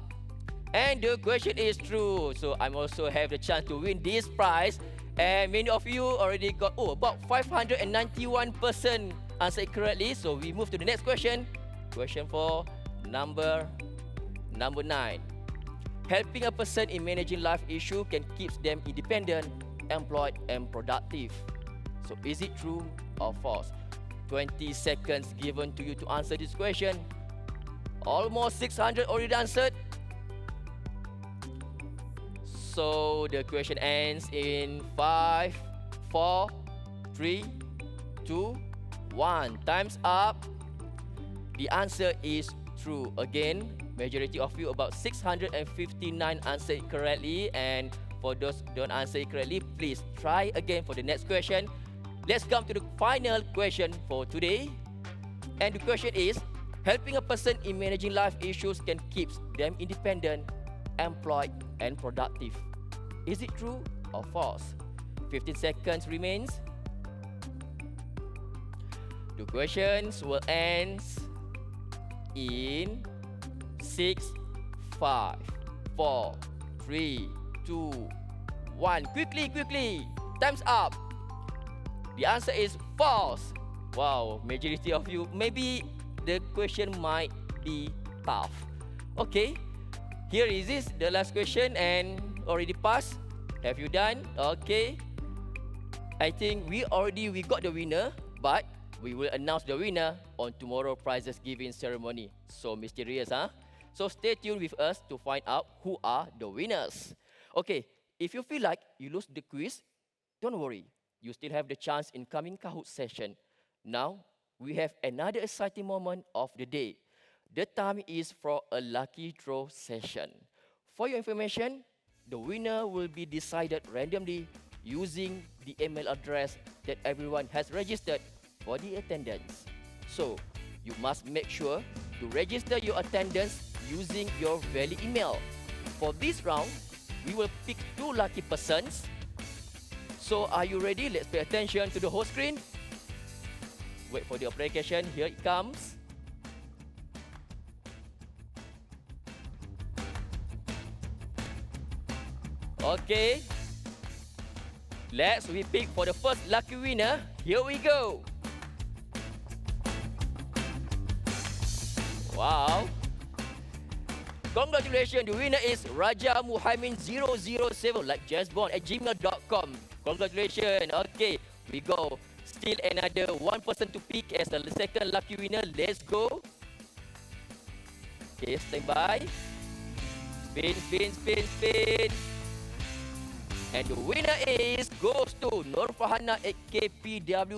And the question is true. So I also have the chance to win this prize. And many of you already got, about 591 person answered correctly. So we move to the next question. Question for number 9. Helping a person in managing life issue can keep them independent, employed and productive. So is it true or false? 20 seconds given to you to answer this question. Almost 600 already answered. So the question ends in 5, 4, 3, 2, 1. Time's up. The answer is true. Again, majority of you, about 659 answered correctly. And for those who don't answer it correctly, please try again for the next question. Let's come to the final question for today. And the question is, helping a person in managing life issues can keep them independent, employed and productive. Is it true or false? 15 seconds remains. The questions will end in 6, 5, 4, 3, 2, 1. Quickly. Time's up. The answer is false. Wow, majority of you, maybe the question might be tough. Okay, here is this, the last question and already passed. Have you done? Okay. I think we got the winner, but we will announce the winner on tomorrow prizes giving ceremony. So mysterious, huh? So stay tuned with us to find out who are the winners. Okay, if you feel like you lose the quiz, don't worry. You still have the chance in coming Kahoot session. Now, we have another exciting moment of the day. The time is for a lucky draw session. For your information, the winner will be decided randomly using the email address that everyone has registered for the attendance. So, you must make sure to register your attendance using your valid email. For this round, we will pick 2 lucky persons. So, are you ready? Let's pay attention to the whole screen. Wait for the application. Here it comes. Okay. Let's pick for the first lucky winner. Here we go. Wow. Congratulations. The winner is Raja Muhaimin 007, like jazzbond@gmail.com. Congratulations. Okay, we go Still another one person to pick as the second lucky winner. Let's go. Okay, stand by. Spin, spin, spin, spin. And the winner goes to Nurfahana at kpwkm.gov.my.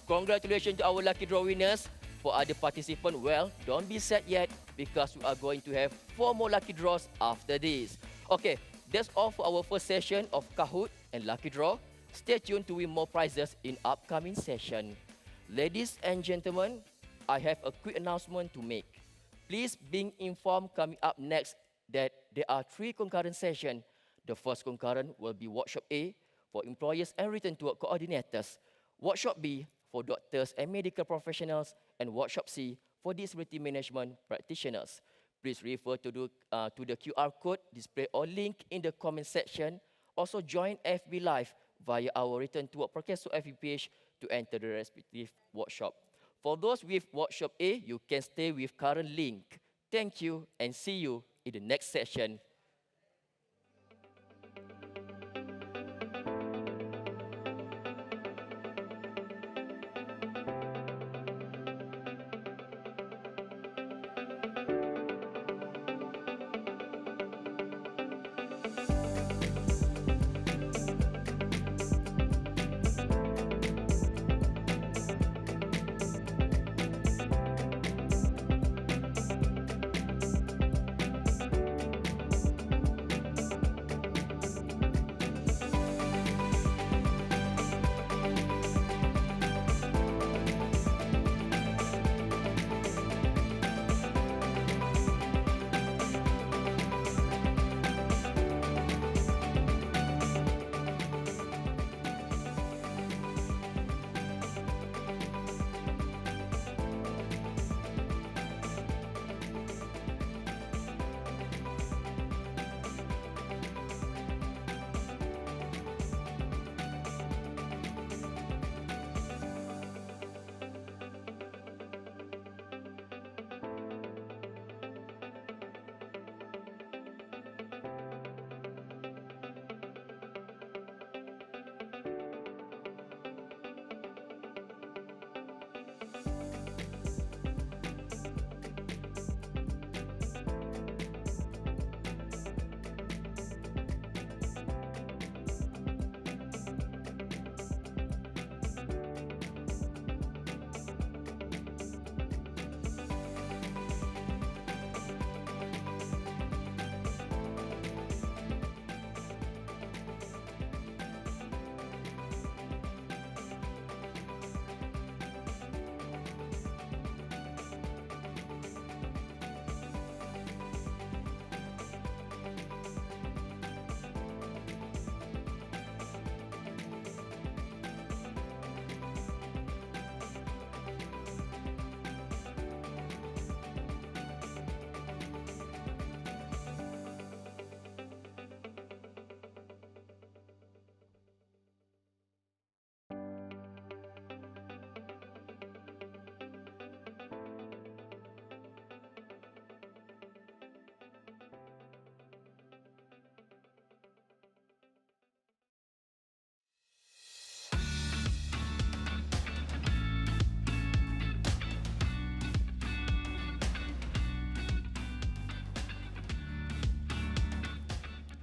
Congratulations to our lucky draw winners. For other participants, well, don't be sad yet because we are going to have 4 more lucky draws after this. Okay, that's all for our first session of Kahoot and Lucky Draw. Stay tuned to win more prizes in upcoming session. Ladies and gentlemen, I have a quick announcement to make. Please be informed coming up next that there are 3 concurrent sessions. The first concurrent will be Workshop A for employers and return to work coordinators, Workshop B for doctors and medical professionals, and Workshop C for disability management practitioners. Please refer to the QR code displayed or link in the comment section. Also join FB Live via our Return to Work Podcast FB page to enter the respective workshop. For those with Workshop A, you can stay with current link. Thank you and see you in the next session.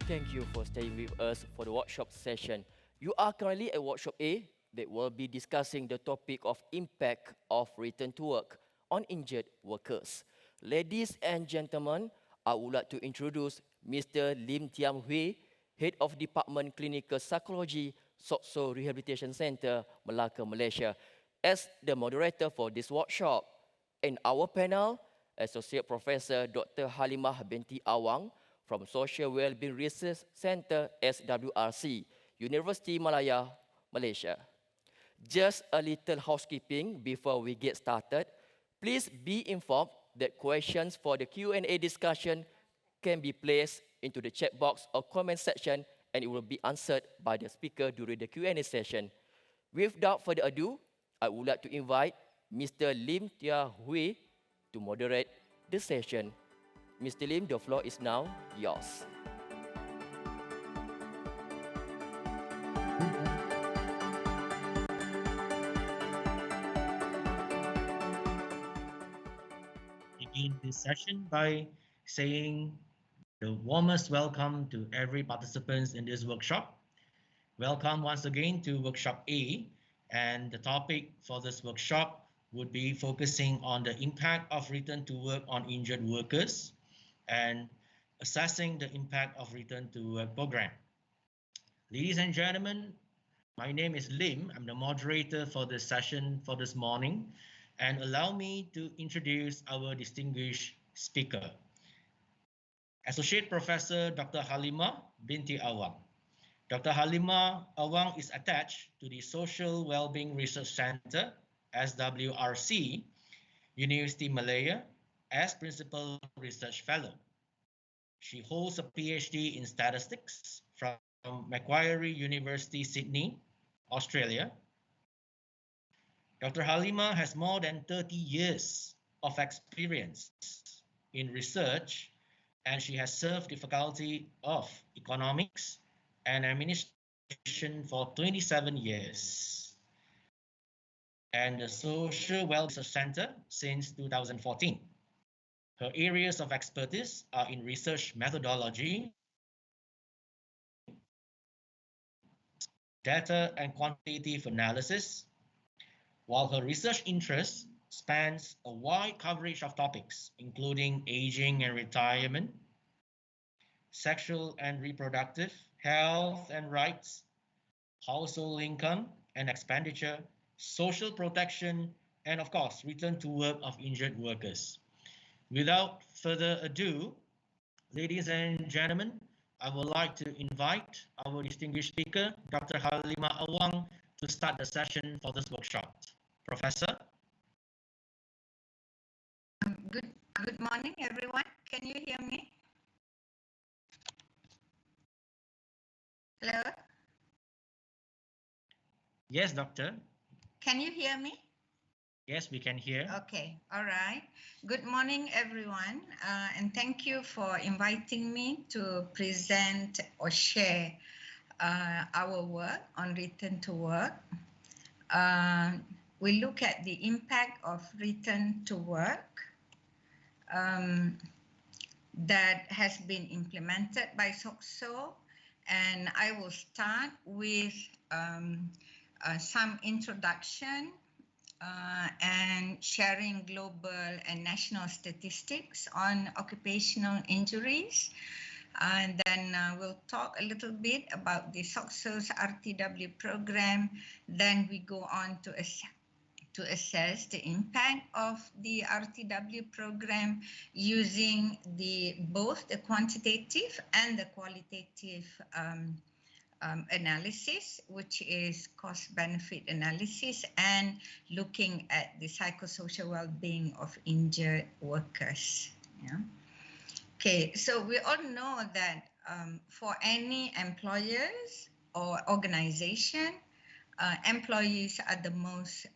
Thank you for staying with us for the workshop session. You are currently at Workshop A that will be discussing the topic of impact of return to work on injured workers. Ladies and gentlemen, I would like to introduce Mr. Lim Tiam Hui, Head of Department Clinical Psychology, SOCSO Rehabilitation Center, Melaka, Malaysia, as the moderator for this workshop. In our panel, Associate Professor Dr. Halimah binti Awang from Social Wellbeing Research Center, SWRC, University Malaya, Malaysia. Just a little housekeeping before we get started. Please be informed that questions for the Q&A discussion can be placed into the chat box or comment section and it will be answered by the speaker during the Q&A session. Without further ado, I would like to invite Mr. Lim Tia Hui to moderate the session. Mr. Lim, the floor is now yours. begin this session by saying the warmest welcome to every participants in this workshop. Welcome once again to workshop A, and the topic for this workshop would be focusing on the impact of return to work on injured workers and assessing the impact of return to work program. Ladies and gentlemen, my name is Lim. I'm the moderator for this session for this morning, and allow me to introduce our distinguished speaker, Associate Professor Dr. Halimah binti Awang. Dr. Halimah Awang is attached to the Social Wellbeing Research Center, SWRC, University Malaya, as Principal Research Fellow. She holds a PhD in Statistics from Macquarie University, Sydney, Australia. Dr. Halimah has more than 30 years of experience in research, and she has served the Faculty of Economics and Administration for 27 years, and the Social Wellbeing Research Center since 2014. Her areas of expertise are in research methodology, data and quantitative analysis, while her research interest spans a wide coverage of topics, including aging and retirement, sexual and reproductive health and rights, household income and expenditure, social protection, and of course, return to work of injured workers. Without further ado, ladies and gentlemen, I would like to invite our distinguished speaker, Dr. Halimah Awang, to start the session for this workshop. Professor? Good morning, everyone. Can you hear me? Hello? Yes, doctor. Can you hear me? Yes, we can hear. Okay, all right. Good morning, everyone, and thank you for inviting me to present or share our work on return to work. We look at the impact of return to work that has been implemented by SOCSO, and I will start with some introduction and sharing global and national statistics on occupational injuries. And then we'll talk a little bit about the SOCSO's RTW program. Then we go on to assess the impact of the RTW program using both the quantitative and the qualitative analysis, which is cost-benefit analysis, and looking at the psychosocial well-being of injured workers. Yeah. Okay, so we all know that for any employers or organization, employees are the most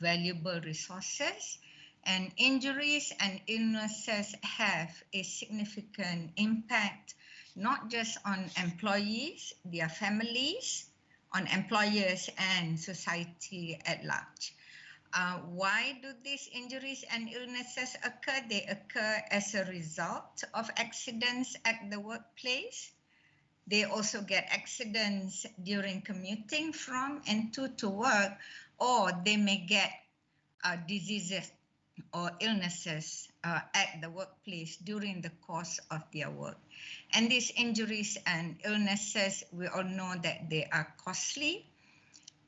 valuable resources, and injuries and illnesses have a significant impact not just on employees, their families, on employers and society at large. Why do these injuries and illnesses occur? They occur as a result of accidents at the workplace. They also get accidents during commuting from and to work, or they may get diseases or illnesses at the workplace during the course of their work. And these injuries and illnesses, we all know that they are costly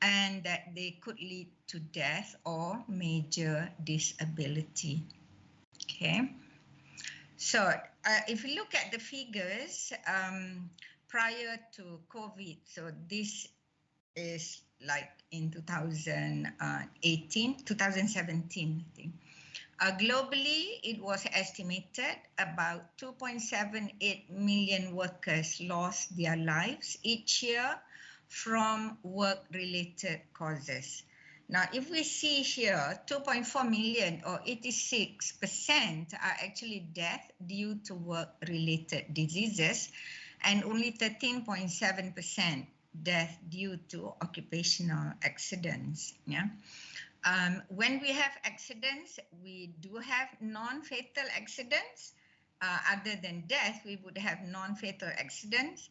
and that they could lead to death or major disability. Okay. So if you look at the figures prior to COVID, so this is like in 2017, I think. Globally, it was estimated about 2.78 million workers lost their lives each year from work-related causes. Now, if we see here, 2.4 million or 86% are actually death due to work-related diseases, and only 13.7% death due to occupational accidents. Yeah. When we have accidents, we do have non-fatal accidents. Other than death, we would have non-fatal accidents.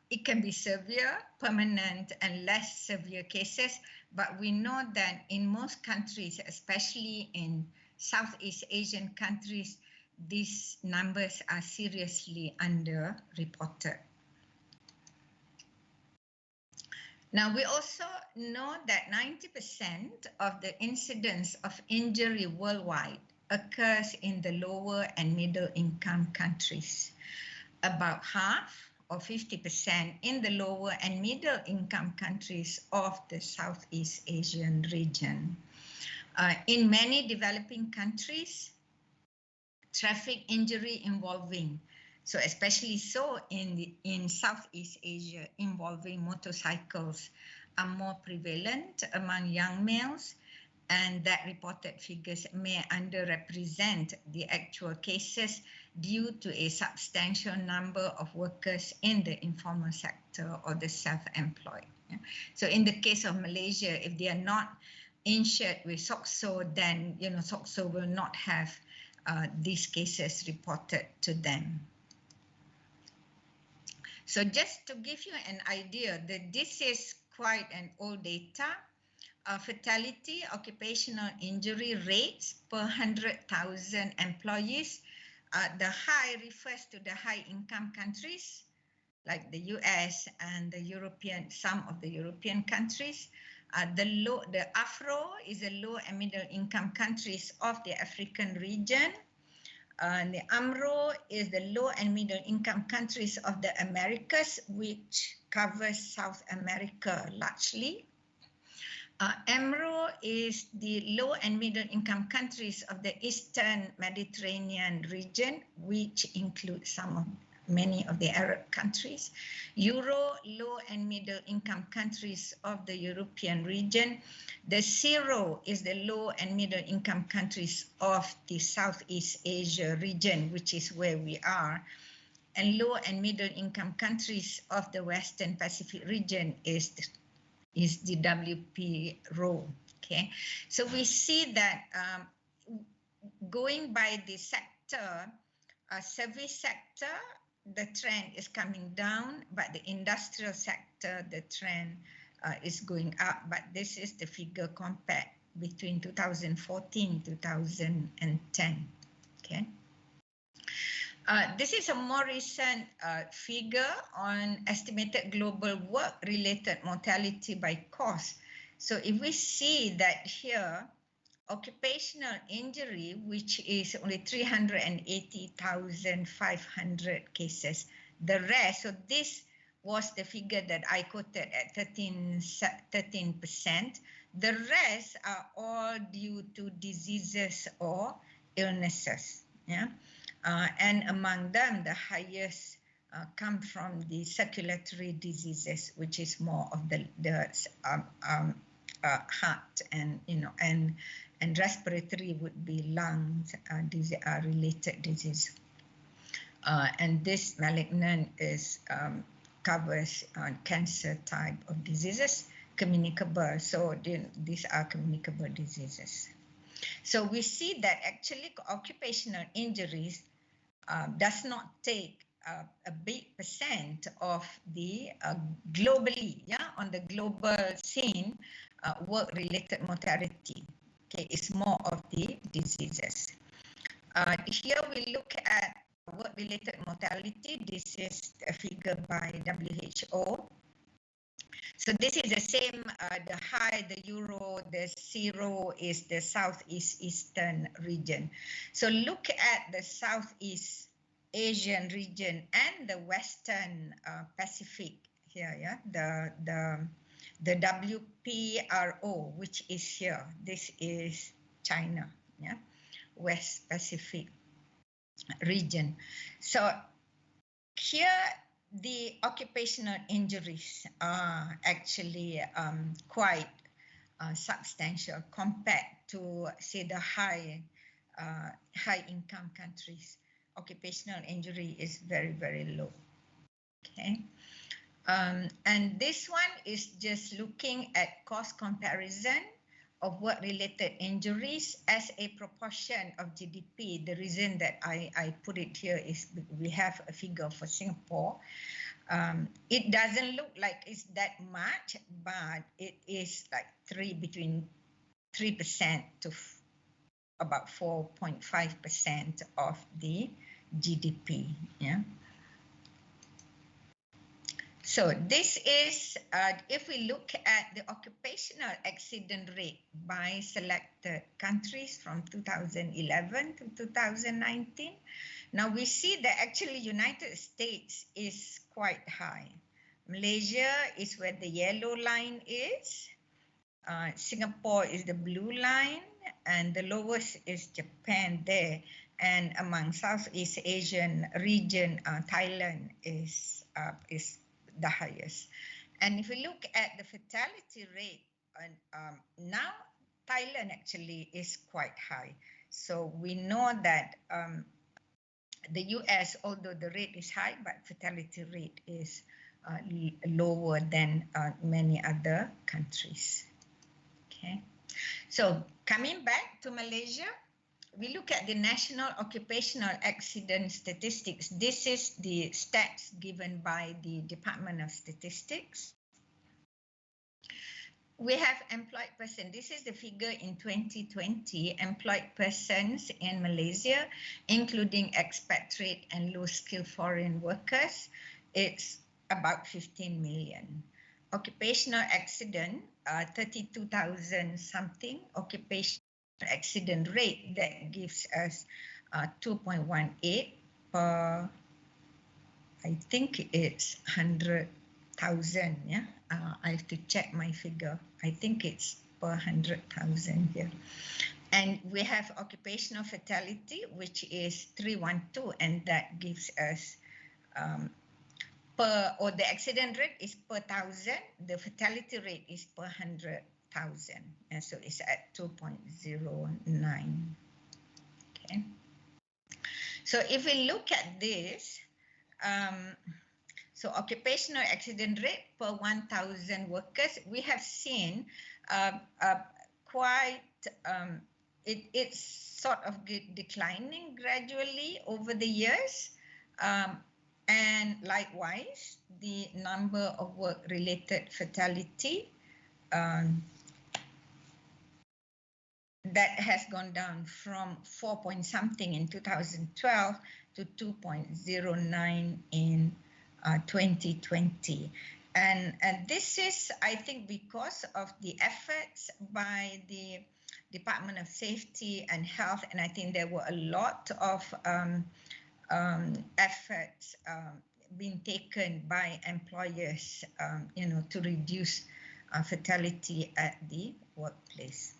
It can be severe, permanent, and less severe cases. But we know that in most countries, especially in Southeast Asian countries, these numbers are seriously underreported. Now, we also know that 90% of the incidence of injury worldwide occurs in the lower and middle income countries. About half, or 50%, in the lower and middle income countries of the Southeast Asian region. In many developing countries, traffic injury involving, so especially so in Southeast Asia, involving motorcycles are more prevalent among young males, and that reported figures may underrepresent the actual cases due to a substantial number of workers in the informal sector or the self-employed. Yeah? So in the case of Malaysia, if they are not insured with SOCSO, then SOCSO will not have these cases reported to them. So just to give you an idea that this is quite an old data, fatality, occupational injury rates per 100,000 employees. The high refers to the high income countries like the US and some of the European countries. The Afro is the low and middle income countries of the African region. The AMRO is the low and middle income countries of the Americas, which covers South America largely. EMRO is the low and middle income countries of the Eastern Mediterranean region, which includes many of the Arab countries. Euro, low and middle income countries of the European region. The CIRO is the low and middle income countries of the Southeast Asia region, which is where we are. And low and middle income countries of the Western Pacific region is the WPRO. Okay, so we see that going by the sector, service sector, the trend is coming down, but the industrial sector, the trend is going up. But this is the figure compared between 2014 2010. Okay. This is a more recent figure on estimated global work-related mortality by cause. So if we see that here, occupational injury, which is only 380,500 cases. The rest, so this was the figure that I quoted at 13%. The rest are all due to diseases or illnesses. Yeah. And among them, the highest come from the circulatory diseases, which is more of the heart and respiratory would be lungs related disease. And this malignant covers cancer type of diseases, communicable. So these are communicable diseases. So we see that actually occupational injuries does not take a big percent of the globally, on the global scene, work-related mortality. Okay, it's more of the diseases. Here we look at work-related mortality. This is a figure by WHO. So this is the same, the high, the Euro, the CIRO is the Southeast Eastern region. So look at the Southeast Asian region and the Western Pacific here, the WPRO, which is here. This is China, West Pacific region. So here, the occupational injuries are actually quite substantial compared to, say, the high income countries. Occupational injury is very, very low. Okay. And this one is just looking at cost comparison of work-related injuries as a proportion of GDP. The reason that I put it here is we have a figure for Singapore. It doesn't look like it's that much, but it is like between 3% to about 4.5% of the GDP. Yeah. So this is, if we look at the occupational accident rate by selected countries from 2011 to 2019, now we see that actually United States is quite high. Malaysia is where the yellow line is. Singapore is the blue line, and the lowest is Japan there. And among Southeast Asian region, Thailand is the highest. And if we look at the fatality rate, now Thailand actually is quite high. So we know that the US, although the rate is high, but fatality rate is lower than many other countries. Okay, so coming back to Malaysia, we look at the National Occupational Accident Statistics. This is the stats given by the Department of Statistics. We have employed persons. This is the figure in 2020, employed persons in Malaysia, including expatriate and low-skilled foreign workers. It's about 15 million. Occupational accident, 32,000 something. Occupational accident rate, that gives us 2.18 per, I think it's 100,000. Yeah, I have to check my figure. I think it's per 100,000 here. And we have occupational fatality, which is 312, and that gives us the accident rate is per 1,000, the fatality rate is per 100,000, and so it's at 2.09. Okay. So if we look at this, so occupational accident rate per 1,000 workers, we have seen it's sort of declining gradually over the years. And likewise, the number of work-related fatality that has gone down from 4 point something in 2012 to 2.09 in 2020. And this is, I think, because of the efforts by the Department of Safety and Health, and I think there were a lot of efforts being taken by employers, to reduce fatality at the workplace.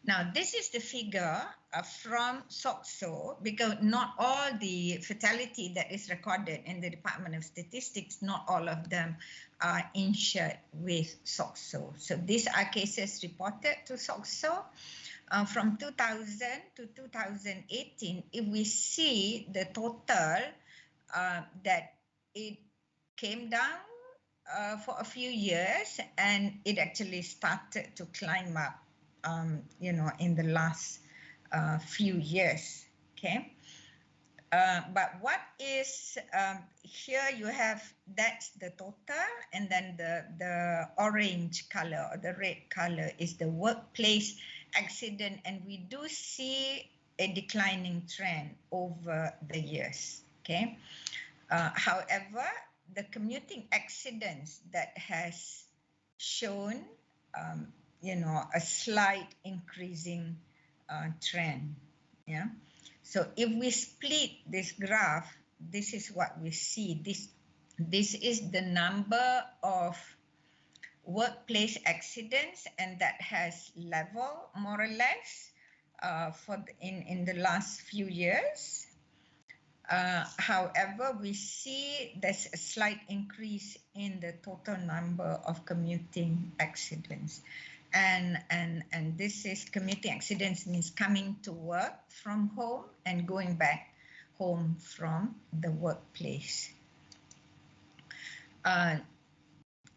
Now, this is the figure from SOCSO, because not all the fatality that is recorded in the Department of Statistics, not all of them are insured with SOCSO. So these are cases reported to SOCSO. From 2000 to 2018, if we see the total, that it came down for a few years, and it actually started to climb up, in the last few years. Okay. But what is here? You have, that's the total, and then the orange color or the red color is the workplace accident, and we do see a declining trend over the years. Okay. However, the commuting accidents that has shown, a slight increasing trend. Yeah. So if we split this graph, this is what we see. This is the number of workplace accidents, and that has leveled more or less in the last few years. However, we see there's a slight increase in the total number of commuting accidents. And this is commuting accidents, means coming to work from home and going back home from the workplace.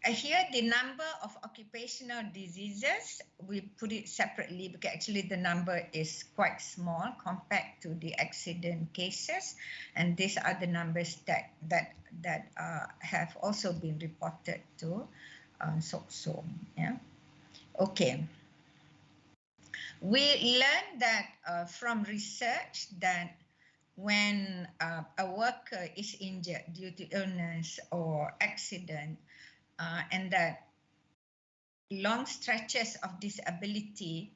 Here, the number of occupational diseases, we put it separately because actually the number is quite small compared to the accident cases. And these are the numbers that have also been reported to SOCSO. Yeah. Okay. We learned that from research that when a worker is injured due to illness or accident, and that long stretches of disability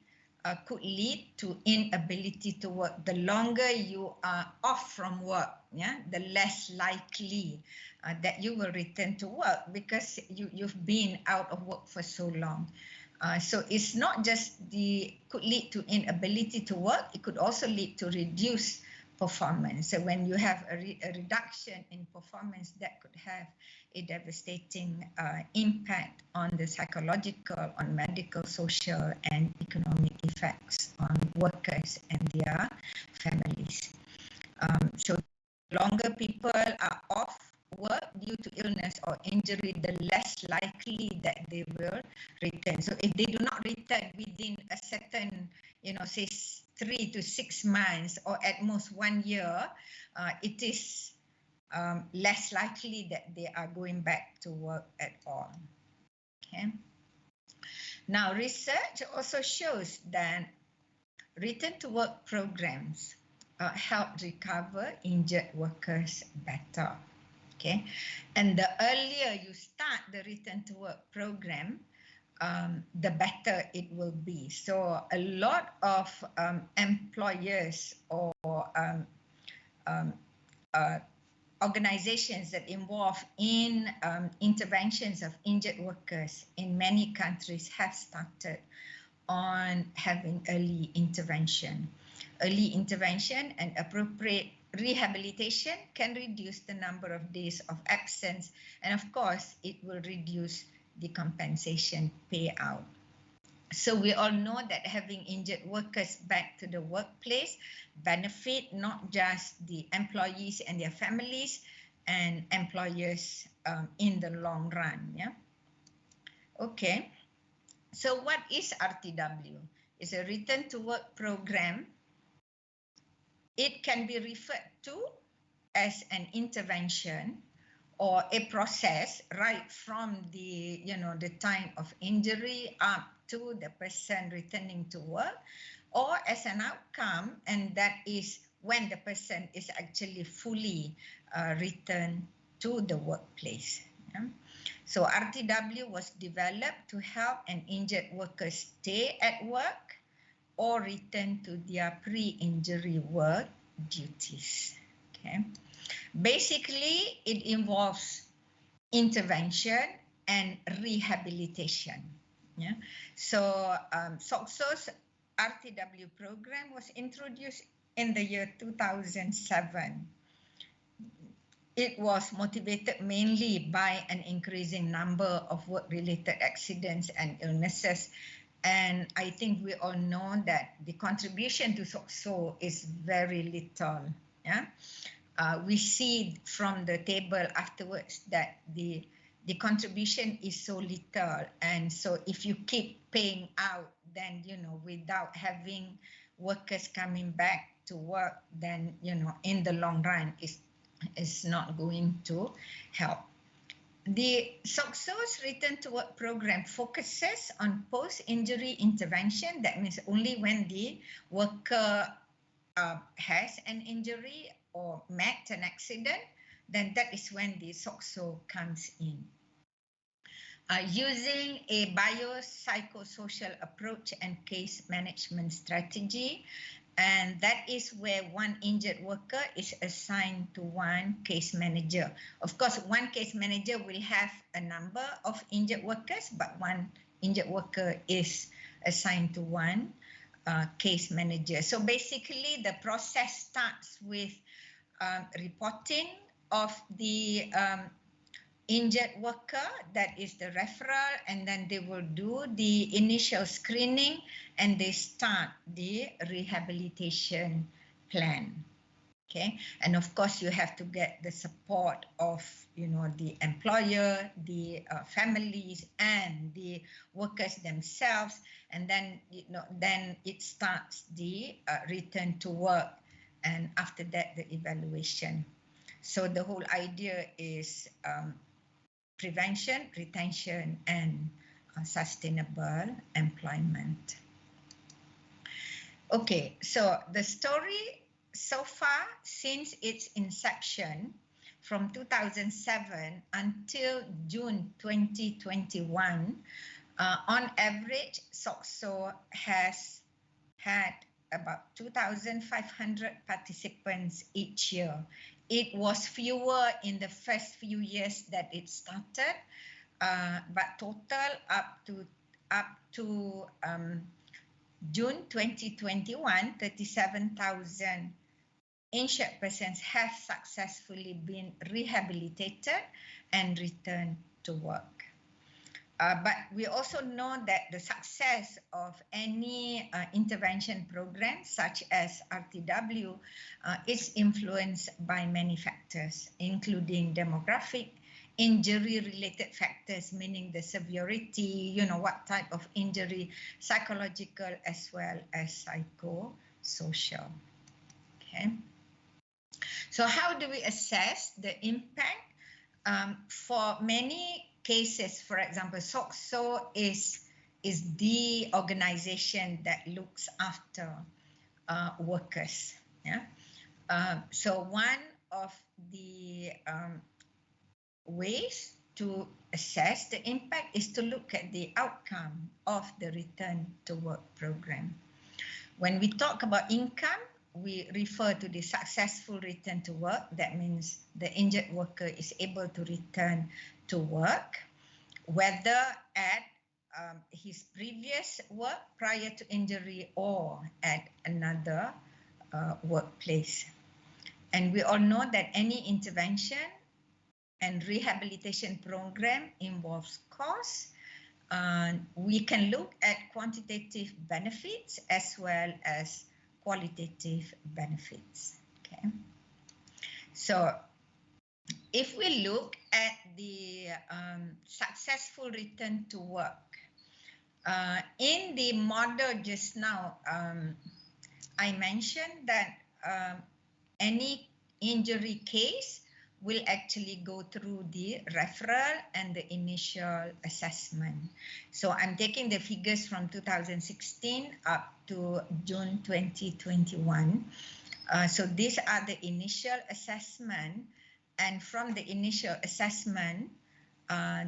could lead to inability to work. The longer you are off from work, yeah, the less likely that you will return to work because you've been out of work for so long. So it's not just could lead to inability to work, it could also lead to reduced performance. So when you have a reduction in performance, that could have a devastating impact on the psychological, on medical, social, and economic effects on workers and their families. So longer people are off work due to illness or injury, the less likely that they will return. So if they do not return within a certain, say 3 to 6 months or at most 1 year, it is less likely that they are going back to work at all. Okay. Now, research also shows that return to work programs help recover injured workers better. Okay, and the earlier you start the return to work program, the better it will be. So a lot of employers or organizations that involve in interventions of injured workers in many countries have started on having early intervention. Early intervention and appropriate rehabilitation can reduce the number of days of absence, and of course, it will reduce the compensation payout. So we all know that having injured workers back to the workplace benefit not just the employees and their families and employers in the long run. Yeah. Okay. So what is RTW? It's a return to work program. It can be referred to as an intervention or a process right from the time of injury up to the person returning to work, or as an outcome, and that is when the person is actually fully returned to the workplace. Yeah? So RTW was developed to help an injured worker stay at work or return to their pre-injury work duties. Okay. Basically, it involves intervention and rehabilitation. Yeah. So SOCSO's RTW program was introduced in the year 2007. It was motivated mainly by an increasing number of work-related accidents and illnesses. And I think we all know that the contribution to SOCSO is very little. Yeah? We see from the table afterwards that the contribution is so little. And so if you keep paying out, then, without having workers coming back to work, then, in the long run, it's not going to help. The SOCSO's return to work program focuses on post-injury intervention. That means only when the worker has an injury or met an accident, then that is when the SOCSO comes in. Using a biopsychosocial approach and case management strategy, and that is where one injured worker is assigned to one case manager. Of course, one case manager will have a number of injured workers, but one injured worker is assigned to one case manager. So basically, the process starts with reporting of the injured worker, that is the referral, and then they will do the initial screening and they start the rehabilitation plan. Okay, and of course you have to get the support of the employer, the families, and the workers themselves, and then then it starts the return to work, and after that the evaluation. So the whole idea is prevention, retention, and sustainable employment. Okay, so the story so far since its inception from 2007 until June 2021, on average, SOCSO has had about 2,500 participants each year. It was fewer in the first few years that it started, but total up to June 2021, 37,000 injured persons have successfully been rehabilitated and returned to work. But we also know that the success of any intervention program such as RTW is influenced by many factors, including demographic, injury-related factors, meaning the severity, what type of injury, psychological as well as psychosocial. Okay. So how do we assess the impact? For many cases, for example, SOCSO is the organization that looks after workers. Yeah. So one of the ways to assess the impact is to look at the outcome of the return to work program. When we talk about income, we refer to the successful return to work. That means the injured worker is able to return to work, whether at his previous work prior to injury or at another workplace. And we all know that any intervention and rehabilitation program involves costs. We can look at quantitative benefits as well as qualitative benefits. Okay. So if we look at the successful return to work, in the model just now, I mentioned that any injury case will actually go through the referral and the initial assessment. So I'm taking the figures from 2016 up to June 2021. So these are the initial assessment, and from the initial assessment,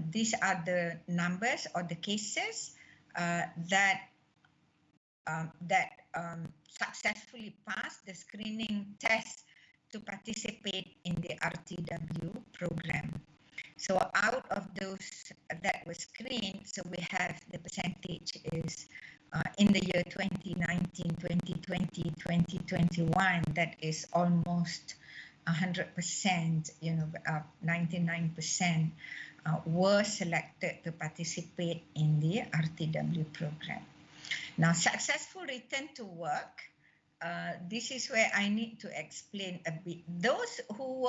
these are the numbers or the cases that successfully passed the screening test to participate in the RTW program. So out of those that were screened, so we have the percentage is in the year 2019, 2020, 2021, that is almost 100%, 99% were selected to participate in the RTW program. Now, successful return to work, this is where I need to explain a bit. Those who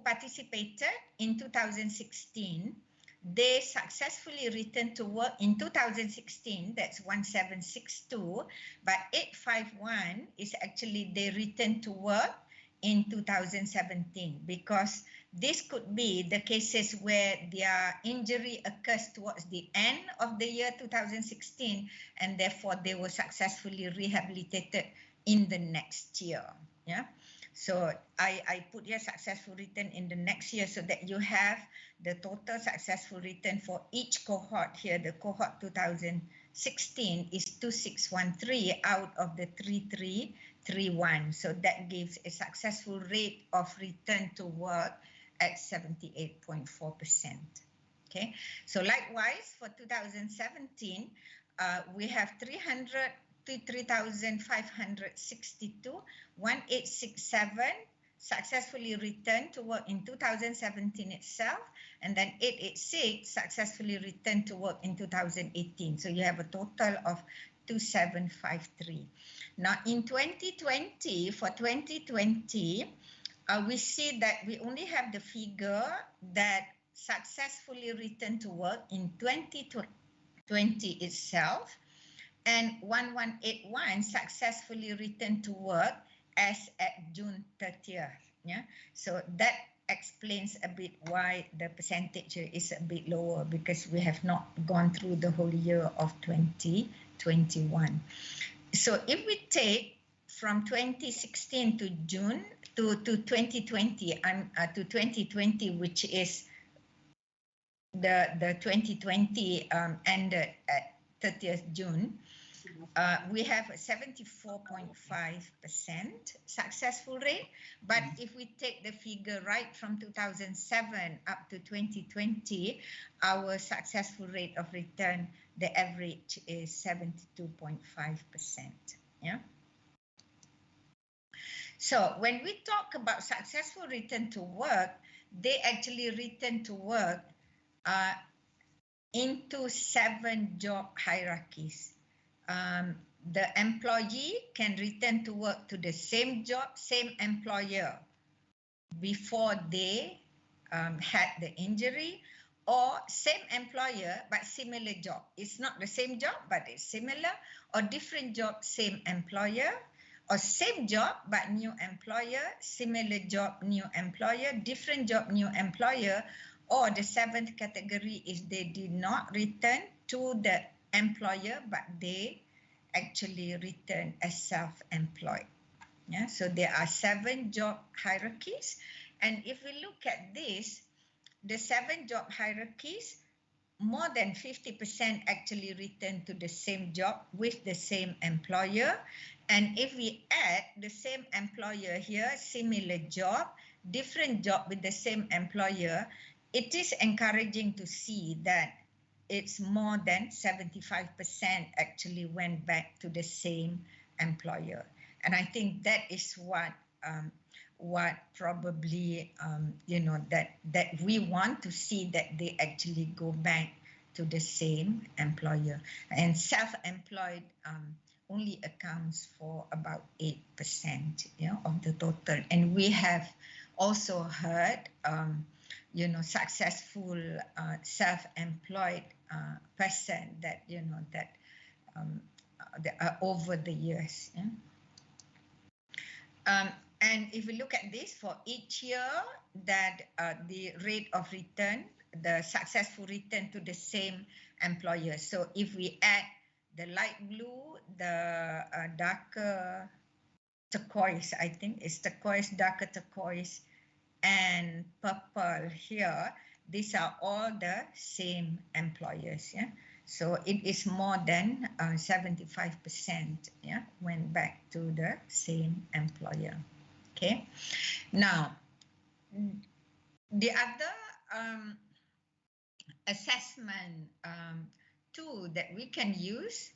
participated in 2016, they successfully returned to work in 2016. That's 1762, but 851 is actually they returned to work in 2017, because this could be the cases where their injury occurs towards the end of the year 2016, and therefore they were successfully rehabilitated in the next year. Yeah. So I put here successful return in the next year so that you have the total successful return for each cohort here. The cohort 2016 is 2613 out of the 3331. So that gives a successful rate of return to work at 78.4%. Okay. So likewise for 2017, we have 3,562, 1867 successfully returned to work in 2017 itself, and then 886 successfully returned to work in 2018. So you have a total of 2753. Now in 2020, for 2020, we see that we only have the figure that successfully returned to work in 2020 itself, and 1181 successfully returned to work as at June 30th. Yeah, so that explains a bit why the percentage is a bit lower, because we have not gone through the whole year of 2021. So if we take from 2016 to June to 2020 and to 2020, which is the 2020 ended at 30th June, we have a 74.5% successful rate. But if we take the figure right from 2007 up to 2020, our successful rate of return, the average is 72.5%. Yeah. So when we talk about successful return to work, they actually return to work into 7 job hierarchies. The employee can return to work to the same job, same employer before they had the injury, or same employer but similar job. It's not the same job, but it's similar, or different job, same employer, or same job but new employer, similar job, new employer, different job, new employer, or the 7th category is they did not return to the employer but they actually return as self-employed. Yeah, so there are 7 job hierarchies, and if we look at this, the 7 job hierarchies, more than 50% actually return to the same job with the same employer. And if we add the same employer here, similar job, different job with the same employer, it is encouraging to see that it's more than 75% actually went back to the same employer. And I think that is what probably, that we want to see, that they actually go back to the same employer. And self-employed only accounts for about 8%, of the total. And we have also heard, successful self-employed person that, over the years. Yeah? And if we look at this for each year, that the rate of return, the successful return to the same employer. So if we add the light blue, the darker turquoise, I think it's turquoise, darker turquoise, and purple here, these are all the same employers. Yeah. So it is more than 75%, yeah, went back to the same employer. Okay. Now, the other assessment tool that we can use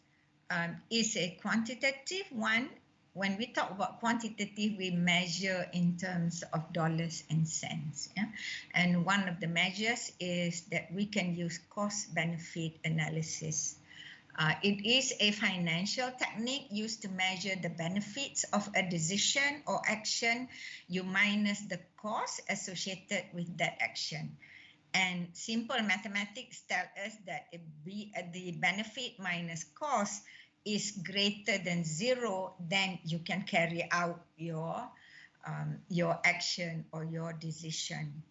is a quantitative one. When we talk about quantitative, we measure in terms of dollars and cents. Yeah? And one of the measures is that we can use cost-benefit analysis. It is a financial technique used to measure the benefits of a decision or action. You minus the cost associated with that action. And simple mathematics tell us that if the benefit minus cost is greater than 0, then you can carry out your action or your decision.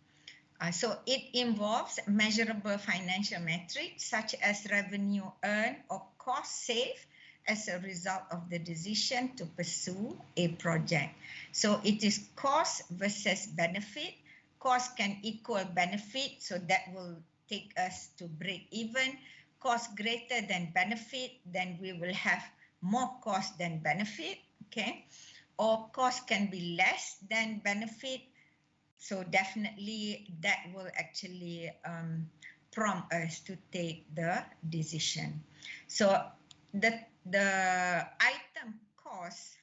So it involves measurable financial metrics such as revenue earned or cost saved as a result of the decision to pursue a project. So it is cost versus benefit. Cost can equal benefit, so that will take us to break even. Cost greater than benefit, then we will have more cost than benefit, okay? Or cost can be less than benefit, so definitely that will actually prompt us to take the decision. So the item cost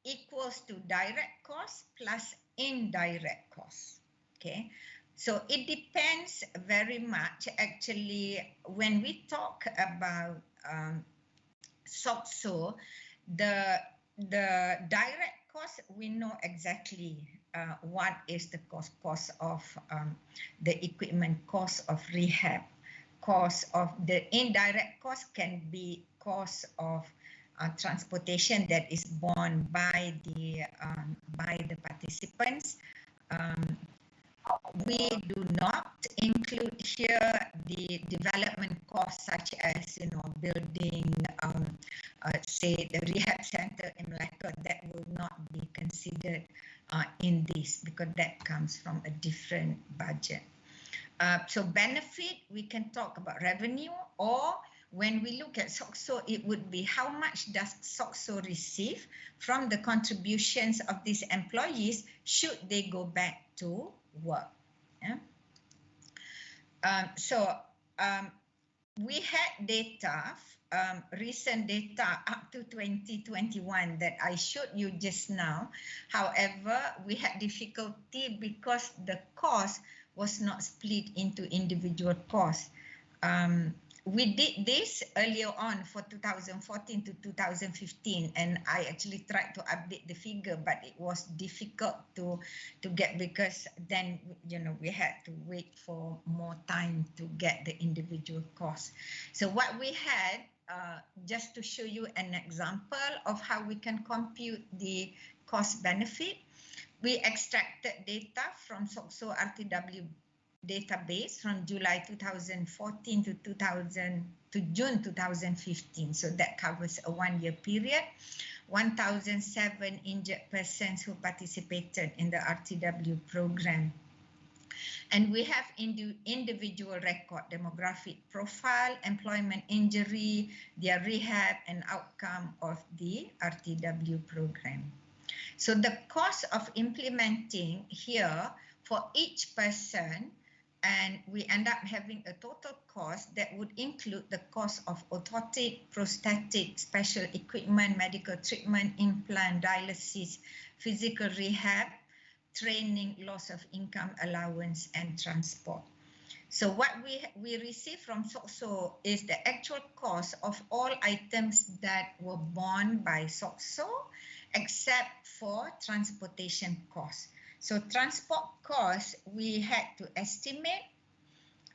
equals to direct cost plus indirect cost, okay? So it depends very much, actually, when we talk about SOCSO, the direct cost, we know exactly what is the cost of the equipment, cost of rehab, cost of the indirect cost can be cost of transportation that is borne by the participants. We do not include here the development costs such as building say the rehab center in Malacca. That will not be considered in this because that comes from a different budget. So benefit, we can talk about revenue, or when we look at SOCSO, it would be how much does SOCSO receive from the contributions of these employees should they go back to work. Yeah? We had data, recent data up to 2021 that I showed you just now. However, we had difficulty because the cost was not split into individual costs. We did this earlier on for 2014 to 2015, and I actually tried to update the figure, but it was difficult to get because then we had to wait for more time to get the individual costs. So what we had, just to show you an example of how we can compute the cost benefit, we extracted data from SOCSO RTW database from July 2014 to June 2015. So that covers a 1-year period. 1,007 injured persons who participated in the RTW program. And we have individual record, demographic profile, employment injury, their rehab and outcome of the RTW program. So the cost of implementing here for each person, and we end up having a total cost that would include the cost of orthotic, prosthetic, special equipment, medical treatment, implant, dialysis, physical rehab, training, loss of income allowance, and transport. So what we receive from SOCSO is the actual cost of all items that were borne by SOCSO, except for transportation costs. So transport costs, we had to estimate.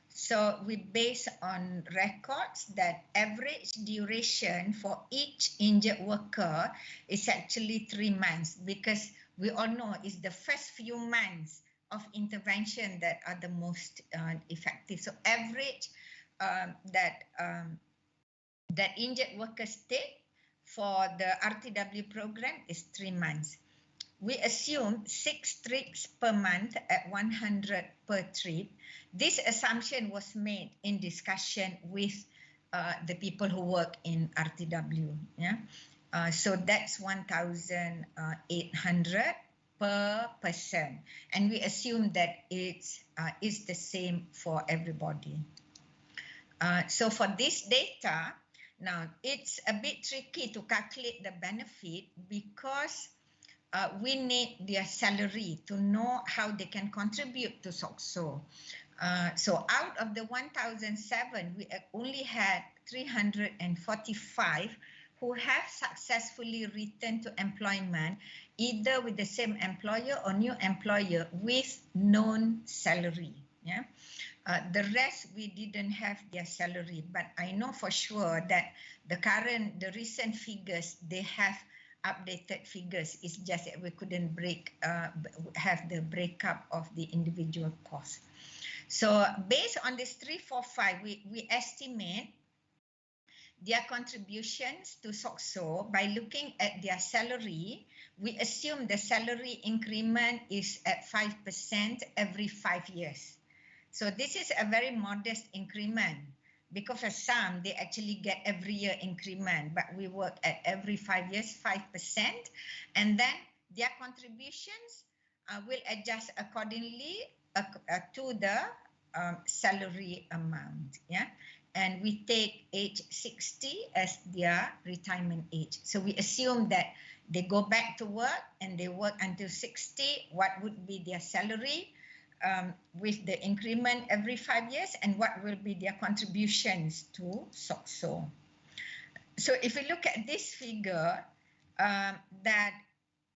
So we base on records that average duration for each injured worker is actually 3 months, because we all know it's the first few months of intervention that are the most effective. So average that injured workers take for the RTW program is 3 months. We assume 6 trips per month at 100 per trip. This assumption was made in discussion with the people who work in RTW. Yeah? So that's 1,800 per person. And we assume that it's the same for everybody. So for this data, now it's a bit tricky to calculate the benefit because we need their salary to know how they can contribute to SOCSO. So out of the 1,007, we only had 345 who have successfully returned to employment, either with the same employer or new employer with known salary. Yeah. The rest, we didn't have their salary, but I know for sure that the recent figures, they have updated figures. It's just that we couldn't have the breakup of the individual costs. So based on this 345, we estimate their contributions to SOCSO by looking at their salary. We assume the salary increment is at 5% every 5 years. So this is a very modest increment, because for some, they actually get every year increment, but we work at every 5 years, 5%. And then their contributions will adjust accordingly to the salary amount. Yeah. And we take age 60 as their retirement age. So we assume that they go back to work and they work until 60. What would be their salary with the increment every 5 years, and what will be their contributions to SOCSO? So if you look at this figure, that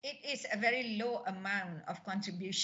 it is a very low amount of contribution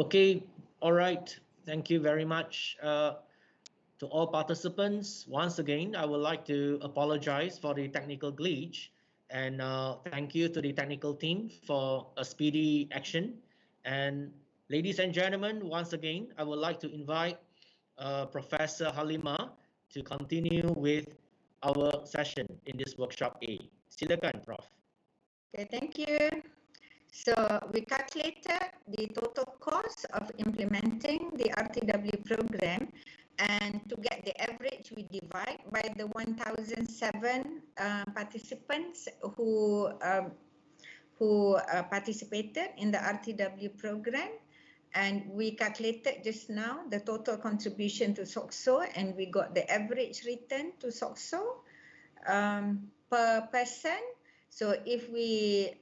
Okay, all right. Thank you very much to all participants. Once again, I would like to apologize for the technical glitch, and thank you to the technical team for a speedy action. And ladies and gentlemen, once again, I would like to invite Professor Halima to continue with our session in this workshop A. Silakan, Prof. Okay, thank you. So we calculated the total cost of implementing the RTW program, and to get the average, we divide by the 1,007 participants who participated in the RTW program. And we calculated just now the total contribution to SOCSO, and we got the average return to SOCSO per person. So if we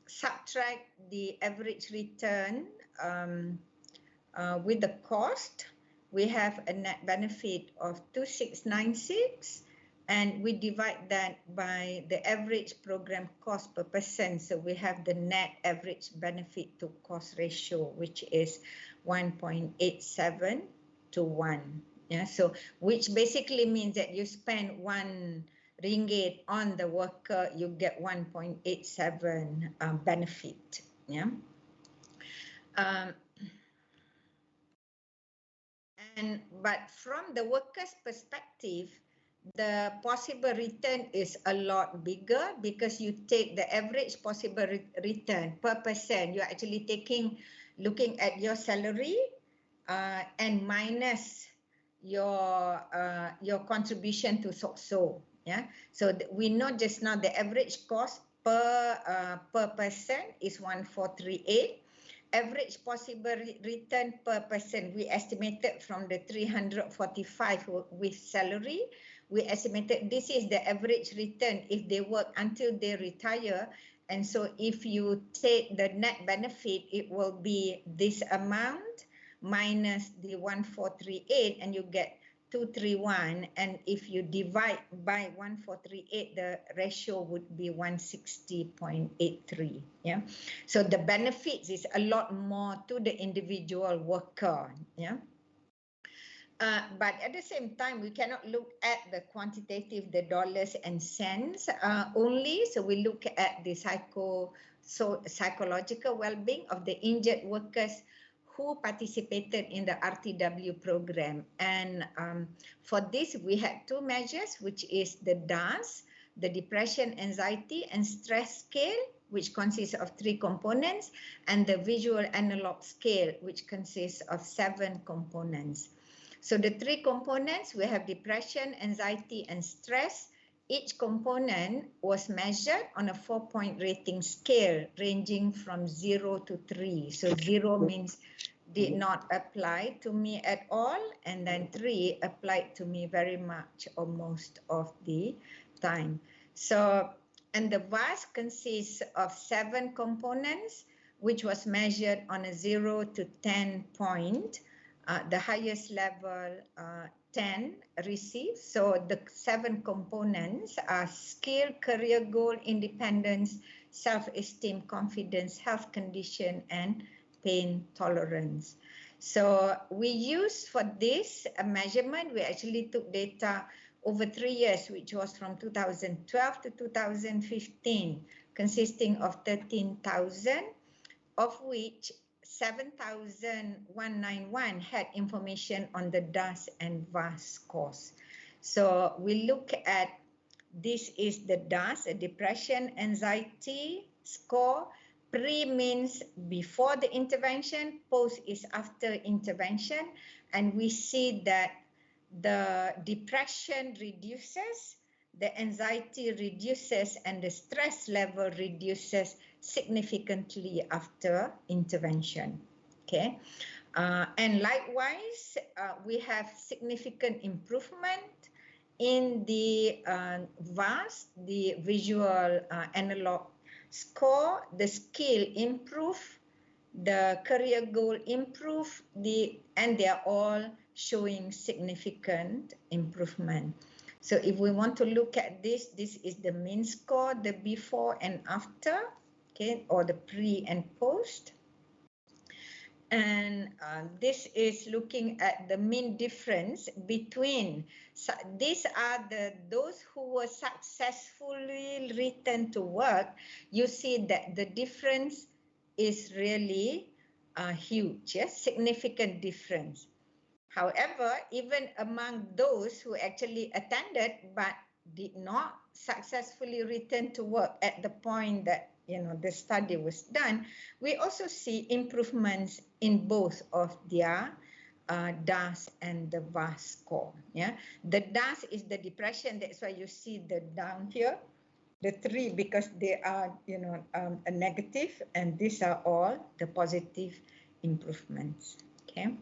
subtract the average return with the cost, we have a net benefit of 2,696, and we divide that by the average program cost per person. So we have the net average benefit to cost ratio, which is 1.87 to 1. Yeah, so which basically means that you spend 1 ringgit on the worker, you get 1.87 benefit. Yeah. But from the worker's perspective, the possible return is a lot bigger, because you take the average possible return per person. You're actually looking at your salary and minus your contribution to SOCSO. Yeah. So we know just now the average cost per person is 1,438. Average possible return per person, we estimated from the 345 with salary. We estimated this is the average return if they work until they retire. And so if you take the net benefit, it will be this amount minus the 1,438, and you get 231. And if you divide by 1,438, the ratio would be 160.83. Yeah. So the benefits is a lot more to the individual worker. Yeah. But at the same time, we cannot look at the quantitative, the dollars and cents only. So we look at the psychological well-being of the injured workers who participated in the RTW program. And for this, we had 2 measures, which is the DAS, the Depression, Anxiety and Stress Scale, which consists of 3 components, and the Visual Analog Scale, which consists of 7 components. So the 3 components, we have depression, anxiety, and stress. Each component was measured on a 4-point rating scale ranging from 0 to 3. So 0 means did not apply to me at all, and then 3 applied to me very much or most of the time. So, and the VAS consists of 7 components, which was measured on a 0 to 10 point. The highest level 10 received. So the 7 components are skill, career goal, independence, self-esteem, confidence, health condition, and pain tolerance. So we use for this measurement, we actually took data over 3 years, which was from 2012 to 2015, consisting of 13,000, of which 7,191 had information on the DAS and VAS scores. So we look at, this is the DAS, a depression, anxiety score. Pre means before the intervention, post is after intervention. And we see that the depression reduces, the anxiety reduces, and the stress level reduces significantly after intervention. Okay, and likewise, we have significant improvement in the VAS, the visual analog score, the skill improve, the career goal improve, and they are all showing significant improvement. So if we want to look at this is the mean score, the before and after, okay, or the pre and post. And this is looking at the mean difference between, these are those who were successfully returned to work. You see that the difference is really huge, yes, significant difference. However, even among those who actually attended but did not successfully return to work at the point that the study was done, we also see improvements in both of their DAS and the VAS score. Yeah, the DAS is the depression. That's why you see the down here, the 3, because they are a negative, and these are all the positive improvements. Okay.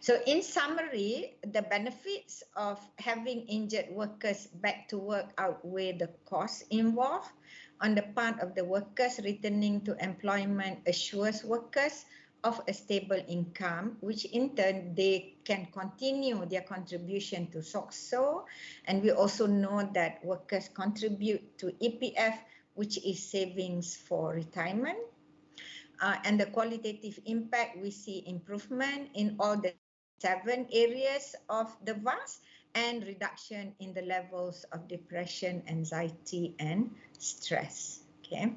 So in summary, the benefits of having injured workers back to work outweigh the costs involved. On the part of the workers, returning to employment assures workers of a stable income, which in turn they can continue their contribution to SOCSO. And we also know that workers contribute to EPF, which is savings for retirement. And the qualitative impact, we see improvement in all the 7 areas of the VAS and reduction in the levels of depression, anxiety, and stress. Okay,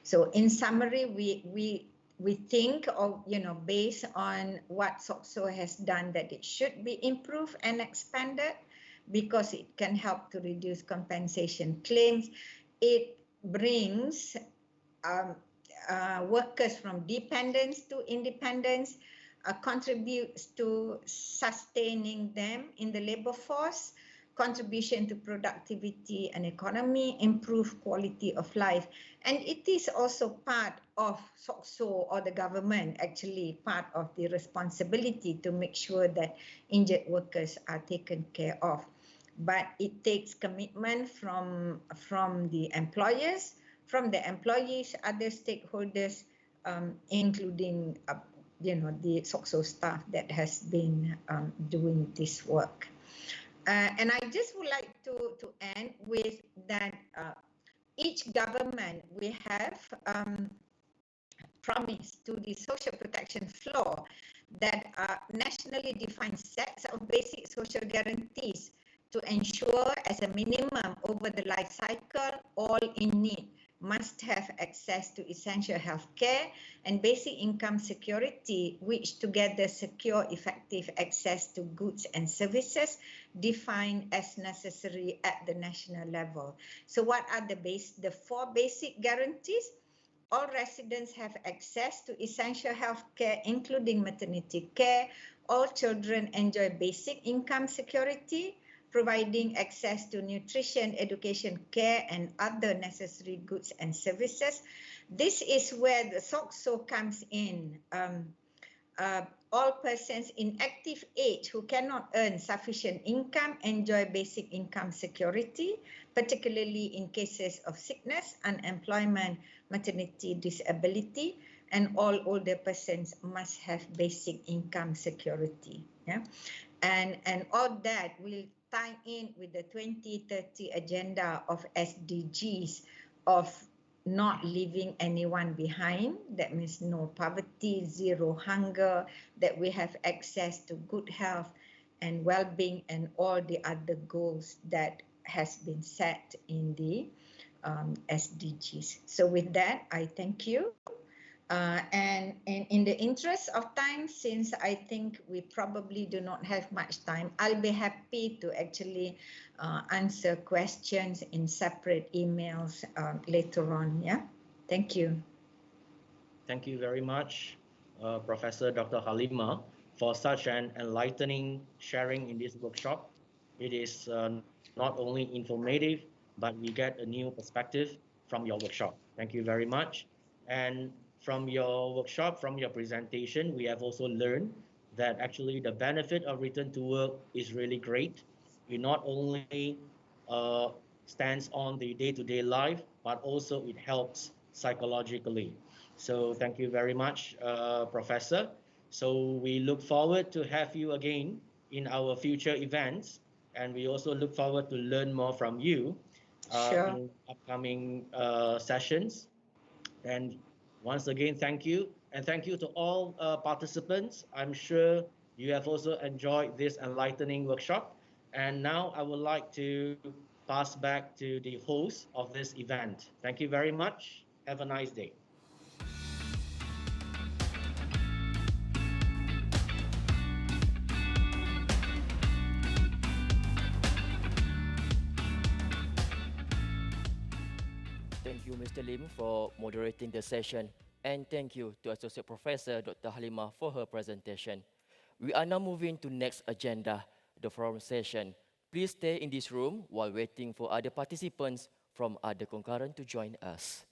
so in summary, we think of, based on what SOCSO has done, that it should be improved and expanded because it can help to reduce compensation claims. It brings workers from dependence to independence, contributes to sustaining them in the labor force, contribution to productivity and economy, improve quality of life. And it is also part of SOCSO, or the government, actually part of the responsibility to make sure that injured workers are taken care of. But it takes commitment from the employers, from the employees, other stakeholders, including the SOCSO staff that has been doing this work. And I just would like to end with that each government we have promised to the social protection floor that nationally defined sets of basic social guarantees to ensure as a minimum over the life cycle, all in need must have access to essential health care and basic income security, which together secure effective access to goods and services defined as necessary at the national level. So what are the 4 basic guarantees? All residents have access to essential health care, including maternity care. All children enjoy basic income security, providing access to nutrition, education, care, and other necessary goods and services. This is where the SOCSO comes in. All persons in active age who cannot earn sufficient income enjoy basic income security, particularly in cases of sickness, unemployment, maternity, disability, and all older persons must have basic income security. Yeah? And all that will tie in with the 2030 agenda of SDGs of not leaving anyone behind. That means no poverty, zero hunger, that we have access to good health and well-being and all the other goals that has been set in the SDGs. So with that, I thank you. And in the interest of time, since I think we probably do not have much time, I'll be happy to actually answer questions in separate emails later on. Yeah, thank you. Thank you very much, Professor Dr. Halima, for such an enlightening sharing in this workshop. It is not only informative, but we get a new perspective from your workshop. Thank you very much. And from your workshop, from your presentation, we have also learned that actually the benefit of return to work is really great. it not only stands on the day-to-day life, but also it helps psychologically. So thank you very much, Professor. So we look forward to have you again in our future events, and we also look forward to learn more from you in upcoming sessions. And once again, thank you. And thank you to all participants. I'm sure you have also enjoyed this enlightening workshop. And now I would like to pass back to the host of this event. Thank you very much. Have a nice day. Thank you, Mr. Lim, for moderating the session. And thank you to Associate Professor Dr. Halimah for her presentation. We are now moving to next agenda, the forum session. Please stay in this room while waiting for other participants from other concurrent to join us.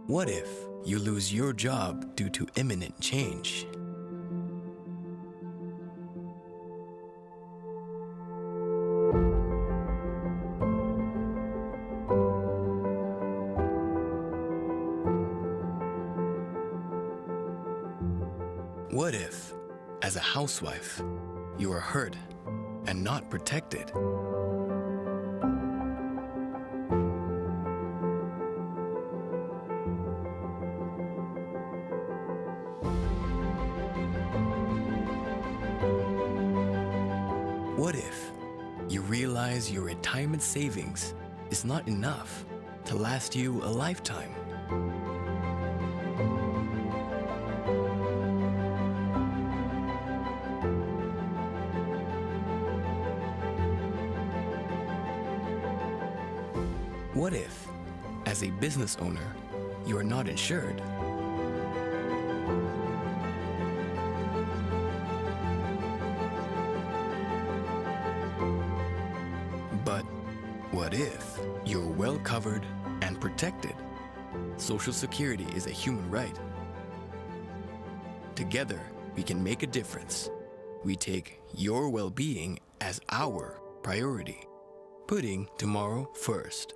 What if you lose your job due to imminent change? What if, as a housewife, you are hurt and not protected? What if you realize your retirement savings is not enough to last you a lifetime? What if, as a business owner, you are not insured? But what if you're well covered and protected? Social Security is a human right. Together, we can make a difference. We take your well-being as our priority, putting tomorrow first.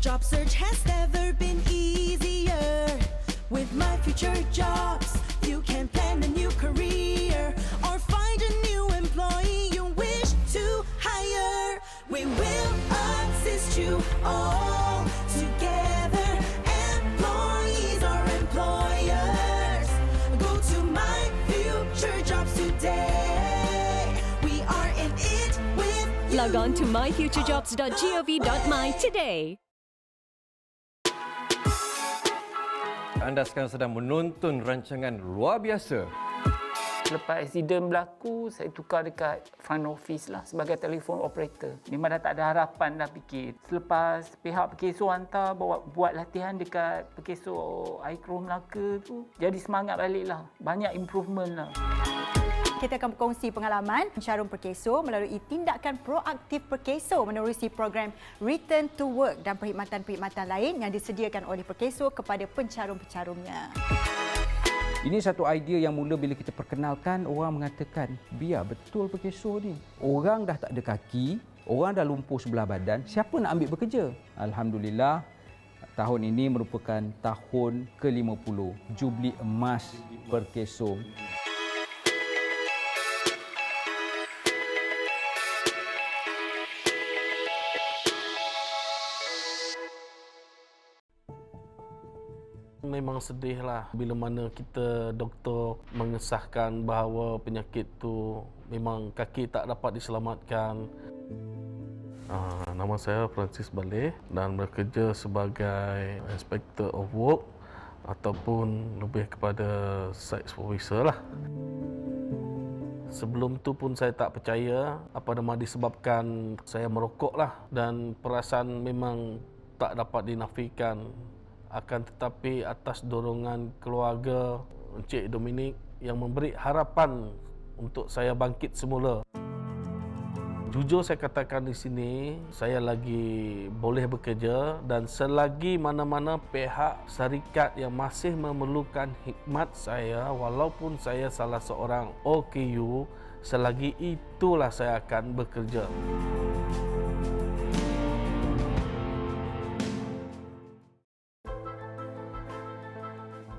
Job search has never been easier. With My Future Jobs, you can plan a new career or find a new employee you wish to hire. We will assist you all together, employees or employers. Go to My Future Jobs today. We are in it with you. Log on to myfuturejobs.gov.my today. Anda sekarang sedang menonton rancangan luar biasa. Lepas insiden berlaku, saya tukar dekat front office lah sebagai telefon operator. Memang dah tak ada harapan dah fikir. Selepas pihak Pekeso hantar buat latihan dekat Pekeso Aikro Melaka tu, jadi semangat balik lah. Banyak improvement lah. kita akan berkongsi pengalaman pencarum perkeso melalui tindakan proaktif perkeso menerusi program Return to Work dan perkhidmatan-perkhidmatan lain yang disediakan oleh perkeso kepada pencarum-pencarumnya. Ini satu idea yang mula bila kita perkenalkan, orang mengatakan, biar betul perkeso ni. Orang dah tak ada kaki, orang dah lumpuh sebelah badan, siapa nak ambil bekerja? Alhamdulillah, tahun ini merupakan tahun ke-50, Jubli Emas Perkeso. Memang sedih lah bila mana kita doktor mengesahkan bahawa penyakit tu memang kaki tak dapat diselamatkan. Nama saya Francis Baleh dan bekerja sebagai Inspector of Work ataupun lebih kepada Site Supervisor lah. Sebelum tu pun saya tak percaya apa nama disebabkan saya merokok lah, dan perasaan memang tak dapat dinafikan. Akan tetapi atas dorongan keluarga Encik Dominic yang memberi harapan untuk saya bangkit semula. Jujur saya katakan di sini, saya lagi boleh bekerja dan selagi mana-mana pihak syarikat yang masih memerlukan khidmat saya, walaupun saya salah seorang OKU, selagi itulah saya akan bekerja.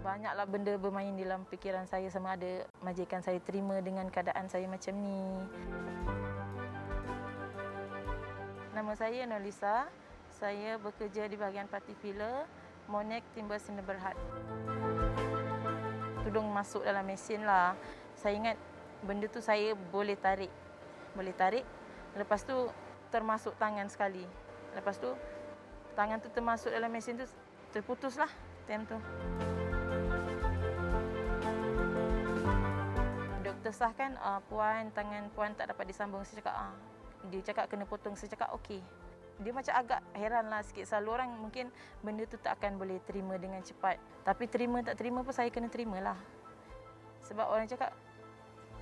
Banyaklah benda bermain dalam fikiran saya, sama ada majikan saya terima dengan keadaan saya macam ni. Nama saya Nolisa. Saya bekerja di bahagian parti filler, Monek Timber Cinder Berhad. Tudung masuk dalam mesin lah. Saya ingat benda tu saya boleh tarik. Lepas tu termasuk tangan sekali. Lepas tu tangan tu termasuk dalam mesin tu, terputuslah time tu. Doktor sahkan, puan, tangan puan tak dapat disambung. Saya cakap, dia cakap kena potong. Saya cakap okey. Dia macam agak heran lah sikit. Selalu orang mungkin benda tu tak akan boleh terima dengan cepat. Tapi terima tak terima pun saya kena terima lah. Sebab orang cakap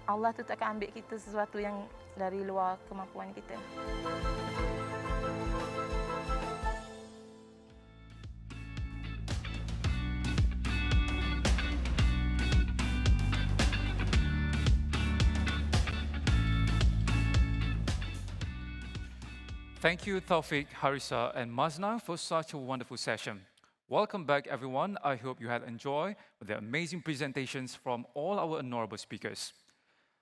Allah tu tak akan ambil kita sesuatu yang dari luar kemampuan kita. Thank you, Taufik, Harisa, and Mazna for such a wonderful session. Welcome back, everyone. I hope you had enjoyed the amazing presentations from all our honorable speakers.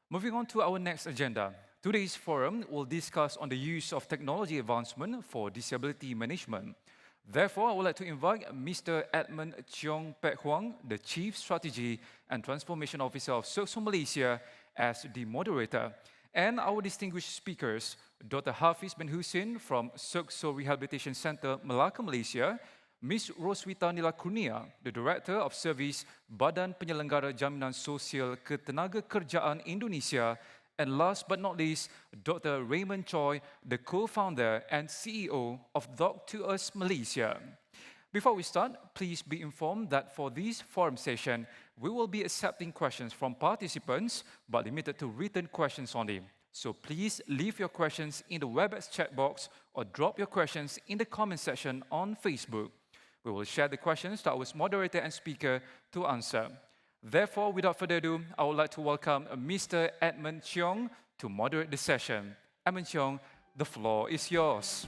Moving on to our next agenda. Today's forum will discuss on the use of technology advancement for disability management. Therefore, I would like to invite Mr. Edmund Cheong Pek Huang, the Chief Strategy and Transformation Officer of SOCSO Malaysia, as the moderator, and our distinguished speakers, Dr. Hafiz bin Hussein from SOCSO Rehabilitation Center, Melaka, Malaysia, Ms. Roswita Nila Kurnia, the Director of Service Badan Penyelenggara Jaminan Sosial Ketenagakerjaan Indonesia, and last but not least, Dr. Raymond Choi, the co-founder and CEO of Doc2Us Malaysia. Before we start, please be informed that for this forum session, we will be accepting questions from participants, but limited to written questions only. So please leave your questions in the WebEx chat box or drop your questions in the comment section on Facebook. We will share the questions to our moderator and speaker to answer. Therefore, without further ado, I would like to welcome Mr. Edmund Cheong to moderate the session. Edmund Cheong, the floor is yours.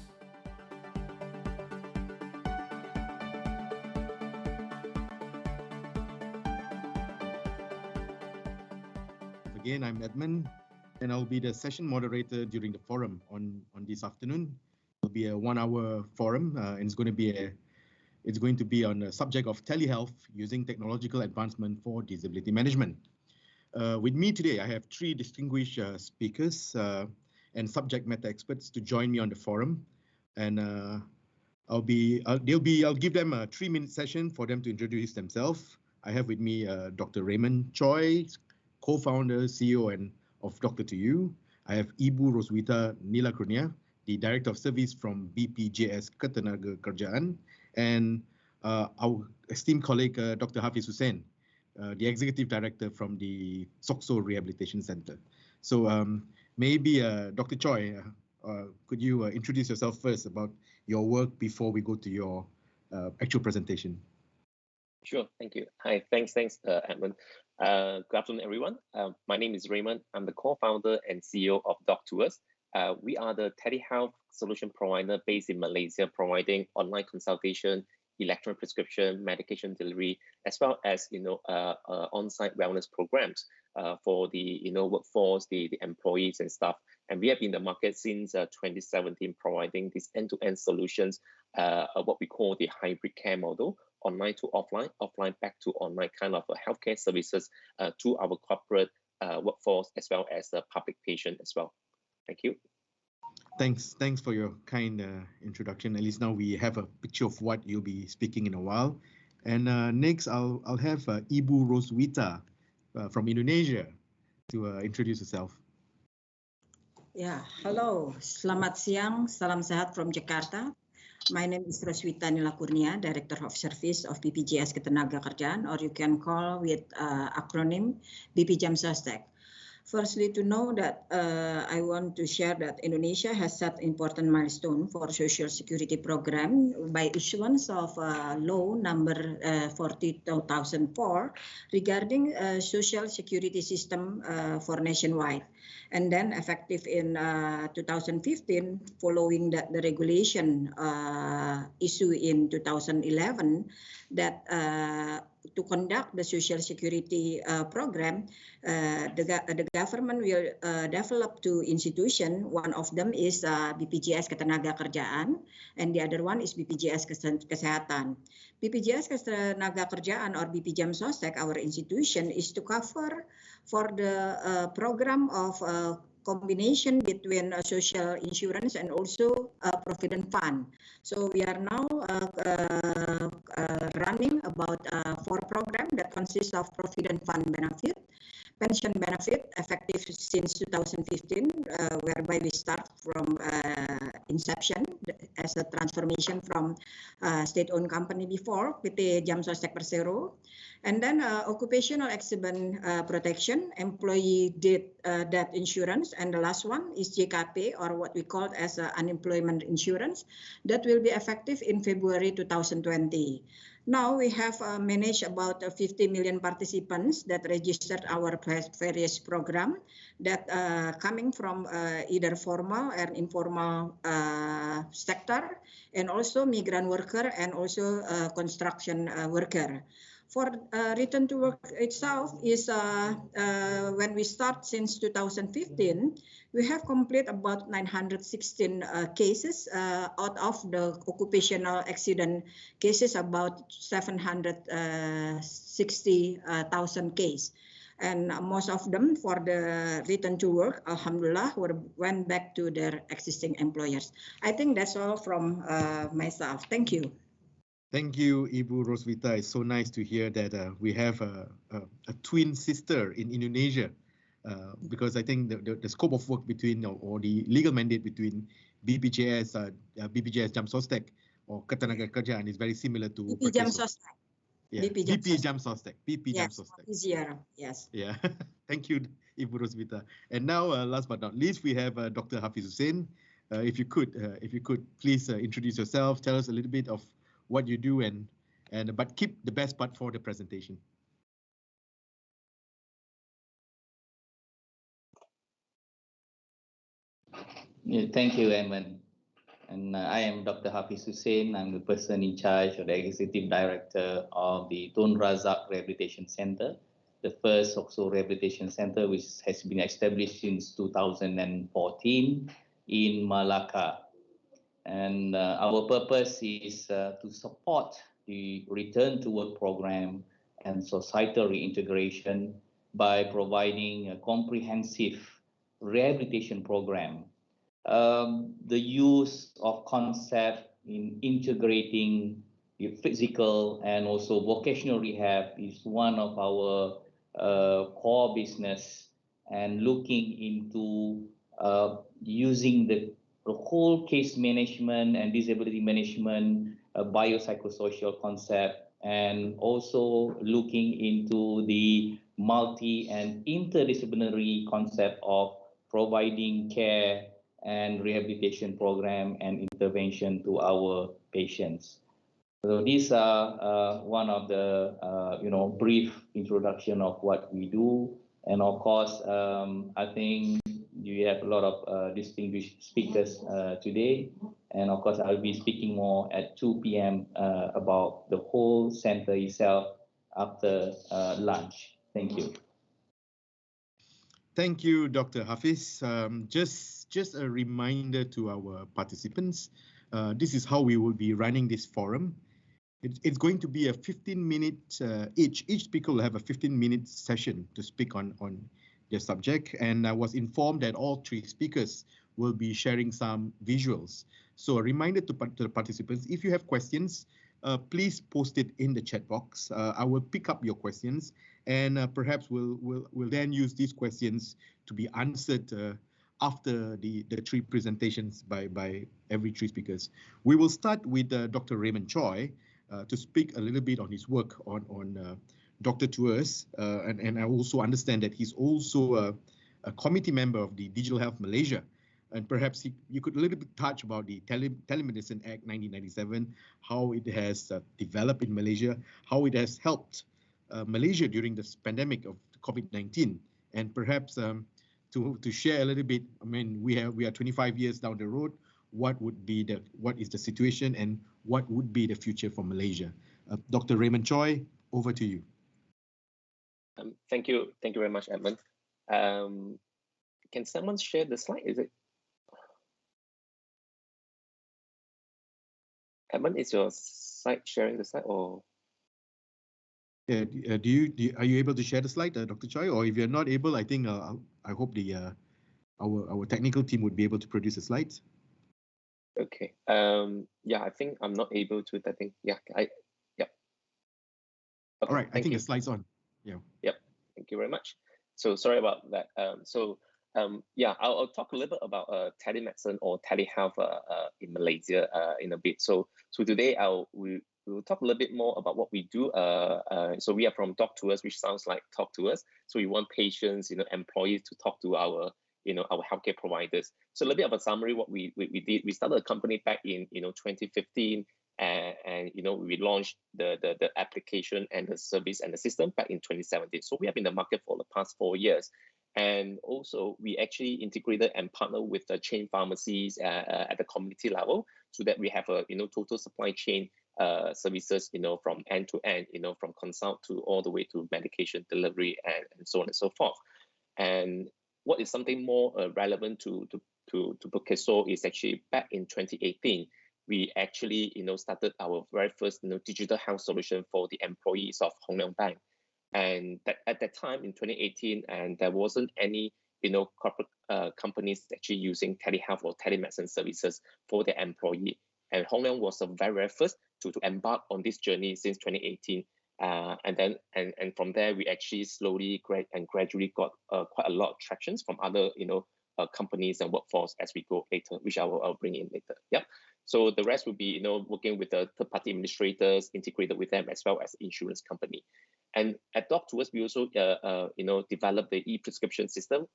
Again, I'm Edmund, and I'll be the session moderator during the forum on this afternoon. It'll be a 1-hour forum, and it's going to be on the subject of telehealth using technological advancement for disability management. With me today, I have 3 distinguished speakers and subject matter experts to join me on the forum, and I'll give them a 3-minute session for them to introduce themselves. I have with me Dr. Raymond Choi, co-founder, CEO, and of Doc2U. I have Ibu Roswita Nila Kurnia, the Director of Service from BPJS Ketenagakerjaan, and our esteemed colleague, Dr. Hafiz Hussein, the executive director from the SOCSO Rehabilitation Center. So maybe Dr. Choi, could you introduce yourself first about your work before we go to your actual presentation? Sure, thank you. Hi, thanks, Edmund. Good afternoon, everyone. My name is Raymond. I'm the co-founder and CEO of DocTours. We are the telehealth solution provider based in Malaysia, providing online consultation, electronic prescription, medication delivery, as well as on-site wellness programs for the workforce, the employees and staff. And we have been in the market since 2017, providing these end-to-end solutions, what we call the hybrid care model, online to offline, offline back to online kind of healthcare services to our corporate workforce as well as the public patient as well. Thank you. Thanks for your kind introduction. At least now we have a picture of what you'll be speaking in a while. And next, I'll have Ibu Roswita from Indonesia to introduce herself. Yeah, hello. Selamat siang. Salam sehat from Jakarta. My name is Roswita Nila Kurnia, Director of Service of BPJS Ketenagakerjaan, or you can call with acronym BPJAM Sostek. Firstly, to know that I want to share that Indonesia has set important milestone for Social Security program by issuance of law number 40/2004 regarding Social Security system for nationwide. And then effective in 2015, following that the regulation issue in 2011 that to conduct the Social Security program, the government will develop two institutions. One of them is BPJS Ketenagakerjaan, and the other one is BPJS Kesehatan. BPJS Ketenagakerjaan or BPJAM Sostek, our institution, is to cover for the program of combination between social insurance and also provident fund. So we are now running about 4 programs that consist of provident fund benefit, pension benefit effective since 2015, whereby we start from inception as a transformation from state-owned company before, PT Jam Sostek Persero. And then occupational accident protection, employee death insurance, and the last one is JKP, or what we call as unemployment insurance, that will be effective in February 2020. Now we have managed about 50 million participants that registered our various program that coming from either formal and informal sector, and also migrant worker and also construction worker. For return to work itself is when we start since 2015, we have completed about 916 cases out of the occupational accident cases, about 760,000 cases. And most of them for the return to work, alhamdulillah, went back to their existing employers. I think that's all from myself. Thank you. Thank you, Ibu Roswita. It's so nice to hear that we have a twin sister in Indonesia, because I think the scope of work between, or the legal mandate between BPJS Jam Sostek or Ketenagakerjaan is very similar to BP Jam Sostek. Yeah. BP Jam Sostek. BP Jam Yes, Sostek. easier. Yes. Yeah. Thank you, Ibu Roswita. And now, last but not least, we have Dr. Hafiz Hussein. If you could please introduce yourself, tell us a little bit of what you do, but keep the best part for the presentation. Yeah, thank you, Edmund. And I am Dr. Hafiz Hussein. I'm the person in charge of the Executive Director of the Tun Razak Rehabilitation Center, the first SOCSO Rehabilitation Center, which has been established since 2014 in Malacca. And our purpose is to support the return to work program and societal reintegration by providing a comprehensive rehabilitation program. The use of concept in integrating the physical and also vocational rehab is one of our core business, and looking into using the whole case management and disability management biopsychosocial concept and also looking into the multi and interdisciplinary concept of providing care and rehabilitation program and intervention to our patients. So these are one of the brief introduction of what we do, and of course I think you have a lot of distinguished speakers today, and of course I'll be speaking more at 2 p.m. About the whole center itself after lunch. Thank you. Thank you, Dr. Hafiz. Just a reminder to our participants, this is how we will be running this forum. It's going to be a 15-minute, each speaker will have a 15-minute session to speak on their subject. And I was informed that all three speakers will be sharing some visuals. So a reminder to the participants, if you have questions, please post it in the chat box. I will pick up your questions, and perhaps we'll then use these questions to be answered after the three presentations by every three speakers. We will start with Dr. Raymond Choi to speak a little bit on his work on doctor tours, and I also understand that he's also a committee member of the Digital Health Malaysia. And perhaps you could a little bit touch about the Telemedicine Act 1997, how it has developed in Malaysia, how it has helped Malaysia during this pandemic of COVID-19, and perhaps to share a little bit. I mean, we are 25 years down the road. What is the situation, and what would be the future for Malaysia? Dr. Raymond Choi, over to you. Thank you very much, Edmund. Can someone share the slide? Is it? Edmund, is your site sharing the slide, or? Are you able to share the slide, Dr. Choi? Or if you're not able, I think I hope our technical team would be able to produce the slides. Okay. Yeah, I think I'm not able to. I think yeah. Okay, all right. I think the slide's on. Yeah. Yep. Thank you very much. So sorry about that. Yeah, I'll talk a little bit about telemedicine or telehealth in Malaysia in a bit. So today we will talk a little bit more about what we do. So we are from Talk to Us, which sounds like Talk to Us. So we want patients, employees to talk to our healthcare providers. So a little bit of a summary what we did. We started a company back in 2015. And we launched the application and the service and the system back in 2017. So we have been in the market for the past 4 years. And also, we actually integrated and partnered with the chain pharmacies at the community level, so that we have a total supply chain services, from end to end, from consult to all the way to medication delivery and so on and so forth. And what is something more relevant to Bukit is actually back in 2018, we actually started our very first digital health solution for the employees of Hong Leong Bank. And at that time in 2018, and there wasn't any corporate companies actually using telehealth or telemedicine services for their employee. And Hong Leong was the very first to embark on this journey since 2018. And from there, we actually slowly and gradually got quite a lot of tractions from other companies and workforce as we go later, which I'll bring in later. Yeah. So the rest will be working with the third-party administrators, integrated with them, as well as insurance company. And at Doc2us, we also developed the e-prescription system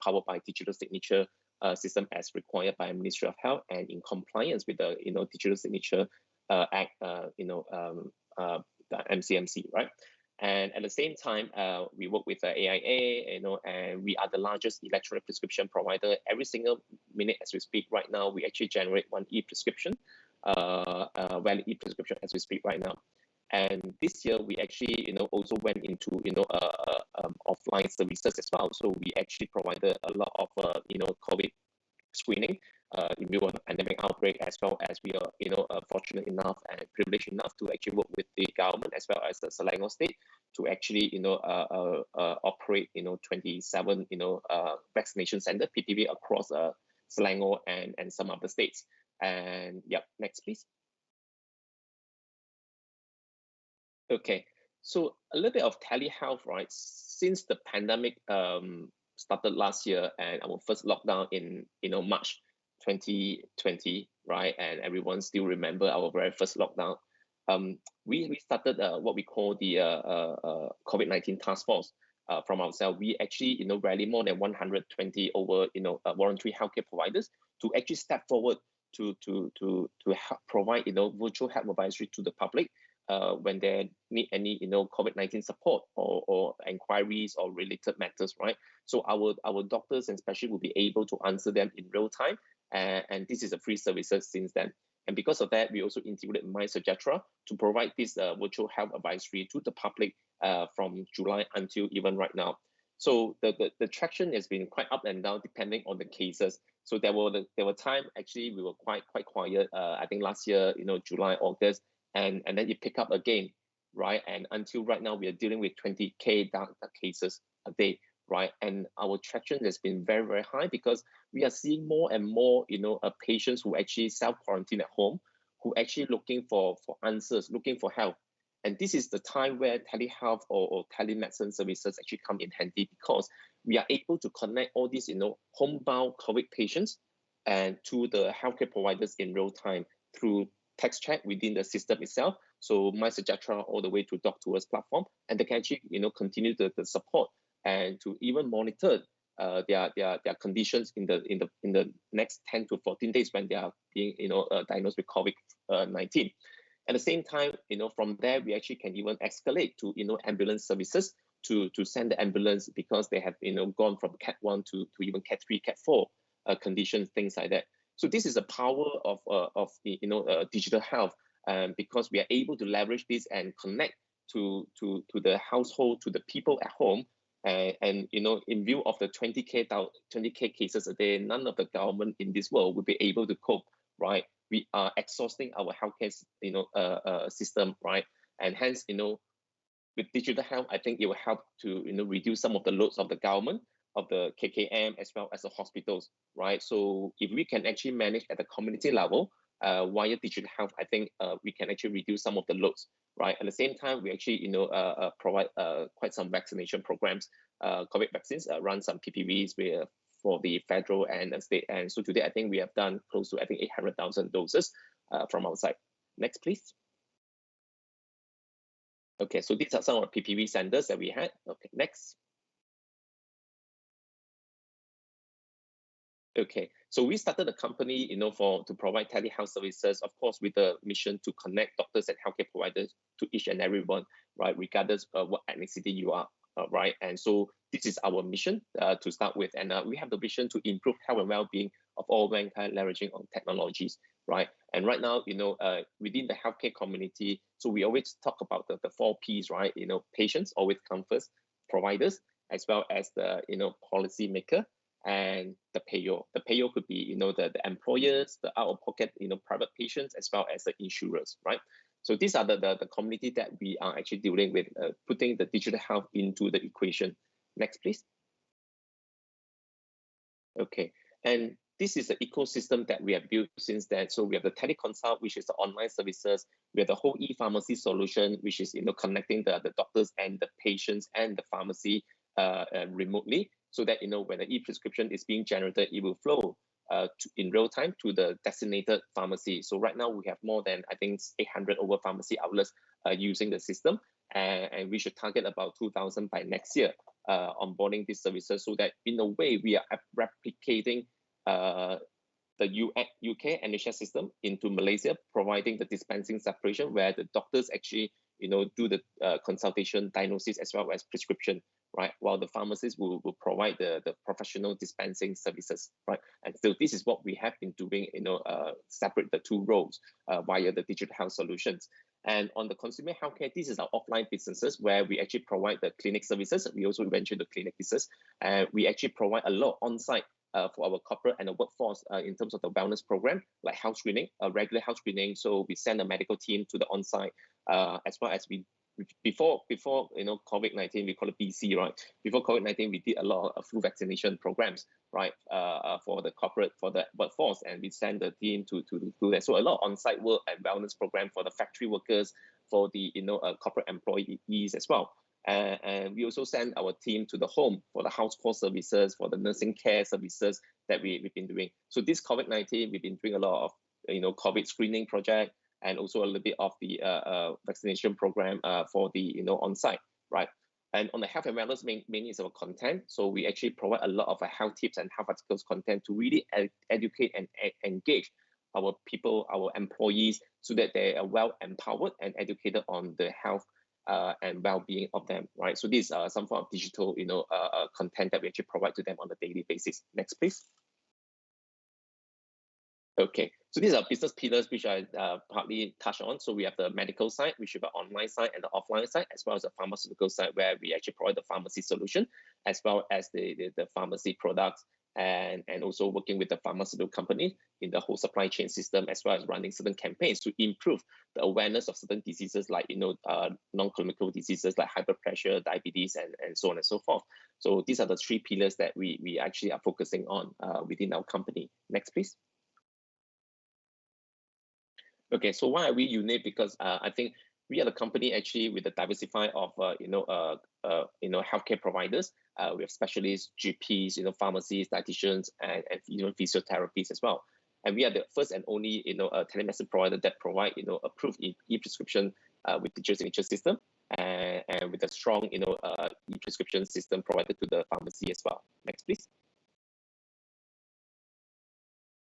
powered by digital signature system as required by Ministry of Health, and in compliance with the Digital Signature Act, the MCMC, right? And at the same time, we work with AIA, and we are the largest electronic prescription provider. Every single minute as we speak right now, we actually generate one e-prescription, valid e-prescription as we speak right now. And this year, we actually, also went into, offline services as well. So we actually provided a lot of, COVID screening in view of the pandemic outbreak, as well as we are, fortunate enough and privileged enough to actually work with the government as well as the Selangor state to actually, operate, 27, vaccination center PPV across Selangor and some other states. And yeah, next please. Okay, so a little bit of telehealth, right? Since the pandemic started last year and our first lockdown in March 2020, right? And everyone still remember our very first lockdown. we started what we call the COVID-19 task force from ourselves. We actually rally more than 120 over voluntary healthcare providers to actually step forward to provide virtual health advisory to the public when they need any COVID-19 support or inquiries or related matters, right? So our doctors and specialists will be able to answer them in real time, and this is a free services since then. And because of that, we also integrated MySejahtera to provide this virtual health advisory to the public from July until even right now. So the traction has been quite up and down depending on the cases. So there were time actually we were quite quiet. I think last year, July, August, and then it picked up again, right? And until right now, we are dealing with 20K cases a day, right? And our traction has been very, very high because we are seeing more and more, patients who actually self-quarantine at home, who actually looking for answers, looking for help. And this is the time where telehealth or telemedicine services actually come in handy because we are able to connect all these, homebound COVID patients and to the healthcare providers in real time through text chat within the system itself. So MySejahtera all the way to Doc2Us platform, and they can actually, continue the support and to even monitor their conditions in the next 10 to 14 days when they are being, diagnosed with COVID-19. At the same time, from there, we actually can even escalate to, ambulance services to send the ambulance because they have, gone from Cat 1 to even Cat 3, Cat 4 conditions, things like that. So this is the power of digital health, because we are able to leverage this and connect to the household, to the people at home. And in view of the 20K cases a day, none of the government in this world will be able to cope, right? We are exhausting our healthcare, system, right? And hence, with digital health, I think it will help to, reduce some of the loads of the government, of the KKM, as well as the hospitals, right? So if we can actually manage at the community level via digital health, I think we can actually reduce some of the loads, right? At the same time, we actually, provide quite some vaccination programs, COVID vaccines, run some PPVs for the federal and the state. And so today, I think we have done close to, 800,000 doses from our side. Next, please. Okay, so these are some of the PPV centers that we had. Okay, next. Okay, so we started a company, to provide telehealth services, of course, with the mission to connect doctors and healthcare providers to each and everyone, right, regardless of what ethnicity you are, right? And so this is our mission to start with, and we have the vision to improve health and well-being of all mankind, leveraging on technologies, right? And right now, within the healthcare community, so we always talk about the 4 Ps, right? Patients always come first, providers, as well as the policy maker, and the payer. The payer could be, the employers, the out-of-pocket, private patients, as well as the insurers, right? So these are the community that we are actually dealing with, putting the digital health into the equation. Next, please. Okay, and this is the ecosystem that we have built since then. So we have the teleconsult, which is the online services. We have the whole e-pharmacy solution, which is connecting the doctors and the patients and the pharmacy remotely, so that when the e-prescription is being generated, it will flow in real time to the designated pharmacy. So right now we have more than 800 over pharmacy outlets using the system, and we should target about 2,000 by next year onboarding these services, so that in a way we are replicating the UK NHS system into Malaysia, providing the dispensing separation where the doctors actually do the consultation, diagnosis, as well as prescription, right? While the pharmacists will provide the professional dispensing services, right? And so this is what we have been doing, separate the 2 roles via the digital health solutions. And on the consumer healthcare, this is our offline businesses where we actually provide the clinic services. We also mentioned the clinic business, and we actually provide a lot on-site for our corporate and the workforce in terms of the wellness program, like health screening, regular health screening. So we send a medical team to the on-site, as well as we before COVID-19, we call it BC, right? Before COVID-19, we did a lot of flu vaccination programs, right, for the corporate, for the workforce, and we send the team to do that. So a lot of on-site work and wellness program for the factory workers, for the corporate employees as well. And we also send our team to the home for the house call services, for the nursing care services that we've been doing. So this COVID-19, we've been doing a lot of COVID screening project, and also a little bit of the vaccination program for the on-site, right? And on the health and wellness, mainly is our content. So we actually provide a lot of health tips and health articles content to really educate and engage our people, our employees, so that they are well empowered and educated on the health and well-being of them, right? So these are some form of digital, content that we actually provide to them on a daily basis. Next, please. Okay, so these are business pillars which I partly touched on. So we have the medical side, which is the online side and the offline side, as well as the pharmaceutical side, where we actually provide the pharmacy solution, as well as the pharmacy products, and also working with the pharmaceutical company in the whole supply chain system, as well as running certain campaigns to improve the awareness of certain diseases like non-communicable diseases like high blood pressure, diabetes, and so on and so forth. So these are the three pillars that we actually are focusing on within our company. Next, please. Okay, so why are we unique? Because I think we are the company actually with a diversify of healthcare providers. We have specialists, GPs, pharmacies, dietitians, and physiotherapists as well. And we are the first and only telemedicine provider that provide approved e-prescription with digital signature system, and with a strong e-prescription system provided to the pharmacy as well. Next, please.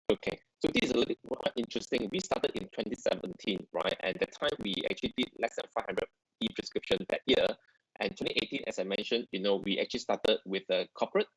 Okay, so this is a little bit more interesting. We started in 2017, right? And at the time we actually did less than 500 e-prescription that year. And 2018, as I mentioned, we actually started with a corporate.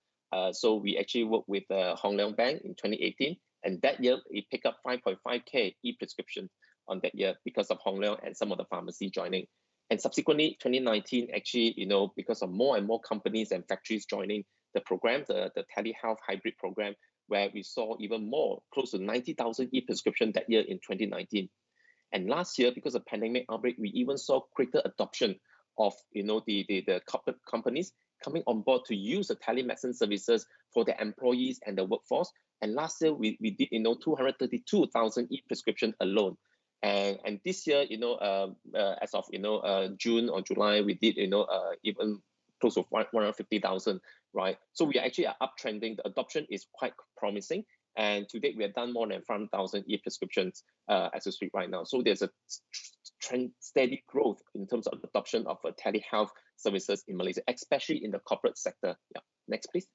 So we actually worked with Hong Leong Bank in 2018, and that year it picked up 5.5K e-prescription on that year because of Hong Leong and some of the pharmacy joining. And subsequently, 2019, actually, because of more and more companies and factories joining the program, the telehealth hybrid program, where we saw even more, close to 90,000 e-prescription that year in 2019. And last year, because of pandemic outbreak, we even saw greater adoption of the corporate companies coming on board to use the telemedicine services for their employees and the workforce. And last year, we did 232,000 e-prescription alone. And this year, as of June or July, we did even close to 150,000, right? So we are actually uptrending. The adoption is quite promising. And to date, we have done more than 5,000 e-prescriptions as we speak right now. So there's a steady growth in terms of adoption of telehealth services in Malaysia, especially in the corporate sector. Yeah. Next, please.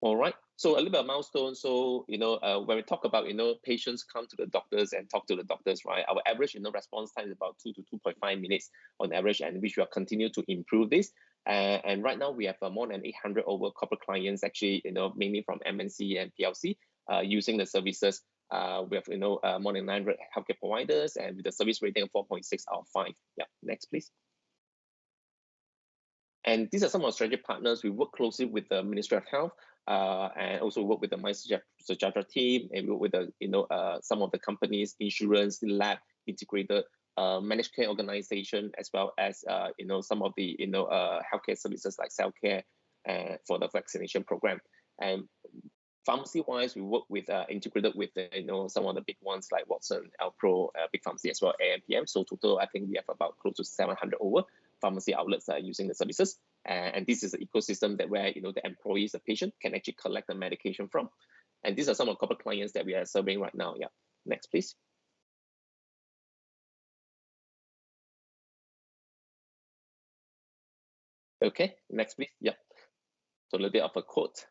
All right. So a little bit of milestone. So, when we talk about, patients come to the doctors and talk to the doctors, right? Our average, response time is about 2 to 2.5 minutes on average, and which we are continue to improve this. And right now we have more than 800 over corporate clients, actually, mainly from MNC and PLC, using the services. We have, more than 900 healthcare providers, and with the service rating of 4.6 out of 5. Yeah. Next, please. And these are some of our strategic partners. We work closely with the Ministry of Health, and also work with the MySejahtera team, and we work with the some of the companies, insurance, lab, integrated, managed care organization, as well as some of the healthcare services like cell care for the vaccination program. And pharmacy-wise, we work with integrated with some of the big ones like Watson, Alpro, Big Pharmacy, as well as AMPM. So total, I think we have about close to 700 over pharmacy outlets that are using the services. And this is an ecosystem that where the employees, the patient, can actually collect the medication from. And these are some of the corporate clients that we are serving right now. Yeah. Next, please. Okay. Next, please. Yeah. So a little bit of a quote.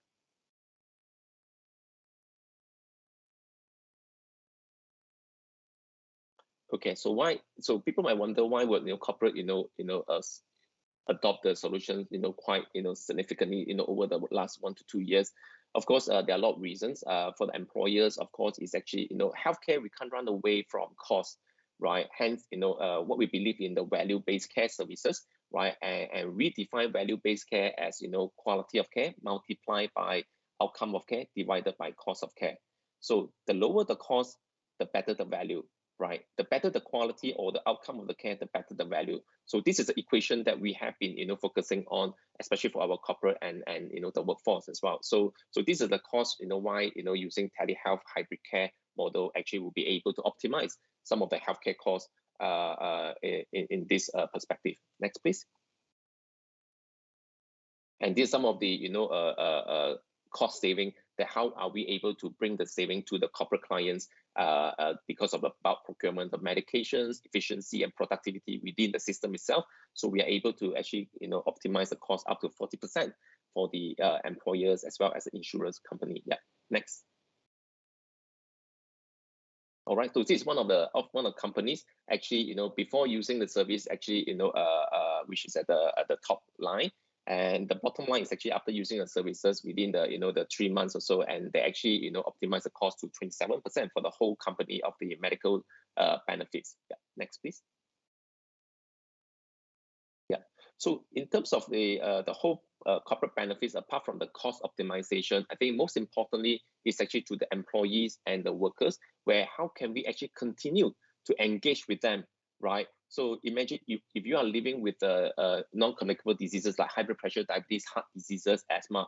Okay, so why? So people might wonder why would corporate adopt the solution quite significantly over the last 1 to 2 years. Of course, there are a lot of reasons. For the employers, of course, is actually healthcare. We can't run away from cost, right? Hence, what we believe in the value-based care services, right? And we define value-based care as quality of care multiplied by outcome of care divided by cost of care. So the lower the cost, the better the value. Right, the better the quality or the outcome of the care, the better the value. So this is the equation that we have been, focusing on, especially for our corporate and the workforce as well. So this is the cost, why using telehealth hybrid care model actually will be able to optimize some of the healthcare costs in this perspective. Next, please. And these are some of the cost saving. That how are we able to bring the saving to the corporate clients because of the bulk procurement of medications, efficiency and productivity within the system itself. So we are able to actually, optimize the cost up to 40% for the employers as well as the insurance company. Yeah, next. All right, so this is one of the companies actually, before using the service, actually, which is at the top line, and the bottom line is actually after using the services within the the 3 months or so, and they actually optimize the cost to 27% for the whole company of the medical benefits. Yeah, next please. Yeah, so in terms of the whole corporate benefits, apart from the cost optimization, I think most importantly is actually to the employees and the workers, where how can we actually continue to engage with them, right? So imagine if you are living with non-communicable diseases like high blood pressure, diabetes, heart diseases, asthma,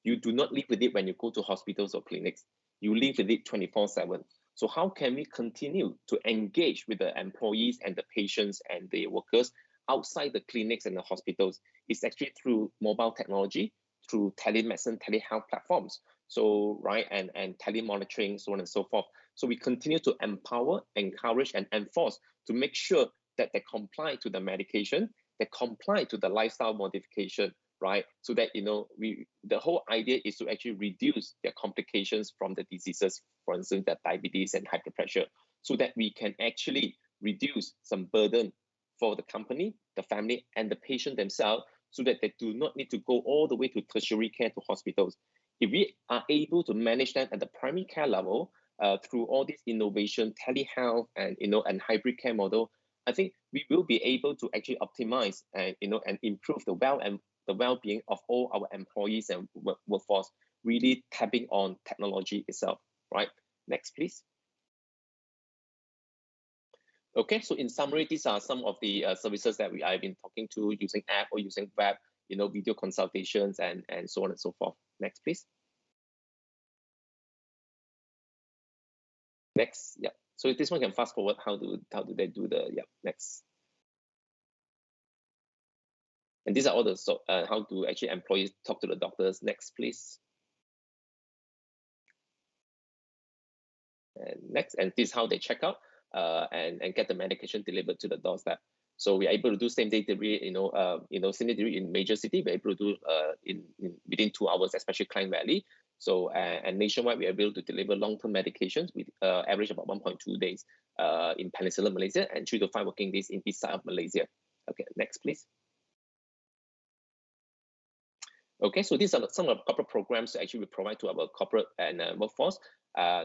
you do not live with it when you go to hospitals or clinics. You live with it 24/7. So how can we continue to engage with the employees and the patients and the workers outside the clinics and the hospitals? It's actually through mobile technology, through telemedicine, telehealth platforms. So, right, and telemonitoring, so on and so forth. So we continue to empower, encourage, and enforce to make sure that they comply to the medication, they comply to the lifestyle modification, right? So that, the whole idea is to actually reduce their complications from the diseases, for instance, the diabetes and high blood pressure, so that we can actually reduce some burden for the company, the family, and the patient themselves, so that they do not need to go all the way to tertiary care to hospitals. If we are able to manage that at the primary care level through all this innovation, telehealth, and hybrid care model, I think we will be able to actually optimize and improve the well-being of all our employees and workforce, really tapping on technology itself, right? Next, please. Okay, so in summary, these are some of the services that I've been talking to using app or using web, video consultations and so on and so forth. Next, please. Next, yeah. So this one can fast forward. How do they do the next? And these are all the how do actually employees talk to the doctors. Next, please. And next, and this is how they check out and get the medication delivered to the doorstep. So we are able to do same day delivery, same day delivery in major city. We're able to do within 2 hours, especially Klang Valley. So and nationwide, we are able to deliver long-term medications with average about 1.2 days in Peninsular Malaysia and 3 to 5 working days in east side of Malaysia. Okay, next please. Okay, so these are some of the corporate programs that actually we provide to our corporate and workforce.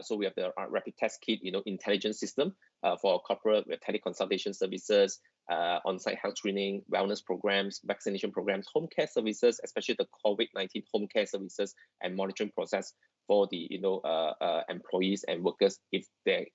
So we have the rapid test kit, intelligence system for corporate. We have teleconsultation services, on-site health screening, wellness programs, vaccination programs, home care services, especially the COVID-19 home care services and monitoring process for the employees and workers if they're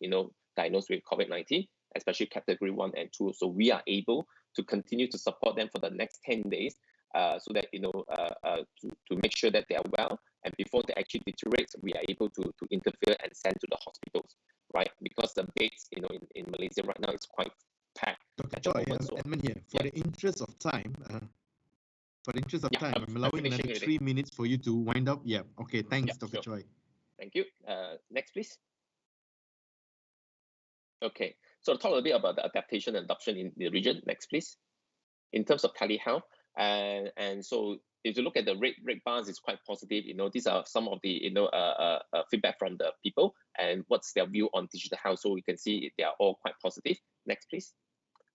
diagnosed with COVID-19, especially category 1 and 2. So we are able to continue to support them for the next 10 days. So that to make sure that they are well, and before they actually deteriorate, we are able to interfere and send to the hospitals, right? Because the beds, in Malaysia right now is quite packed. Dr. Choi, Edmund here. For the interest of time, I'm allowing another 3 minutes for you to wind up. Yeah. Okay. Thanks, Dr. Choi. Thank you. Next, please. Okay. So I'll talk a little bit about the adaptation and adoption in the region. Next, please. In terms of telehealth. And so if you look at the rate bars, it's quite positive. These are some of the feedback from the people and what's their view on digital health. So you can see they are all quite positive. Next, please.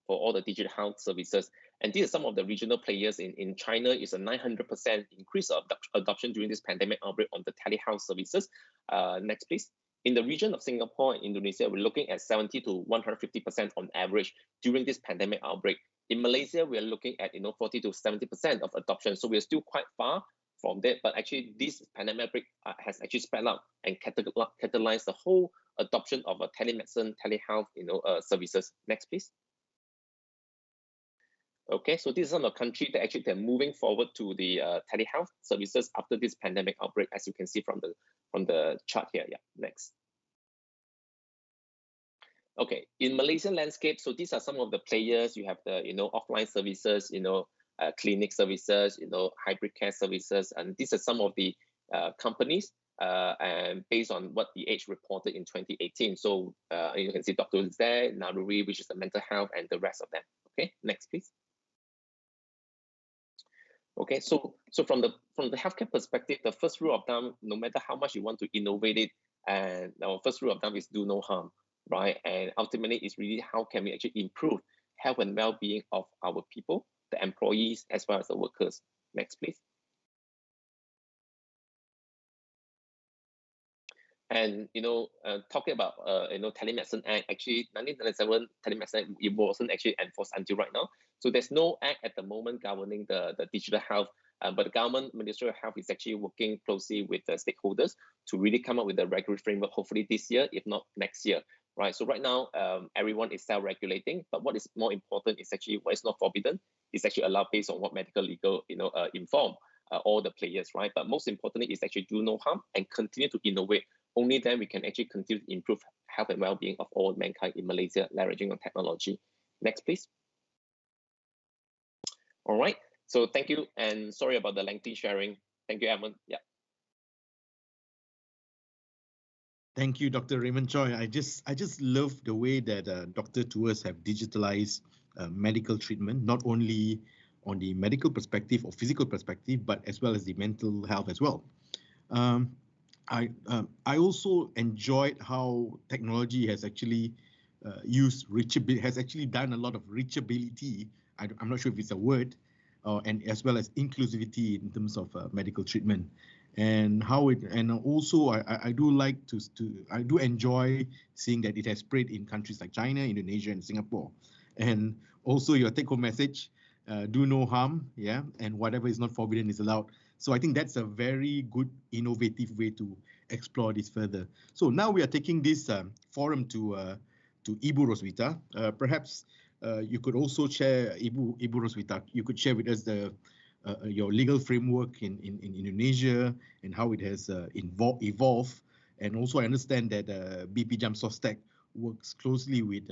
For all the digital health services, and these are some of the regional players in China. Is a 900% increase of adoption during this pandemic outbreak on the telehealth services. Next, please. In the region of Singapore and Indonesia, we're looking at 70 to 150% on average during this pandemic outbreak. In Malaysia, we are looking at 40 to 70% of adoption. So we're still quite far from that. But actually, this pandemic outbreak has actually spread out and catalyzed the whole adoption of telemedicine, telehealth, services. Next, please. Okay, so this is some of the countries that actually they're moving forward to the telehealth services after this pandemic outbreak, as you can see from the chart here. Yeah, next. Okay, in Malaysian landscape, so these are some of the players. You have the offline services, clinic services, hybrid care services, and these are some of the companies and based on what the age reported in 2018. So you can see Dr. is there, Naruri, which is the mental health, and the rest of them. Okay, next please. Okay, so from the healthcare perspective, the first rule of thumb, no matter how much you want to innovate it, and our first rule of thumb is do no harm, right? And ultimately, it's really how can we actually improve health and well-being of our people, the employees, as well as the workers. Next, please. And talking about Telemedicine Act, actually 1997 Telemedicine Act, it wasn't actually enforced until right now. So there's no act at the moment governing the digital health, but the government Ministry of Health is actually working closely with the stakeholders to really come up with a regulatory framework, hopefully this year, if not next year, right? So right now, everyone is self-regulating, but what is more important is actually what is not forbidden is actually allowed based on what medical legal inform all the players, right? But most importantly is actually do no harm and continue to innovate. Only then we can actually continue to improve health and well-being of all mankind in Malaysia, leveraging on technology. Next, please. All right. So thank you, and sorry about the lengthy sharing. Thank you, Edmund. Yeah. Thank you, Dr. Raymond Choi. I just love the way that Dr. Tours have digitalized medical treatment, not only on the medical perspective or physical perspective, but as well as the mental health as well. I also enjoyed how technology has actually has actually done a lot of reachability. I'm not sure if it's a word, and as well as inclusivity in terms of medical treatment, and how it. And also, I do enjoy seeing that it has spread in countries like China, Indonesia, and Singapore. And also your take-home message: do no harm, yeah, and whatever is not forbidden is allowed. So I think that's a very good, innovative way to explore this further. So now we are taking this forum to Ibu Roswita. Perhaps you could also share, Ibu Roswita, you could share with us your legal framework in Indonesia and how it has evolved. And also I understand that BP Jam Sostek works closely with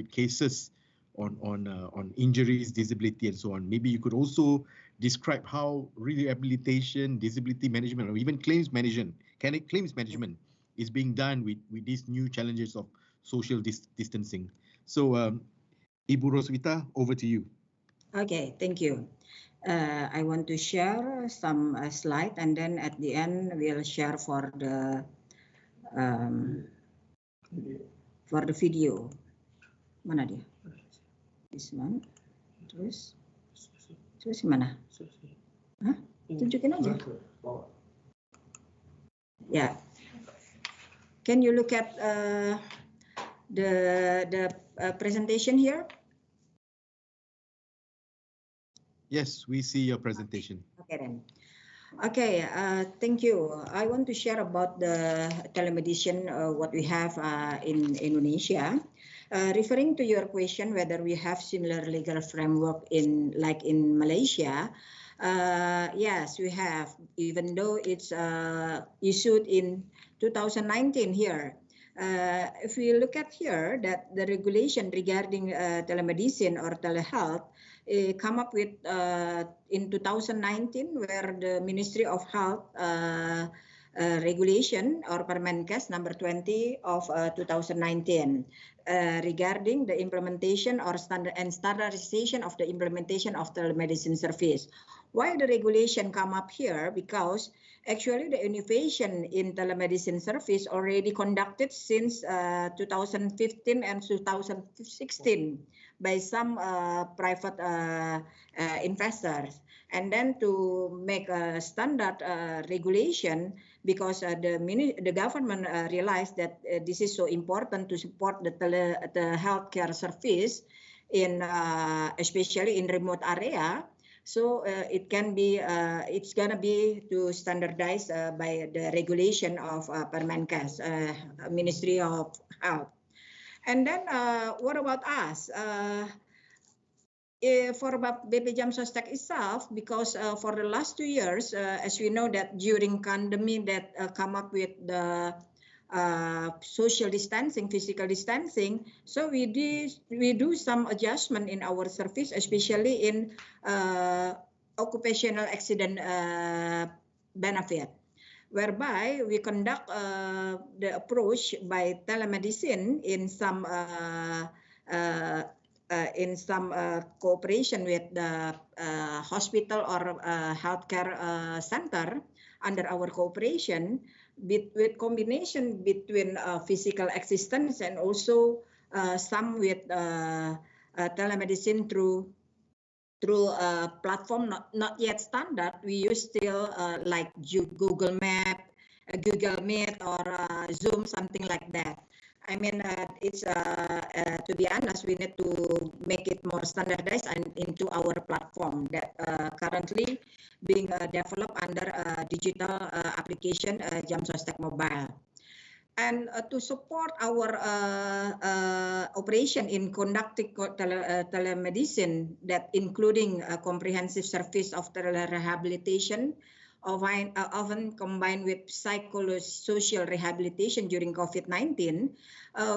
cases on injuries, disability, and so on. Maybe you could also describe how rehabilitation, disability management, or even claims management is being done with these new challenges of social distancing. So, Ibu Roswita, over to you. Okay, thank you. I want to share some slide, and then at the end we'll share for the video. Mana dia? This one. Terus mana? Hah? Tunjukin aja. Yeah. Can you look at the presentation here? Yes, we see your presentation. Okay then. Okay, thank you. I want to share about the telemedicine, what we have in Indonesia. Referring to your question whether we have similar legal framework like in Malaysia, yes, we have, even though it's issued in 2019 here. If we look at here, that the regulation regarding telemedicine or telehealth come up with in 2019, where the Ministry of Health regulation or Permenkes number 20 of 2019 regarding the implementation or standardization of the implementation of telemedicine service. Why the regulation come up here? Because actually the innovation in telemedicine service already conducted since 2015 and 2016 by some private investors. And then to make a standard regulation, because the government realized that this is so important to support the healthcare service in especially in remote area. So it can be, it's gonna be to standardize by the regulation of Permenkes, Ministry of Health. And then what about us? For BP Jam Sostek itself, because for the last 2 years, as we know that during pandemic that come up with the social distancing, physical distancing, so we do some adjustment in our service, especially in occupational accident benefit. whereby we conduct the approach by telemedicine in some cooperation with the hospital or healthcare center under our cooperation, with combination between physical assistance and also some with telemedicine through a platform not yet standard. We use still like Google Map, Google Meet, or Zoom, something like that. I mean, it's to be honest, we need to make it more standardized and into our platform that currently being developed under digital application Jamsostek Mobile. And to support our operation in conducting telemedicine, that including a comprehensive service of telerehabilitation, often combined with psychosocial rehabilitation during COVID-19,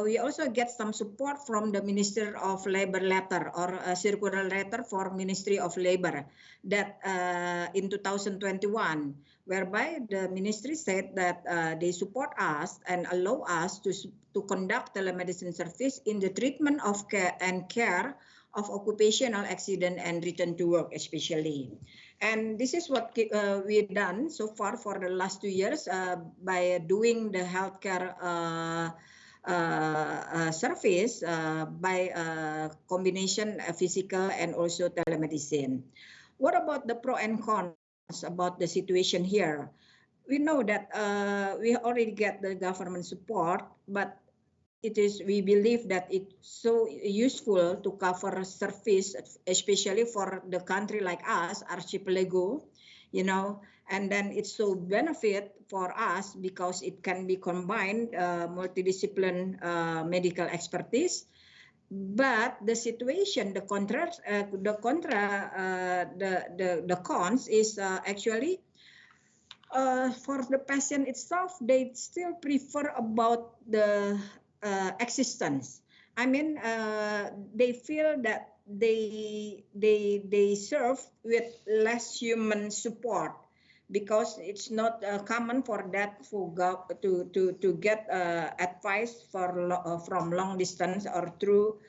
we also get some support from the Minister of Labor letter or a circular letter for Ministry of Labor that in 2021, whereby the ministry said that they support us and allow us to conduct telemedicine service in the treatment of care of occupational accident and return to work especially. And this is what we've done so far for the last 2 years by doing the healthcare service by combination physical and also telemedicine. What about the pro and cons about the situation here? We know that we already get the government support, but we believe that it's so useful to cover service, especially for the country like us, archipelago, you know, and then it's so benefit for us because it can be combined multidiscipline medical expertise. But the situation, the cons is actually for the patient itself, they still prefer about the existence. I mean, they feel that they serve with less human support because it's not common for that to get advice from long distance or through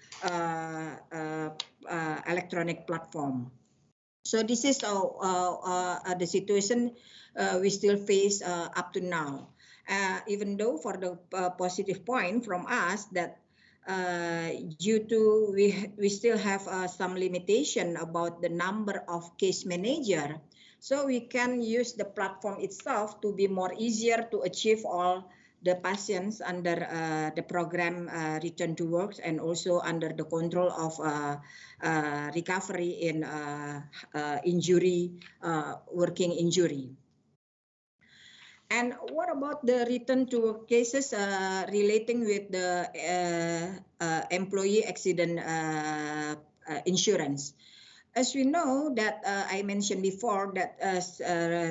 electronic platform. So this is the situation we still face up to now. Even though for the positive point from us that due to we still have some limitation about the number of case manager, so we can use the platform itself to be more easier to achieve all the patients under the program return to work and also under the control of recovery in injury, working injury. And what about the return to work cases relating with the employee accident insurance? As we know that I mentioned before that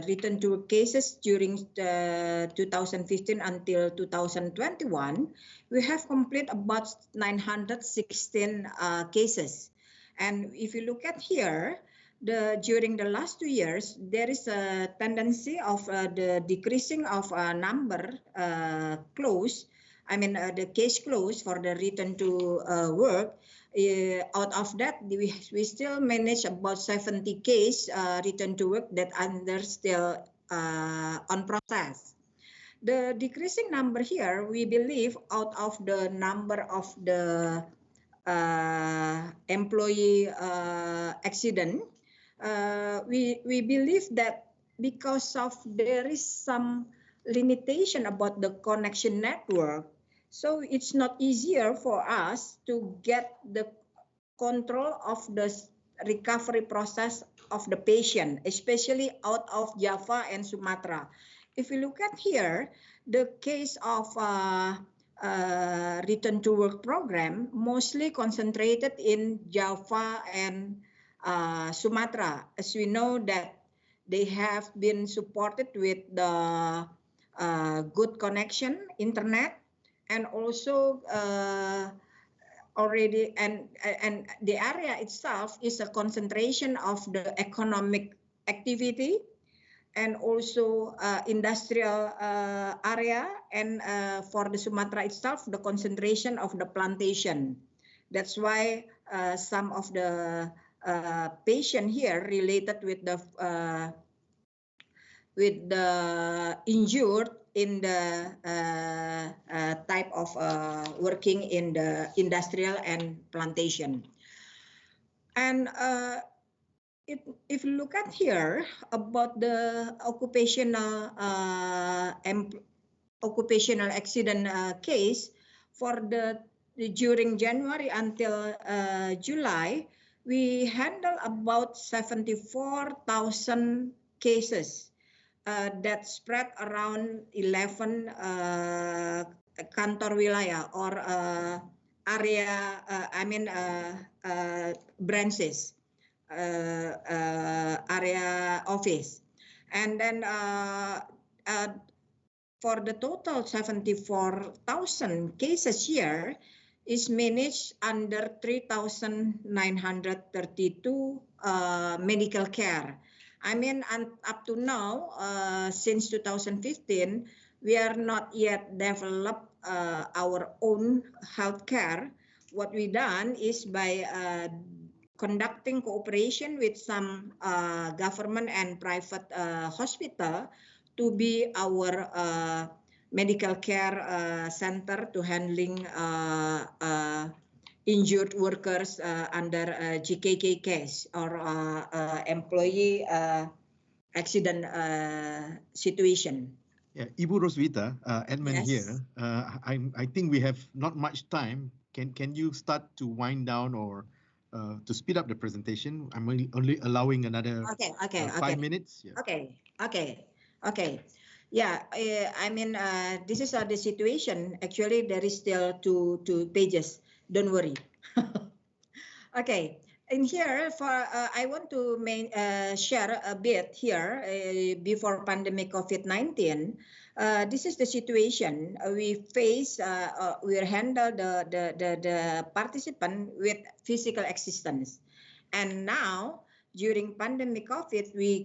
return to work cases during 2015 until 2021, we have complete about 916 cases. And if you look at here, during the last 2 years, there is a tendency of the decreasing of number close. I mean, the case closed for the return to work. Out of that, we still manage about 70 case return to work that are still on process. The decreasing number here, we believe, out of the number of the employee accident, we believe that because of there is some limitation about the connection network, so it's not easier for us to get the control of the recovery process of the patient, especially out of Java and Sumatra. If you look at here, the case of return to work program mostly concentrated in Java and Sumatra, as we know that they have been supported with the good connection, internet, and also already and the area itself is a concentration of the economic activity, and also industrial area, and for the Sumatra itself, the concentration of the plantation. That's why some of the patient here related with the injured in the type of working in the industrial and plantation. And if you look at here about the occupational accident case for during January until July, we handle about 74,000 cases that spread around 11 kantor wilayah or area, branches, area office. And then for the total 74,000 cases here is managed under 3,932 medical care. Up to now, since 2015, we are not yet developed our own healthcare. What we done is by conducting cooperation with some government and private hospital to be our medical care center to handling injured workers under GKK case or employee accident situation. Yeah, Ibu Roswita, Edmund Yes. here. I think we have not much time. Can you start to wind down or to speed up the presentation? I'm only allowing another 5 minutes. Yeah. Okay. Yeah, this is the situation. Actually, there is still two pages. Don't worry. Okay. In here, I want to share a bit here before pandemic COVID-19. This is the situation we face. We handle the participant with physical assistance, and now during pandemic COVID, we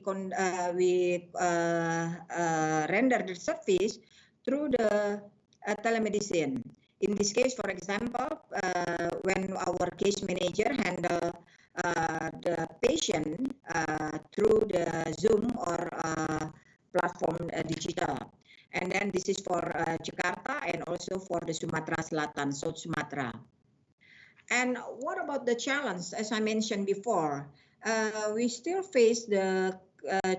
render the service through the telemedicine. In this case, for example, when our case manager handle the patient through the Zoom or platform digital. And then this is for Jakarta and also for the Sumatra Selatan, South Sumatra. And what about the challenge? As I mentioned before, we still face the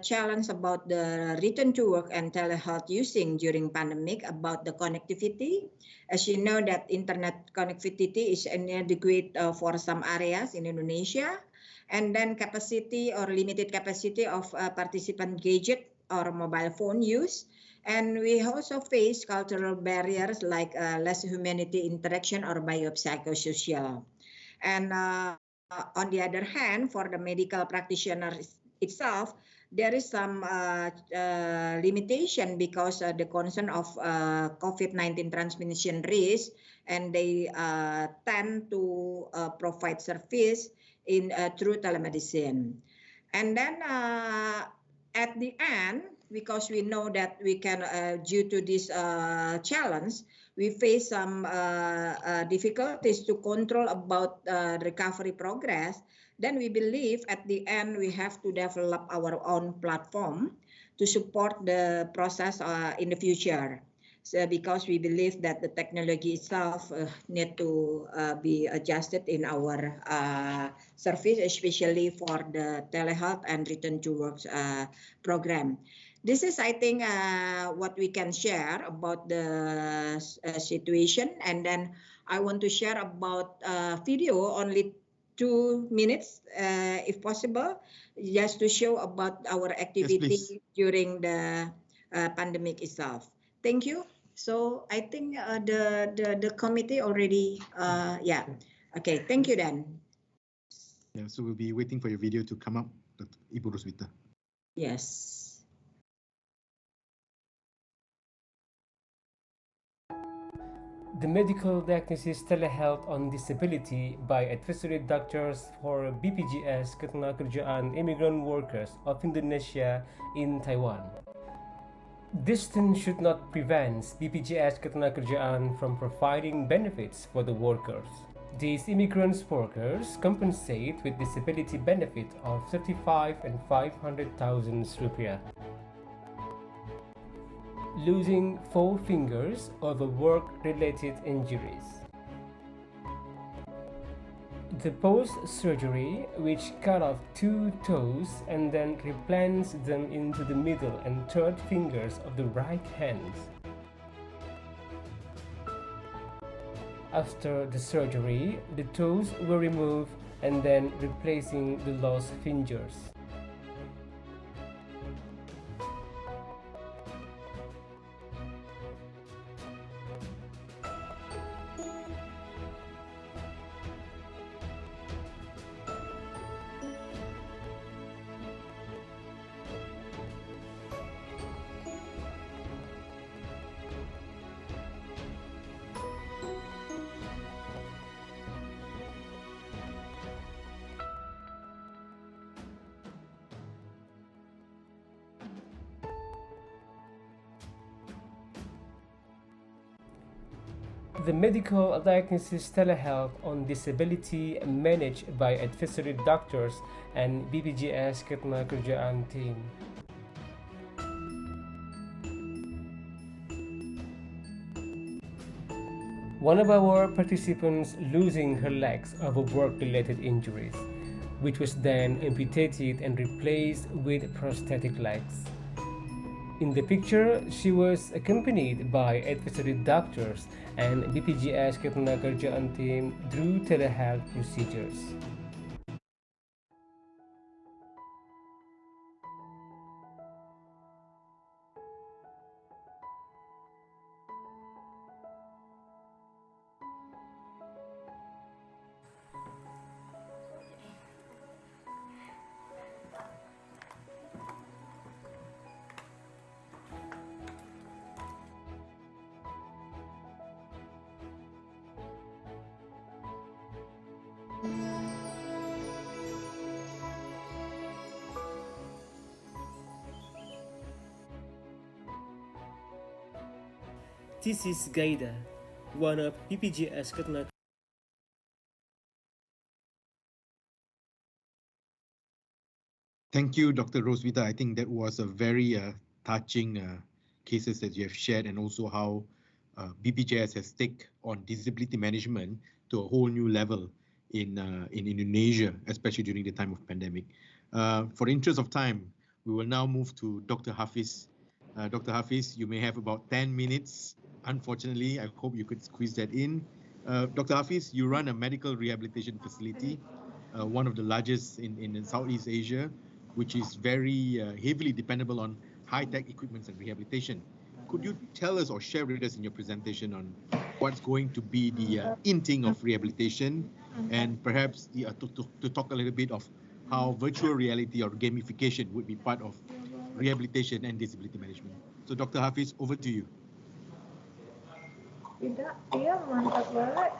challenge about the return to work and telehealth using during pandemic about the connectivity. As you know that internet connectivity is inadequate for some areas in Indonesia, and then capacity or limited capacity of participant gadget or mobile phone use. And we also face cultural barriers like less humanity interaction or biopsychosocial. And on the other hand, for the medical practitioner itself, there is some limitation because the concern of COVID-19 transmission risk, and they tend to provide service in through telemedicine. And then at the end, because we know that we can, due to this challenge, we face some difficulties to control about recovery progress. Then we believe at the end we have to develop our own platform to support the process in the future. So because we believe that the technology itself need to be adjusted in our service, especially for the telehealth and return to work program. This is, I think, what we can share about the situation. And then I want to share about video, only 2 minutes, if possible, just to show about our activity during the pandemic itself. Thank you. So I think the committee already, yeah. Okay, thank you then. Yeah, so we'll be waiting for your video to come up, Ibu Roswita. Yes. The medical diagnosis telehealth on disability by advisory doctors for BPJS Ketenagakerjaan immigrant workers of Indonesia in Taiwan. Distance should not prevent BPJS Ketenagakerjaan from providing benefits for the workers. These immigrant workers compensate with disability benefit of 35 and 500,000 rupiah. Losing 4 fingers over work-related injuries. The post-surgery, which cut off 2 toes and then replants them into the middle and 3rd fingers of the right hand. After the surgery, the toes were removed and then replacing the lost fingers. The medical diagnosis telehealth on disability managed by advisory doctors and BPJS Ketenagakerjaan team. One of our participants losing her legs over work-related injuries, which was then amputated and replaced with prosthetic legs. In the picture, she was accompanied by advisory doctors and BPJS Ketenagakerjaan team through telehealth procedures. This is Gaida, one of BPJS Ketenagakerjaan. Thank you, Dr. Roswitha. I think that was a very touching cases that you have shared, and also how BPJS has taken on disability management to a whole new level in Indonesia, especially during the time of pandemic. For the interest of time, we will now move to Dr. Hafiz. Dr. Hafiz, you may have about 10 minutes. Unfortunately, I hope you could squeeze that in. Dr. Hafiz, you run a medical rehabilitation facility, one of the largest in Southeast Asia, which is very heavily dependable on high-tech equipments and rehabilitation. Could you tell us or share with us in your presentation on what's going to be the inting of rehabilitation, and perhaps to talk a little bit of how virtual reality or gamification would be part of rehabilitation and disability management. So Dr. Hafiz, over to you. Tidak, dia mantap banget.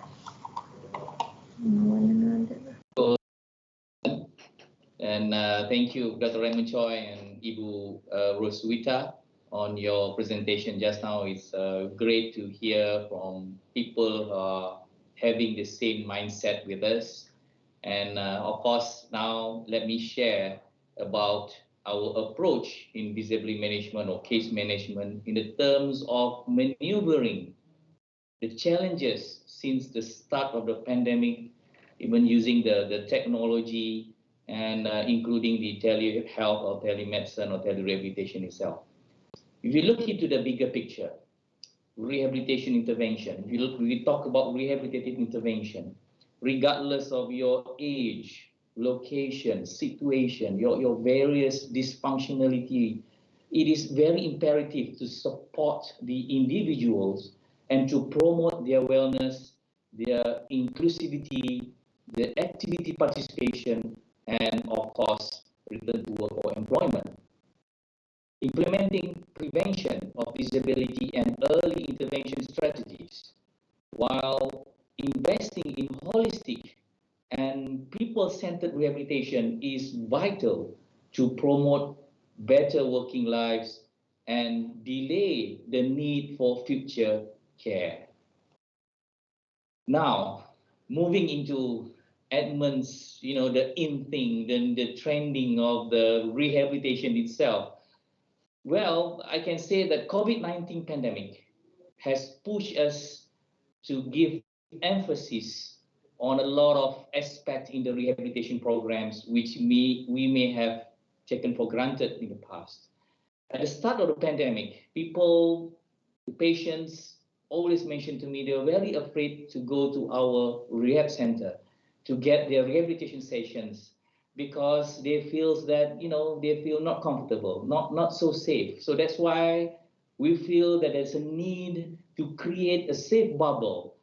And thank you, Dr. Raymond Choi and Ibu Roswitha, on your presentation just now. It's great to hear from people who are having the same mindset with us. And of course, now let me share about our approach in disability management or case management in the terms of maneuvering the challenges since the start of the pandemic, even using the technology and including the telehealth or telemedicine or telerehabilitation itself. If you look into the bigger picture, rehabilitation intervention, we talk about rehabilitative intervention, regardless of your age, location, situation, your various dysfunctionality, it is very imperative to support the individuals and to promote their wellness, their inclusivity, their activity participation, and of course, return to work or employment. Implementing prevention of disability and early intervention strategies while investing in holistic and people-centered rehabilitation is vital to promote better working lives and delay the need for future care. Now, moving into Edmund's, the in thing, then the trending of the rehabilitation itself. Well, I can say that COVID-19 pandemic has pushed us to give emphasis on a lot of aspects in the rehabilitation programs which we may have taken for granted in the past. At the start of the pandemic, the patients always mentioned to me they were very afraid to go to our rehab center to get their rehabilitation sessions because they feel that, they feel not comfortable, not so safe. So that's why we feel that there's a need to create a safe bubble,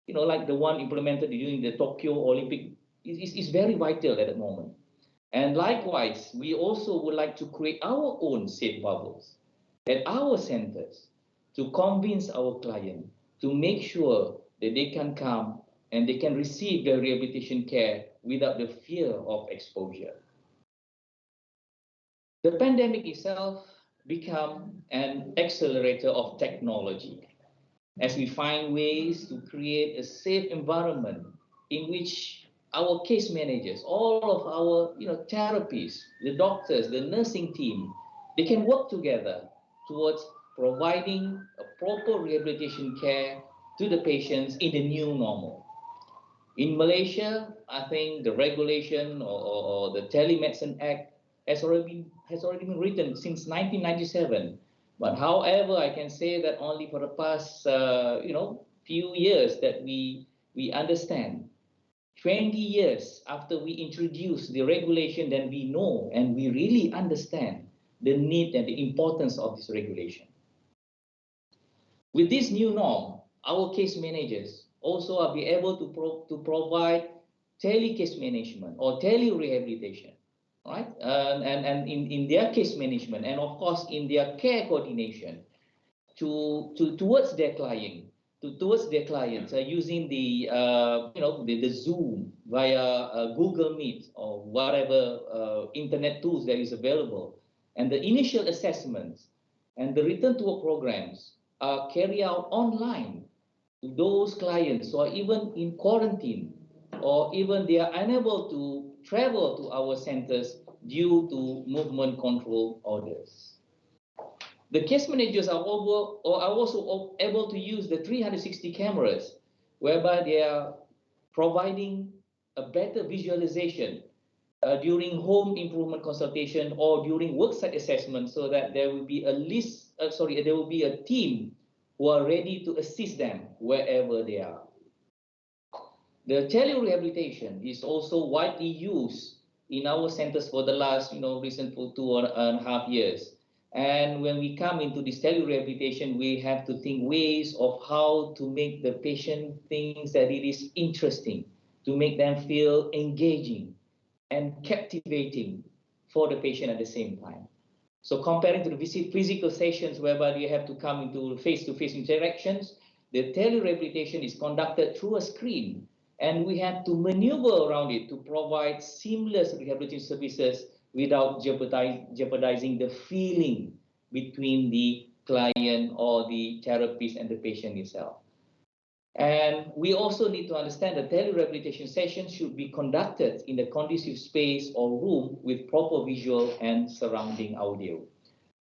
like the one implemented during the Tokyo Olympic is very vital at the moment. And likewise, we also would like to create our own safe bubbles at our centers to convince our client to make sure that they can come and they can receive their rehabilitation care without the fear of exposure. The pandemic itself become an accelerator of technology as we find ways to create a safe environment in which our case managers, all of our therapists, the doctors, the nursing team, they can work together towards providing a proper rehabilitation care to the patients in the new normal. In Malaysia, I think the regulation or the Telemedicine Act has already been written since 1997. But however, I can say that only for the past few years that we understand. 20 years after we introduced the regulation, then we know and we really understand the need and the importance of this regulation. With this new norm, our case managers also will be able to provide tele-case management or tele-rehabilitation, right? And in their case management and of course in their care coordination towards their clients using the the Zoom via Google Meet or whatever internet tools that is available, and the initial assessments and the return to work programs are carried out online to those clients who are even in quarantine or even they are unable to travel to our centers due to movement control orders. The case managers are also able to use the 360 cameras, whereby they are providing a better visualization during home improvement consultation or during worksite assessment, so that there will be there will be a team who are ready to assist them wherever they are. The tele-rehabilitation is also widely used in our centers for the last, recent 2.5 years. And when we come into this tele-rehabilitation, we have to think ways of how to make the patient think that it is interesting, to make them feel engaging and captivating for the patient at the same time. So comparing to the physical sessions whereby you have to come into face-to-face interactions, the tele-rehabilitation is conducted through a screen, and we have to maneuver around it to provide seamless rehabilitation services without jeopardizing the feeling between the client or the therapist and the patient itself. And we also need to understand that tele-rehabilitation sessions should be conducted in a conducive space or room with proper visual and surrounding audio.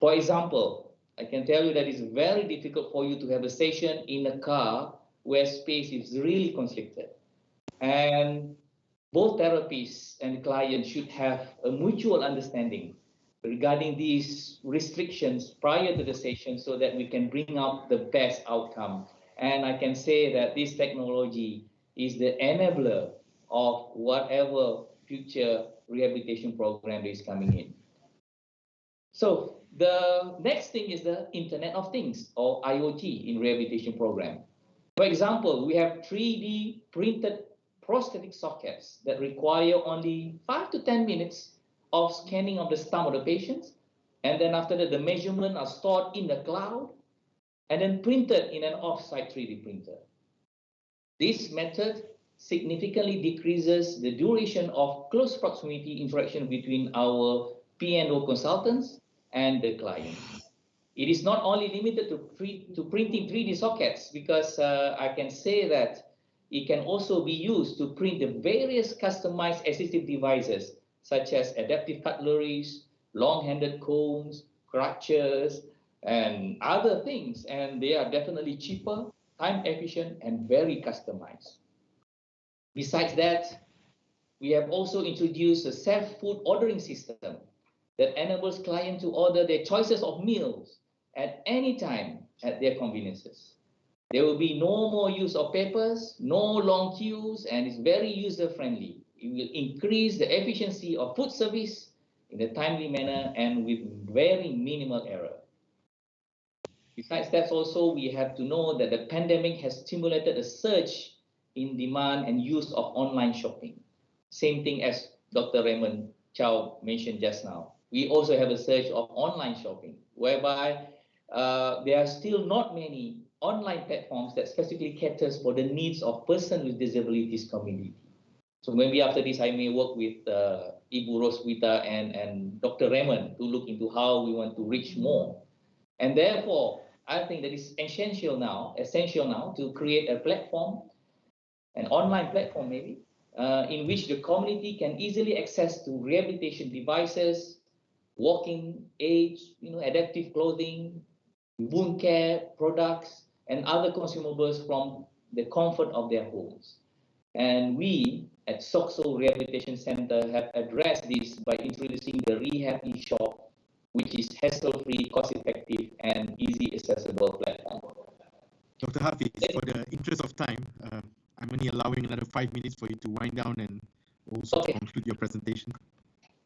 For example, I can tell you that it's very difficult for you to have a session in a car where space is really constricted. And both therapists and clients should have a mutual understanding regarding these restrictions prior to the session so that we can bring out the best outcome. And I can say that this technology is the enabler of whatever future rehabilitation program is coming in. So the next thing is the Internet of Things, or IoT, in rehabilitation program. For example, we have 3D printed prosthetic sockets that require only 5 to 10 minutes of scanning of the stump of the patients, and then after that the measurements are stored in the cloud and then printed in an off-site 3D printer. This method significantly decreases the duration of close proximity interaction between our P&O consultants and the client. It is not only limited to printing 3D sockets, because I can say that it can also be used to print the various customized assistive devices, such as adaptive cutleries, long-handled combs, crutches, and other things. And they are definitely cheaper, time efficient, and very customized. Besides that, we have also introduced a self-food ordering system that enables clients to order their choices of meals at any time at their conveniences. There will be no more use of papers, no long queues, and it's very user-friendly. It will increase the efficiency of food service in a timely manner and with very minimal error. Besides that, also, we have to know that the pandemic has stimulated a surge in demand and use of online shopping. Same thing as Dr. Raymond Chow mentioned just now. We also have a surge of online shopping, whereby there are still not many online platforms that specifically caters for the needs of persons with disabilities community. So maybe after this, I may work with Ibu Roswita and Dr. Raymond to look into how we want to reach more. And therefore, I think that it's essential now to create a platform, an online platform maybe, in which the community can easily access to rehabilitation devices, walking aids, adaptive clothing, wound care products, and other consumables from the comfort of their homes. And we at SOCSO Rehabilitation Center have addressed this by introducing the Rehab eShop, which is hassle-free, cost-effective, and easy accessible platform. Dr. Hafiz, for the interest of time, I'm only allowing another 5 minutes for you to wind down and also conclude your presentation.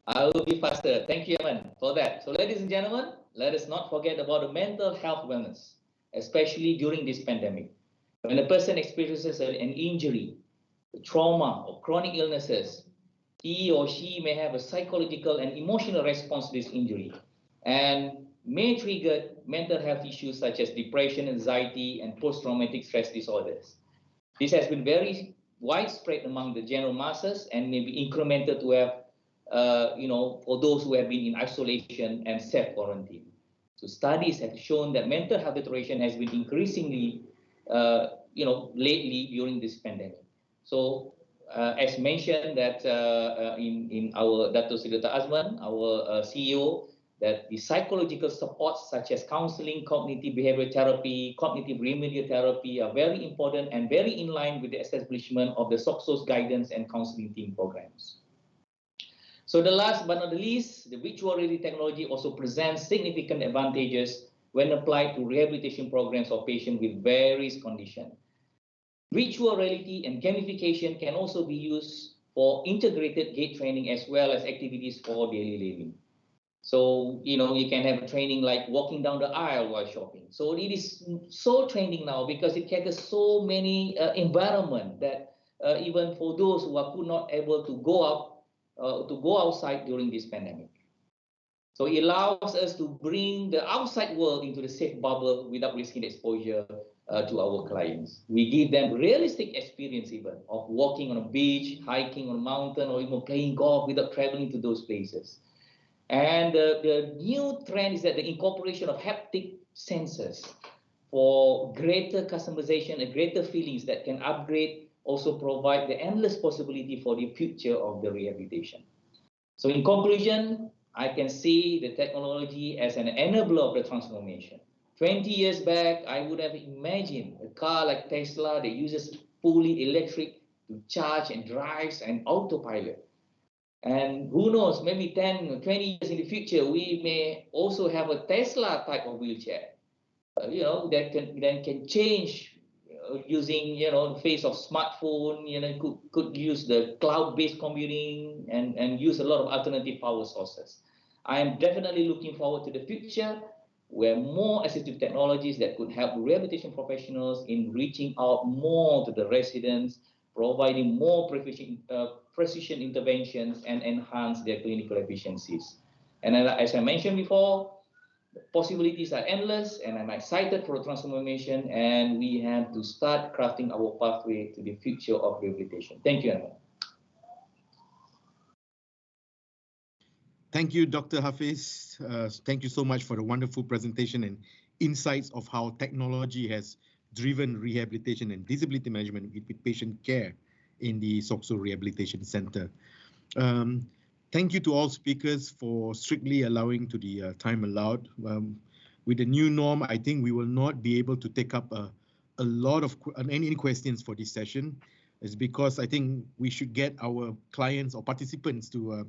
I will be faster. Thank you, Eman, for that. So, ladies and gentlemen, let us not forget about the mental health wellness, especially during this pandemic. When a person experiences an injury, trauma, or chronic illnesses, he or she may have a psychological and emotional response to this injury and may trigger mental health issues such as depression, anxiety, and post-traumatic stress disorders. This has been very widespread among the general masses and may be incremental to have, for those who have been in isolation and self-quarantine. So studies have shown that mental health deterioration has been increasingly, lately during this pandemic. So, as mentioned that in our Dr. Sridhar Azman, our CEO, that the psychological supports such as counseling, cognitive behavioral therapy, cognitive remedial therapy are very important and very in line with the establishment of the SOCSO's guidance and counseling team programs. So the last but not the least, the virtual reality technology also presents significant advantages when applied to rehabilitation programs of patients with various conditions. Virtual reality and gamification can also be used for integrated gait training as well as activities for daily living. So, you can have a training like walking down the aisle while shopping. So it is so training now because it caters so many environment that even for those who are not able to go out, to go outside during this pandemic. So it allows us to bring the outside world into the safe bubble without risking exposure to our clients. We give them realistic experience even of walking on a beach, hiking on a mountain, or even playing golf without traveling to those places. And the new trend is that the incorporation of haptic sensors for greater customization and greater feelings that can upgrade, also provide the endless possibility for the future of the rehabilitation. So in conclusion, I can see the technology as an enabler of the transformation. 20 years back, I would have imagined a car like Tesla that uses fully electric to charge and drives and autopilot. And who knows, maybe 10 or 20 years in the future, we may also have a Tesla type of wheelchair, that can change using, the face of smartphone, could use the cloud-based computing and use a lot of alternative power sources. I am definitely looking forward to the future where more assistive technologies that could help rehabilitation professionals in reaching out more to the residents, providing more precision interventions and enhance their clinical efficiencies. And as I mentioned before, The possibilities are endless, and I'm excited for the transformation, and we have to start crafting our pathway to the future of rehabilitation. Thank you, Ahmad. Thank you, Dr. Hafiz. Thank you so much for the wonderful presentation and insights of how technology has driven rehabilitation and disability management with patient care in the SOCSO Rehabilitation Center. Thank you to all speakers for strictly allowing to the time allowed. With the new norm, I think we will not be able to take up a lot of any questions for this session. It's because I think we should get our clients or participants to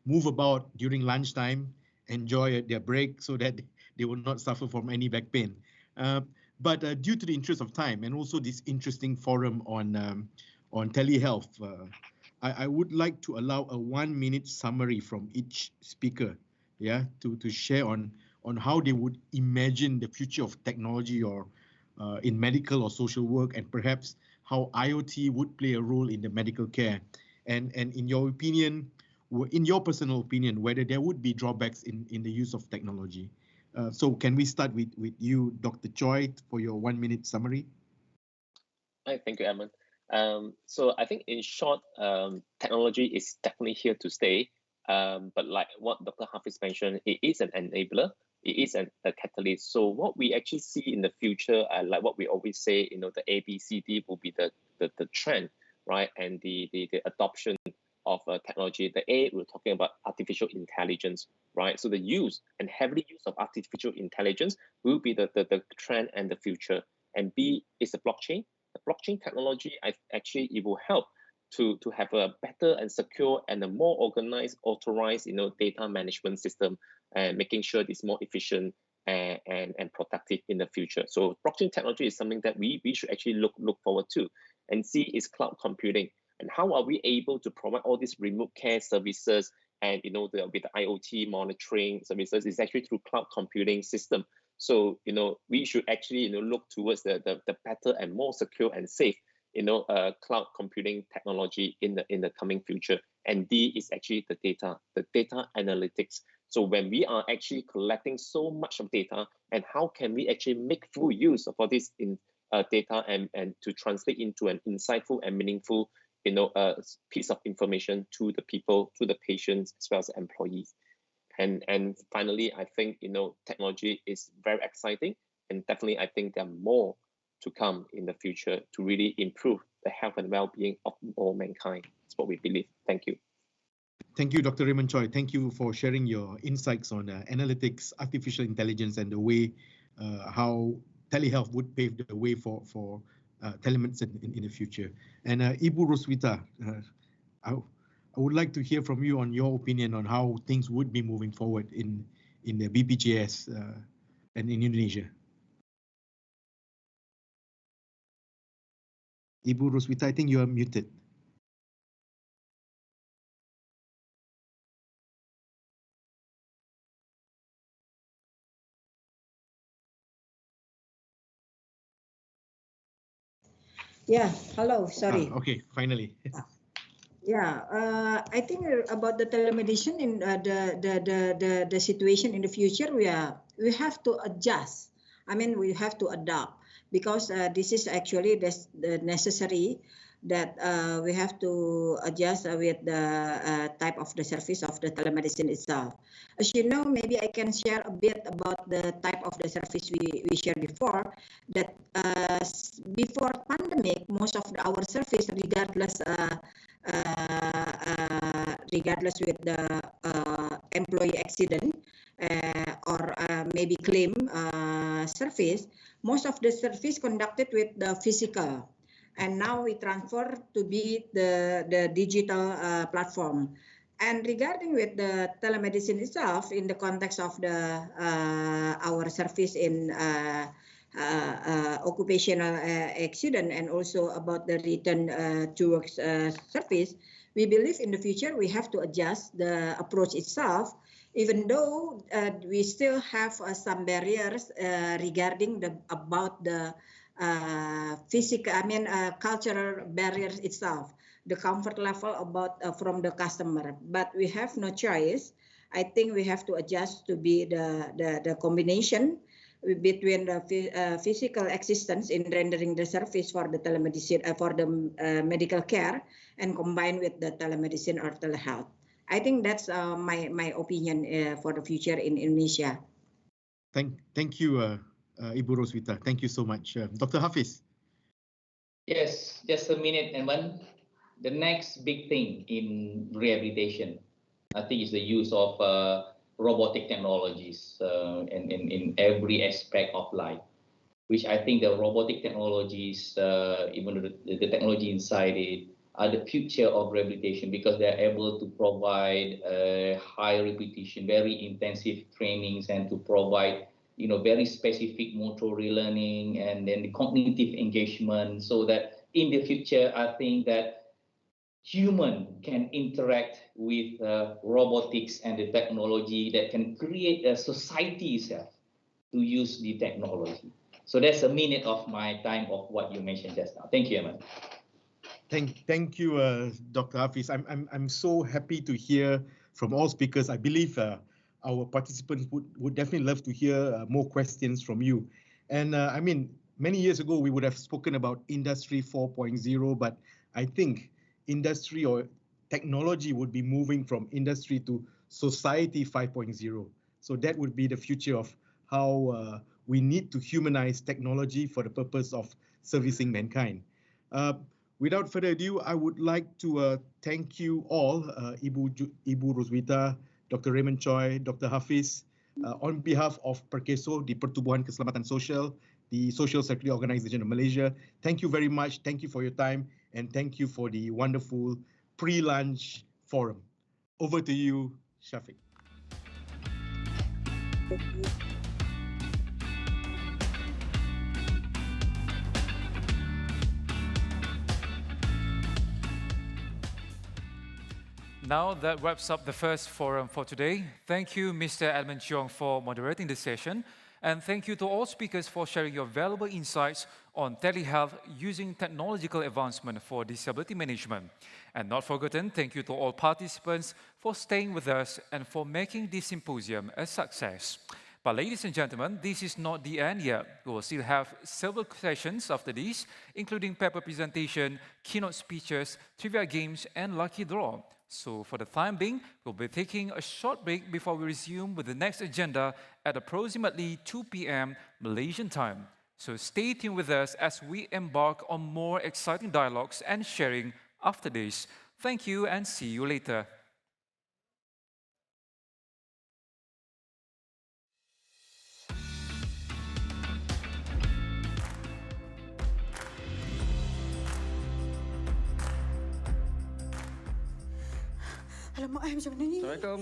move about during lunchtime, enjoy their break so that they will not suffer from any back pain. But due to the interest of time and also this interesting forum on telehealth, I would like to allow a 1-minute summary from each speaker, to share on how they would imagine the future of technology or in medical or social work, and perhaps how IoT would play a role in the medical care. And in your opinion, in your personal opinion, whether there would be drawbacks in the use of technology. So can we start with you, Dr. Choi, for your 1-minute summary? Hi, thank you, Edmund. So I think in short, technology is definitely here to stay. But like what Dr. Hafiz mentioned, it is an enabler. It is a catalyst. So what we actually see in the future, like what we always say, the ABCD will be the trend, right? And the adoption of technology. The A, we're talking about artificial intelligence, right? So the use and heavily use of artificial intelligence will be the trend and the future. And B is the blockchain. The blockchain technology, actually, it will help to have a better and secure and a more organized, authorized, data management system, and making sure it's more efficient and productive in the future. So blockchain technology is something that we should actually look forward to. And C is cloud computing. And how are we able to provide all these remote care services and with the IoT monitoring services is actually through cloud computing system. So we should actually look towards the better and more secure and safe cloud computing technology in the coming future. And D is actually the data analytics. So when we are actually collecting so much of data, and how can we actually make full use of all this data and to translate into an insightful and meaningful piece of information to the people, to the patients, as well as employees. And finally, I think technology is very exciting, and definitely I think there are more to come in the future to really improve the health and well-being of all mankind. That's what we believe. Thank you. Thank you, Dr. Raymond Choi. Thank you for sharing your insights on analytics, artificial intelligence, and the way how telehealth would pave the way for telemedicine in the future. And Ibu Roswita, I would like to hear from you on your opinion on how things would be moving forward in the BPJS and in Indonesia. Ibu Roswita, I think you are muted. Yeah, hello, sorry. Okay, finally. Yeah, I think about the telemedicine in the situation in the future, we have to adjust. I mean, we have to adapt, because this is actually the necessary that we have to adjust with the type of the service of the telemedicine itself. As you know, maybe I can share a bit about the type of the service we shared before. That before pandemic, most of our service, regardless with the employee accident or maybe claim service, most of the service conducted with the physical, and now we transfer to be the digital platform. And regarding with the telemedicine itself, in the context of the our service in occupational accident, and also about the return to work service, we believe in the future we have to adjust the approach itself, even though we still have some barriers regarding about the physical, cultural barriers itself, the comfort level about from the customer. But we have no choice. I think we have to adjust to be the combination between the physical existence in rendering the service for the telemedicine, for the medical care, and combined with the telemedicine or telehealth. I think that's my opinion for the future in Indonesia. Thank you, Ibu Roswita. Thank you so much. Dr. Hafiz. Yes, just a minute, Eman. The next big thing in rehabilitation, I think, is the use of robotic technologies in every aspect of life, which I think the robotic technologies, even the technology inside it, are the future of rehabilitation, because they're able to provide high repetition, very intensive trainings, and to provide very specific motor relearning and then the cognitive engagement, so that in the future, I think that human can interact with robotics and the technology that can create a society itself to use the technology. So that's a minute of my time of what you mentioned just now. Thank you, Eman. Thank you, Dr. Hafiz. I'm so happy to hear from all speakers. I believe our participants would definitely love to hear more questions from you. And I mean, many years ago, we would have spoken about Industry 4.0, but I think industry or technology would be moving from industry to Society 5.0. So that would be the future of how we need to humanize technology for the purpose of servicing mankind. Without further ado, I would like to thank you all, Ibu Roswita, Dr. Raymond Choi, Dr. Hafiz, on behalf of Perkeso, the Pertubuhan Keselamatan Sosial, the Social Security Organization of Malaysia. Thank you very much. Thank you for your time, and thank you for the wonderful pre-lunch forum. Over to you, Shafiq. Now that wraps up the first forum for today. Thank you, Mr. Edmund Cheong, for moderating this session. And thank you to all speakers for sharing your valuable insights on telehealth using technological advancement for disability management. And not forgotten, thank you to all participants for staying with us and for making this symposium a success. But ladies and gentlemen, this is not the end yet. We will still have several sessions after this, including paper presentation, keynote speeches, trivia games, and lucky draw. So for the time being, we'll be taking a short break before we resume with the next agenda at approximately 2 p.m. Malaysian time. So stay tuned with us as we embark on more exciting dialogues and sharing after this. Thank you and see you later. Alamak, macam mana ni? Assalamualaikum.